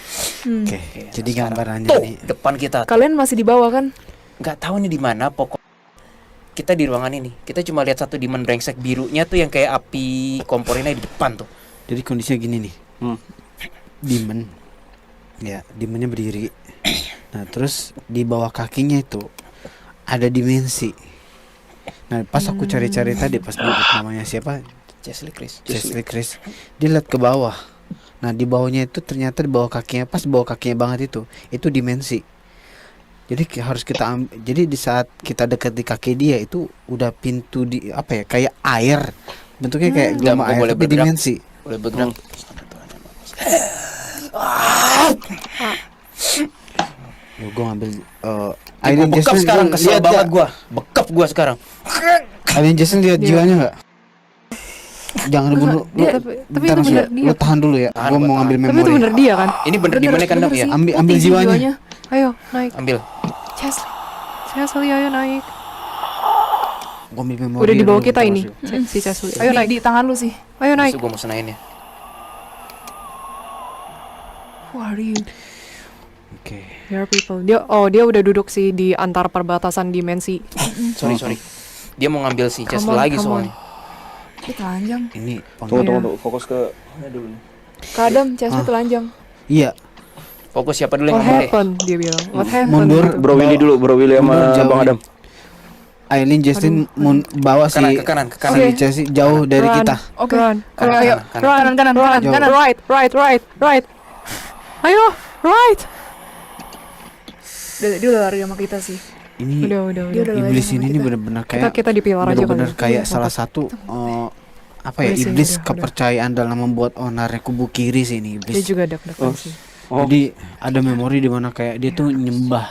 Hmm. Oke, Oke, jadi sekarang. gambarannya Tuh, nih. depan kita. Kalian masih di bawah kan? Nggak tahu nih di mana pokok. Kita di ruangan ini. Kita cuma lihat satu demon brengsek birunya tuh yang kayak api komporinnya di depan tuh. Jadi kondisinya gini nih. Hmm. Demon. Ya, demonnya berdiri. Nah, terus di bawah kakinya itu ada dimensi. Nah, pas aku cari-cari tadi pas nyebut namanya siapa? Chesley Chris. Chesley Chris. Dia lihat ke bawah. Nah, di bawahnya itu ternyata di bawah kakinya, pas bawah kakinya banget itu dimensi. Jadi harus kita jadi di saat kita dekat di kaki dia itu udah pintu di apa ya, kayak air. Bentuknya kayak gelombang Gak air boleh tapi bergerak. dimensi. Boleh bergerak. Gue ngambil Alien bekap sekarang, kesel banget gua. Bekap gua sekarang. Alien Jason lihat Iya. jiwanya nggak? Jangan bunuh. Tapi itu bener dia. Lu tahan dulu ya. Tahan, Gua gua mau tahan. ngambil Tapi memori. itu bener dia kan? Ini bener di mana kan, Dam ya? sih. Ambil Tinggi jiwanya. Ayo, naik. Ambil. Chesley. Chesley, ayo naik. Gua ambil memori. Udah di bawah dulu, kita terus ini. yuk. Si Chesley. Ayo naik. Di tangan lu sih. Ayo naik. Terus gua mau senain ya. Who are you? Oke. There are people. Dia udah duduk sih di antar perbatasan dimensi. Sorry. Dia mau ngambil si Come Chesley on, lagi come soalnya. Dia telanjang. Ini Tunggu, fokus ke dulu nih. Kadam, Chesney telanjang. Iya. Fokus siapa dulu yang What ngomong deh. happened? Dia bilang. What happened? Mundur. Gitu. Bro Willy dulu, Bro Willy sama Mundur, jauh Bang nih. Adam. Aileen Justin bawa si Ke kanan. si Chelsea jauh dari Run. kita. Oke. Run. Kanan, Ayo. kanan, Kanan, Run. Jauh. Right. Ayo, right. Dia udah lari sama kita sih. Ini Udah. Dia udah lari iblis sama ini kita. benar-benar kayak Kita dipilar aja benar-benar kali. kayak Iya, salah mantap. satu apa ya, Udah sih, iblis udah. kepercayaan dalam membuat onarnya kubu kiri sih ini Dia iblis. juga deg-degan sih. Oh. Jadi ada memori di mana kayak dia tuh nyembah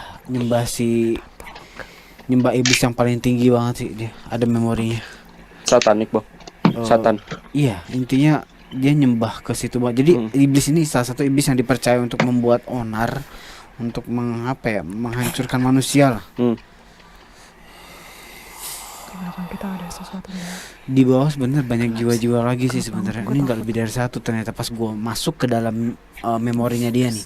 iblis yang paling tinggi banget sih dia. Ada memorinya. Satanik, Bang. Satan. Iya, intinya dia nyembah ke situ banget. Jadi iblis ini salah satu iblis yang dipercaya untuk membuat onar, untuk menghancurkan manusia lah. Di belakang kita ada sesuatu. Di bawah sebenarnya banyak jiwa-jiwa lagi sih sebenarnya. Ini nggak lebih dari satu ternyata pas gua masuk ke dalam memorinya dia nih.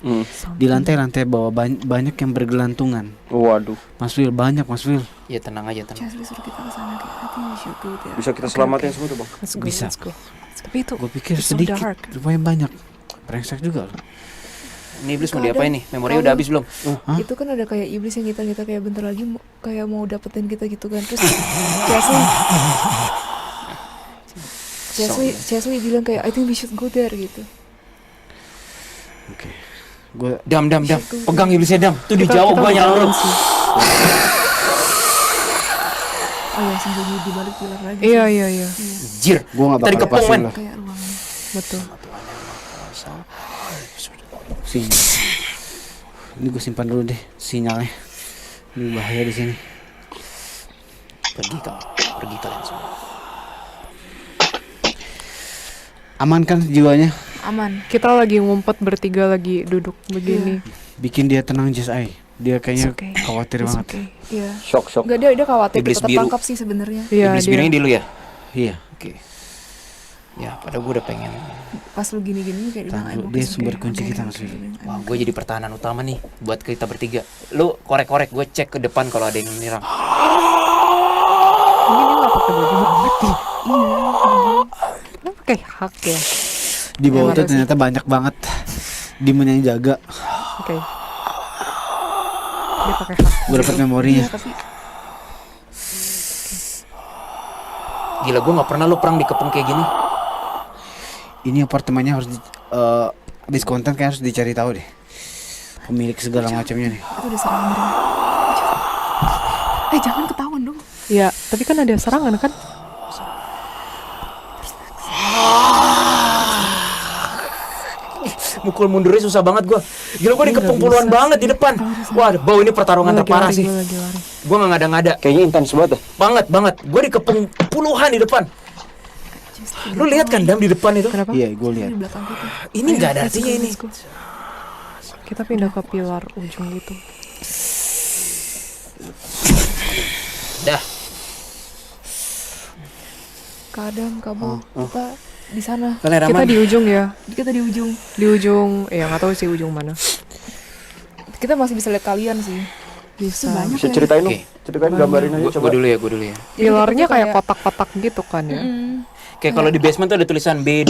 Di lantai-lantai bawah banyak yang bergelantungan. Waduh. Mas Will, banyak Mas Will. Ya tenang aja. Chesney suruh kita ke sana kayak I think we should go there. Bisa kita selamatin semua tuh, Bang. Let's go. Bisa. Let's go. Tapi itu Gue pikir It's so sedikit, dark. lumayan banyak. Brengsek juga loh. Ini iblis mau Kadang- diapain nih? Memorinya udah habis belum? Hah? Itu kan ada kayak iblis yang kita kayak bentar lagi kayak mau dapetin kita gitu kan. Terus Chesney bilang kayak I think we should go there gitu. Oke. Gue Dam. Pegang iblisnya, Dam. Tuh di Kita- Jawa kita banyak bakalan orang. sih. Oh ya, sembunyi di balik pilar lagi. Iya. Jir. gue nggak Kita bakal dikepung, lepasin man. lah. Kayak ruangan. Betul. Sini. Ini gue simpan dulu deh sinyalnya. Ini bahaya di sini. Pergi kalian semua. Aman kan jiwanya? Aman. Kita lagi ngumpet bertiga lagi duduk begini. Bikin dia tenang Jess Ai. Dia kayaknya It's okay. khawatir It's banget. okay. Iya. Shock. Enggak, dia khawatir Iblis kita biru. tertangkap sih sebenarnya. Iya, Iblis dia. birunya dulu ya. Iya. Oke. Ya, padahal gue udah pengen. Pas lu gini-gini kayak bilang, Tahu, "I'm dia okay, sumber okay, kunci I'm kita, okay, Mas Willy. I'm Wah, okay." gue jadi pertahanan utama nih buat kita bertiga. Lu korek-korek, gue cek ke depan kalau ada yang menyerang. Ini dia nggak pakai baju banget nih. Kenapa pakai hak ya? Di bawah Terima tuh kasih. ternyata banyak banget demon yang jaga. Oke. Dia pakai hak. Gue dapet memorinya. Iya, tapi Gila, gue nggak pernah lu perang dikepung kayak gini. Ini apartemennya harus habis konten kayak harus dicari tahu deh. Pemilik segala macamnya nih. itu udah serangan beneran. Jangan ketahuan dong. Ya, tapi kan ada serangan kan? Mukul mundurnya susah banget gue. Gila, gue dikepung puluhan banget di depan. Wah, bau ini pertarungan Gua lagi terparah lari, sih. gua lagi lari. Gue nggak ngada-ngada. Kayaknya intens banget ya. Banget. Gue dikepung puluhan di depan. Lu lihat kan Dam di depan itu? Kenapa? Iya, gue lihat. Di belakang kita. Ini nggak ada artinya ini. Let's go. Kita pindah ke pilar ujung gitu. Dah. Kadang kabur kita di sana. Kalian Kita aman? di ujung ya. Kita di ujung. Di ujung, ya nggak tahu sih ujung mana. Kita masih bisa lihat kalian sih. Bisa. Banyak Bisa ya. ceritain dong. Oke. Ceritain gambarin aja coba. Gue dulu ya. Jadi Pilarnya kita kayak kotak-kotak gitu kan ya. Kayak kalau di basement tuh ada tulisan B2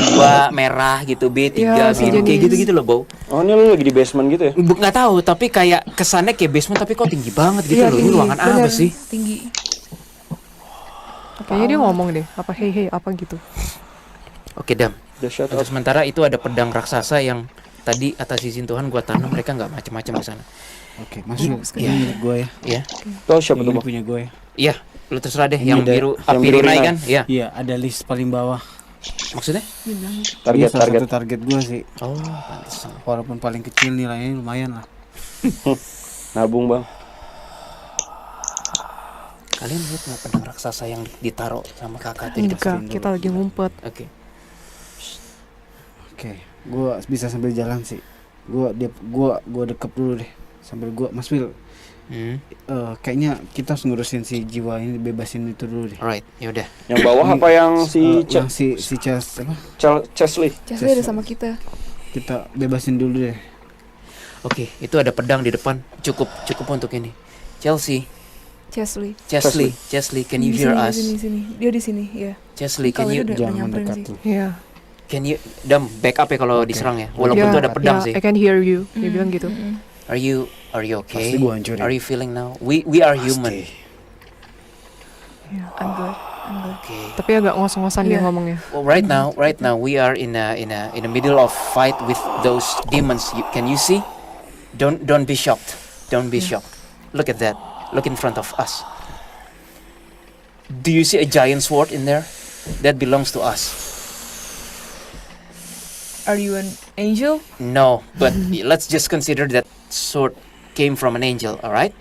merah gitu, B3 Iya, biru, kayak sejenis. gitu-gitu loh, Bau. Oh, ini lu lagi di basement gitu ya? Nggak tahu, tapi kayak kesannya kayak basement tapi kok tinggi banget gitu Iya, loh. Ini tinggi. ruangan apa Bener. sih? Tinggi. Kayaknya dia ngomong deh, apa hey apa gitu. Oke, Dam. Udah shut Untuk up. sementara itu ada pedang raksasa yang tadi atas izin Tuhan gua tanam, mereka nggak macam-macam ke sana. Oke, masuk. Iya. Ini milik gue ya. Iya. Tuh siapa Yang tuh, ini Bang? punya gue ya. Iya, lu terserah deh Ini yang ada- biru yang api biru rinai rinai. kan? Iya. Iya, ada list paling bawah. Maksudnya? Dia salah Target. satu target gue sih. Oh, pantesan. Walaupun paling kecil nilainya lumayan lah. Nabung, Bang. Kalian lihat nggak pedang raksasa yang ditaruh sama kakak tadi? Enggak, kita lagi ngumpet. Oke. Oke, gue bisa sambil jalan sih. Gue dekep dulu deh. Sambil gue, Mas Wil, kayaknya kita harus ngurusin si jiwa ini, bebasin itu dulu deh. Alright, yaudah. Yang bawah apa yang Yang si Chas apa? Chesley? Chesley ada sama kita. Kita bebasin dulu deh. Oke, itu ada pedang di depan. Cukup untuk ini. Chesley, can you Di hear sini, us? Di sini. Dia di sini, ya. Chesley, can Kalau you dia udah Jangan nyamperin mendekat sih. tuh. Iya. Dam backup ya kalau diserang ya. Walaupun Ya, tuh ada pedang ya, sih. I can hear you. Dia bilang gitu. Are you okay? Pasti gua hancurin. Are you feeling now? We are human. I'm good. Okay. Tapi agak ngos-ngosan dia Iya. ngomongnya. Well, right now we are in the middle of fight with those demons. Can you see? Don't be shocked. Don't be shocked. Look at that. Look in front of us. Do you see a giant sword in there? That belongs to us. Are you an angel? No, but let's just consider that sword came from an angel, all right?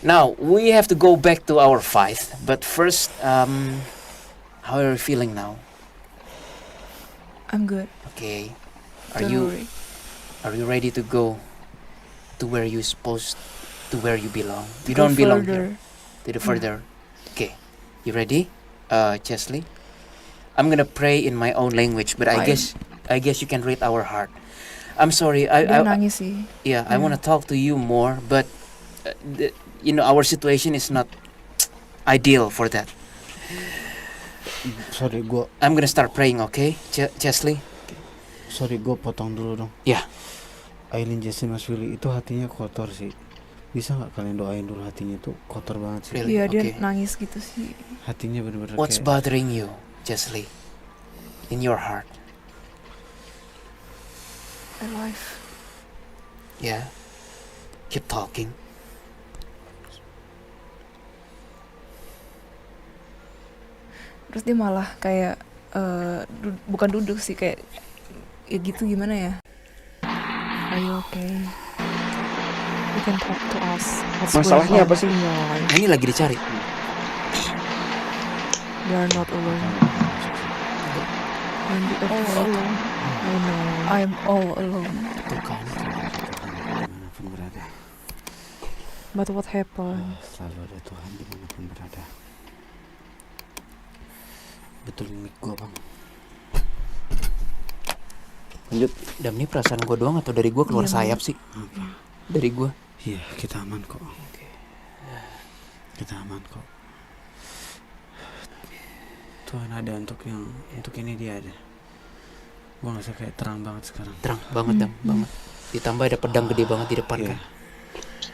Now, we have to go back to our fight, but first, how are you feeling now? I'm good. Okay. Don't worry. Are you ready to go to where you belong? You Go don't belong further. here. To the further. Okay. You ready? Chesley? I'm going to pray in my own language, but I Fine. guess you can read our heart. I'm sorry. Dia I nangis sih. Yeah, I want to talk to you more, but our situation is not ideal for that. Sorry, I'm gonna start praying, okay, Chesley? gue potong dulu dong. Ya. Aileen, Jesse, Mas Willy itu hatinya kotor sih. Bisa nggak kalian doain dulu, hatinya tuh kotor banget sih. Really? Iya, dia Okay. nangis gitu sih. Hatinya bener-bener What's kayak bothering you, Chesley? In your heart? My life. Yeah. Keep talking. Terus dia malah kayak bukan duduk sih, kayak ya gitu, gimana ya? Are you okay? You can talk to us. What's Masalahnya going on apa sih? in your life? Nah, ini lagi dicari. You are not alone. Don't be afraid. I know. I'm all alone. Tuh kan. Dimanapun berada, But what happened? selalu ada Tuhan dimanapun berada. Betulin mic gua bang. Lanjut. Dam, ini perasaan gue doang atau dari gue keluar Iya, sayap sih? Dari gue. Iya, kita aman kok. Kita aman kok. Tuhan ada untuk ini dia ada. Gua ngerasa kayak terang banget sekarang. Terang banget Dam, banget. Ditambah ada pedang gede banget di depan Iya. kan.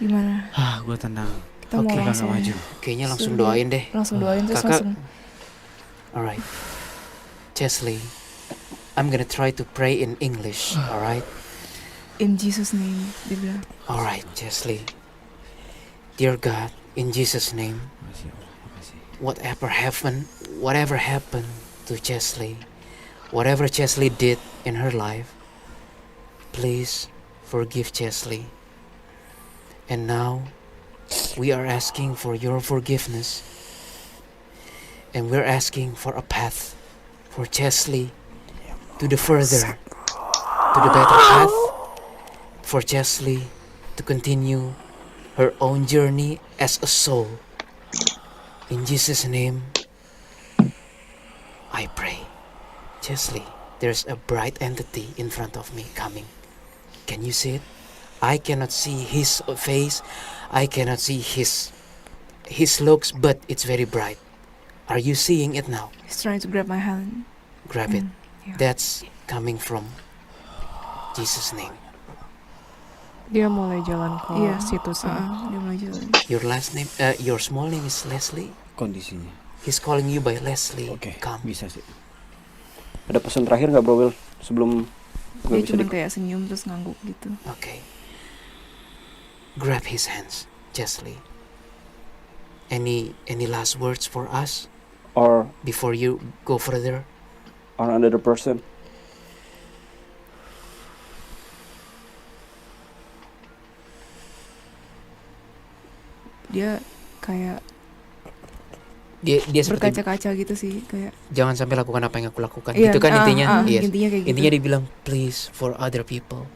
Gimana? Gua tenang. Kita mau Oke, Kita langsung nggak maju. Kayaknya langsung Suruh. doain deh. langsung doain terus Kakak. langsung Alright. Chesley, I'm gonna try to pray in English, alright? in Jesus name dia bilang. Alright, Chesley. Dear God, in Jesus' name, Makasih ya Allah, makasih. whatever happened to Chesley, whatever Chesley did in her life, please forgive Chesley. And now, we are asking for your forgiveness. And we're asking for a path for Chesley to the further, to the better path, for Chesley to continue her own journey as a soul. In Jesus' name, I pray. Chesley, there's a bright entity in front of me coming. Can you see it? I cannot see his face. I cannot see his looks, but it's very bright. Are you seeing it now? He's trying to grab my hand. Grab it. Yeah. That's coming from Jesus' name. Dia mulai jalan ke Iya. situ sih. Dia mulai jalan. Your last name, your small name is Leslie. Kondisinya. He's calling you by Leslie. Oke, Come. bisa sih. Ada pesan terakhir nggak Bro Will sebelum gue Dia bisa cuma kayak senyum terus ngangguk gitu. Okay. Grab his hands, Chesley. Any last words for us or before you go further? another person? Dia kayak Dia seperti berkaca-kaca gitu sih, kayak jangan sampai lakukan apa yang aku lakukan. Iya, Gitu kan intinya. Yes. intinya kayak gitu. Intinya dia bilang, please, for other people,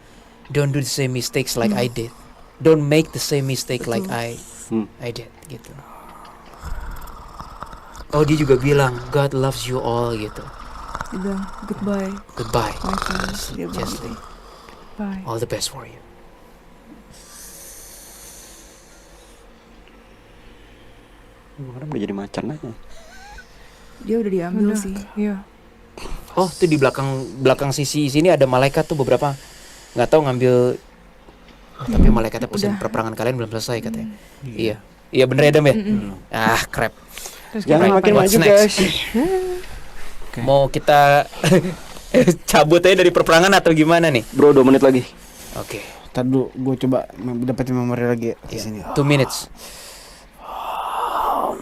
don't do the same mistakes like I did. Don't make the same mistake like Betul. I did, gitu. Oh, dia juga bilang, God loves you all, gitu. Dia bilang goodbye Goodbye, my friends. Dia bilang gitu. Chesley. Bye. All the best for you. Orang udah jadi macan aja. Dia udah diambil Udah, sih. Iya. Oh, tuh di belakang sisi sini ada malaikat tuh beberapa. Nggak tahu ngambil. Tapi malaikatnya pesan Udah. perperangan kalian belum selesai katanya. Iya. Iya bener ya Dam ya? Ah, crap. Terus Jangan kita makin What's maju next? guys. Oke. Mau kita cabut aja dari perperangan atau gimana nih? Bro 2 menit lagi. Oke. Ntar dulu gue coba dapetin memori lagi ya di Iya. sini. 2 minutes.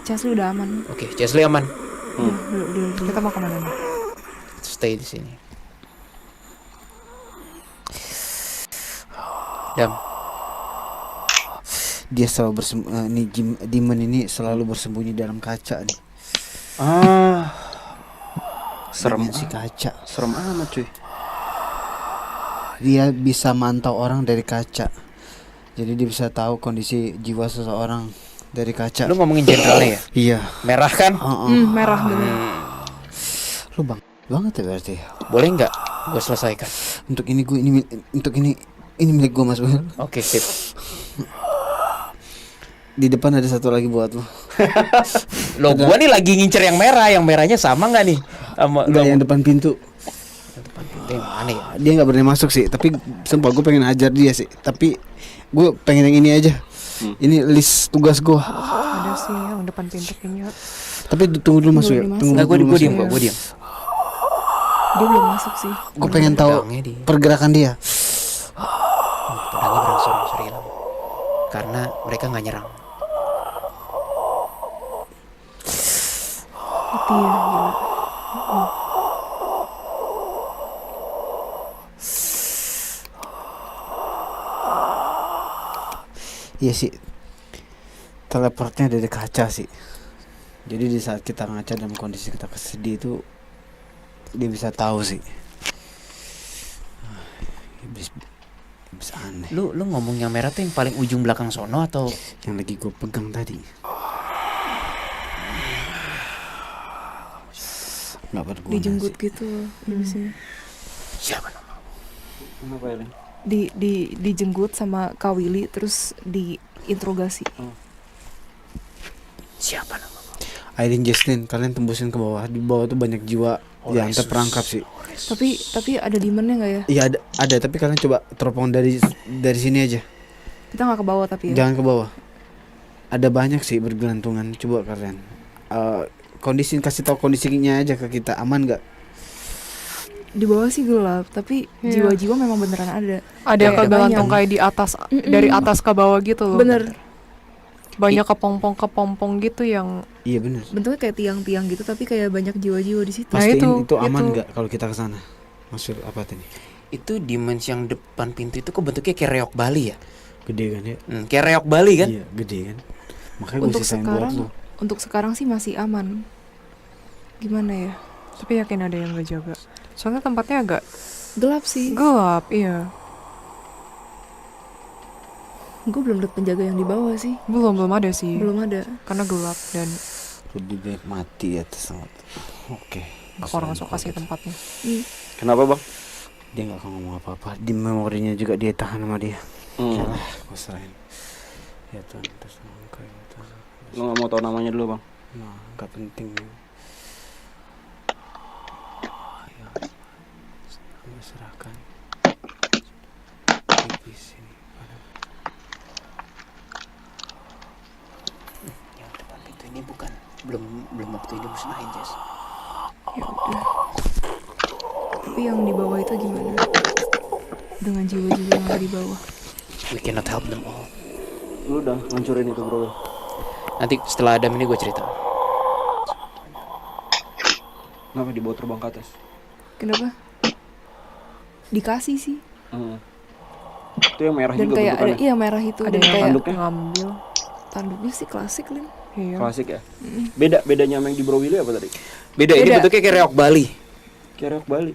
Chesley udah aman. Oke, Chesley aman. kita mau kemana nih? Stay di sini. Dam, Dia selalu demon ini selalu bersembunyi dalam kaca nih. Serem Dimensi kaca. Serem amat cuy. Dia bisa mantau orang dari kaca. Jadi dia bisa tahu kondisi jiwa seseorang dari kaca. lu ngomongin generalnya ya? Iya. Merah kan? Merah bener. Lu banget ya berarti. Boleh nggak gue selesaikan? Untuk ini milik gue Mas Will. Oke, sip. Di depan ada satu lagi buat lu. Lo gua nih lagi ngincer yang merah. Yang merahnya sama nggak nih? Sama Enggak, yang depan pintu. depan pintu yang mana ya? Dia nggak berani masuk sih. Tapi sumpah gue pengen ajar dia sih. Tapi gue pengen yang ini aja. Ini list tugas gue. Ada sih yang depan pintu kayaknya. Tapi tunggu dulu Mas Will. Tunggu Nggak, gue dulu, Mas diem Will. kok, gue diem. Dia belum masuk sih. Gue pengen tahu Pedangnya di- pergerakan dia. pedangnya berangsur-angsur hilang karena mereka nggak nyerang. Itu ya, gila. Iya sih, teleportnya dari kaca sih. Jadi di saat kita ngaca dalam kondisi kita kesedih itu dia bisa tahu sih. Iblis, iblis aneh. Lu ngomong yang merah tuh yang paling ujung belakang sono atau Yang lagi gue pegang tadi. Nggak berguna Dijenggut sih. gitu iblisnya. siapa nama? Kenapa ya? Dijenggut sama Kak Willy terus diinterogasi. Siapa nama? Aileen Jesslyn, kalian tembusin ke bawah. Di bawah tuh banyak jiwa yang Yesus. terperangkap sih. Tapi ada demonnya nggak ya? Iya ada, tapi kalian coba teropong dari sini aja. Kita nggak ke bawah tapi ya. Jangan ke bawah. Ada banyak sih bergelantungan. Coba kalian kasih tahu kondisinya aja ke kita. Aman nggak? Di bawah sih gelap, tapi Iya. jiwa-jiwa memang beneran ada. Ada yang Kayak kegantung banyak. kayak di atas, Mm-mm. dari atas ke bawah gitu loh. Bener, Banyak kepompong gitu yang Iya benar. bentuknya kayak tiang-tiang gitu, tapi kayak banyak jiwa-jiwa di situ. Nah, Pastiin itu aman itu. nggak kalau kita ke sana? Maksud apa tadi? Itu dimensi yang depan pintu itu kok bentuknya kayak reok Bali ya? Gede kan ya? Kayak reok Bali kan? Iya gede kan. Makanya gue Untuk sisain buat sekarang, lu. untuk sekarang sih masih aman. Gimana ya? tapi yakin ada yang gak jaga. Soalnya tempatnya agak Gelap sih. gelap, iya. Gue belum liat penjaga yang di bawah sih. Belum ada sih. Belum ada. Karena gelap dan Lebih baik mati ya pesawat. Oke. aku orang suka kasih tempatnya. Kenapa bang? Dia nggak akan ngomong apa-apa. Di memorinya juga dia tahan sama dia. Hmm. Gue serahin. Ya Tuhan, terserah Engkau ya Tuhan. Lu nggak mau tahu namanya dulu bang? Nah, nggak penting. Ya, gue serahkan. Iblis ini padamu. Yang depan pintu ini bukan belum waktu ini musnahin, Jess. Ya udah. Tapi yang di bawah itu gimana? Dengan jiwa-jiwa yang ada di bawah. We cannot help them all. Lu udah ngancurin itu bro. Nanti setelah Adam ini gue cerita. Kenapa dibawa terbang ke atas? Kenapa? Dikasih sih. Itu yang merah Dan juga kayak ada bentukannya. iya merah itu Ada dan yang kayak tanduknya? ngambil. tanduknya sih klasik Lin. Iya. Klasik ya. Bedanya sama yang di Browili apa tadi? Beda, ini Beda. bentuknya kayak reok Bali. Kayak reok Bali.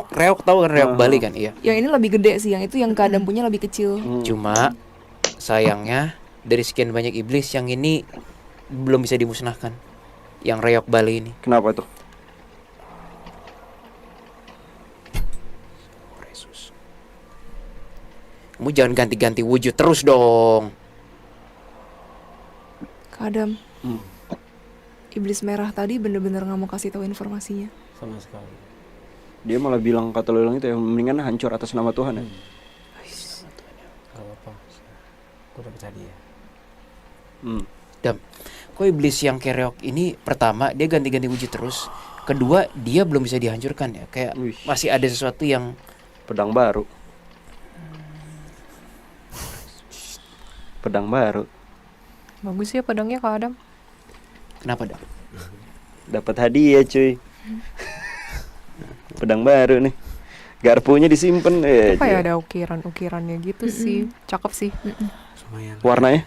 Reok tahu kan reok Ah. Bali kan? Iya. Yang ini lebih gede sih, yang itu yang keadaan punya lebih kecil. Cuma sayangnya dari sekian banyak iblis yang ini belum bisa dimusnahkan. Yang reok Bali ini. Kenapa tuh? Yesus. Kamu jangan ganti-ganti wujud terus dong. Kadam. Hmm. Iblis merah tadi bener-bener nggak mau kasih tahu informasinya. Sama sekali. Dia malah bilang kata lu bilang itu ya mendingan hancur atas nama Tuhan ya. Gak apa-apa. Gue udah tadi ya. Dam, kok iblis yang kereok ini pertama dia ganti-ganti wujud terus. Kedua dia belum bisa dihancurkan ya. Kayak Wih. masih ada sesuatu yang Pedang baru. Pedang baru. Bagus ya pedangnya Kak Adam. kenapa Dam? Dapat hadiah cuy. Pedang baru nih. Garpunya disimpan Apa ya ada ukiran-ukirannya gitu sih. Cakep sih. Lumayan. Warnanya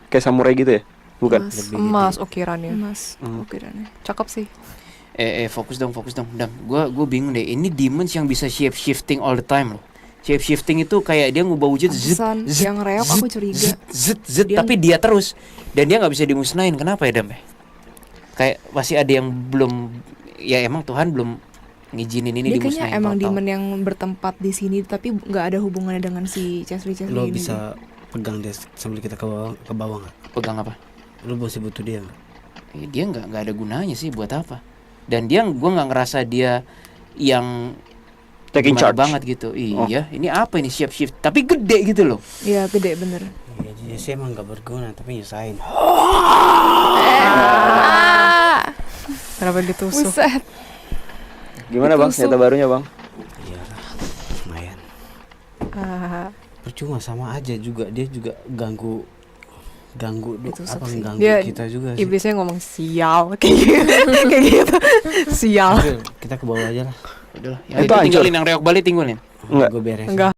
kayak samurai gitu ya? Bukan. Emas. Emas ukirannya. Emas. Hmm. Ukirannya. Cakep sih. Fokus dong Dam. Gua bingung deh. Ini demons yang bisa shape shifting all the time loh. Shape shifting itu kayak dia ngubah wujud Pantesan yang reok aku curiga. zit, Dia- tapi dia terus dan dia nggak bisa dimusnahin. Kenapa ya Dam? Kayak masih ada yang belum, ya emang Tuhan belum ngizinin ini Dia kayaknya dimusnahin emang total. demon yang bertempat di sini tapi nggak ada hubungannya dengan si Chesley Lo ini. bisa pegang dia sambil kita ke bawah nggak? Pegang apa? Lo masih butuh dia nggak? Ya, dia nggak ada gunanya sih buat apa. Dan gua nggak ngerasa dia yang Taking gimana charge. banget gitu. Iya, ini apa ini shift shift tapi gede gitu loh. Iya gede bener. Iya, dia sih emang nggak berguna tapi nyusahin. Kenapa ditusuk? Buset. Gimana bang? Ditusuk. Senjata barunya bang? Iya lah, lumayan. Ah, percuma, sama aja juga, dia juga ganggu Itu apa sih. ganggu Dia kita juga sih. Iblisnya ngomong sial kayak gitu. Kayak gitu. Sial. Udah, kita ke bawah aja lah. Udahlah, Itu hancur. tinggalin yang reok Bali tinggalin. Enggak. Gue beres. Enggak.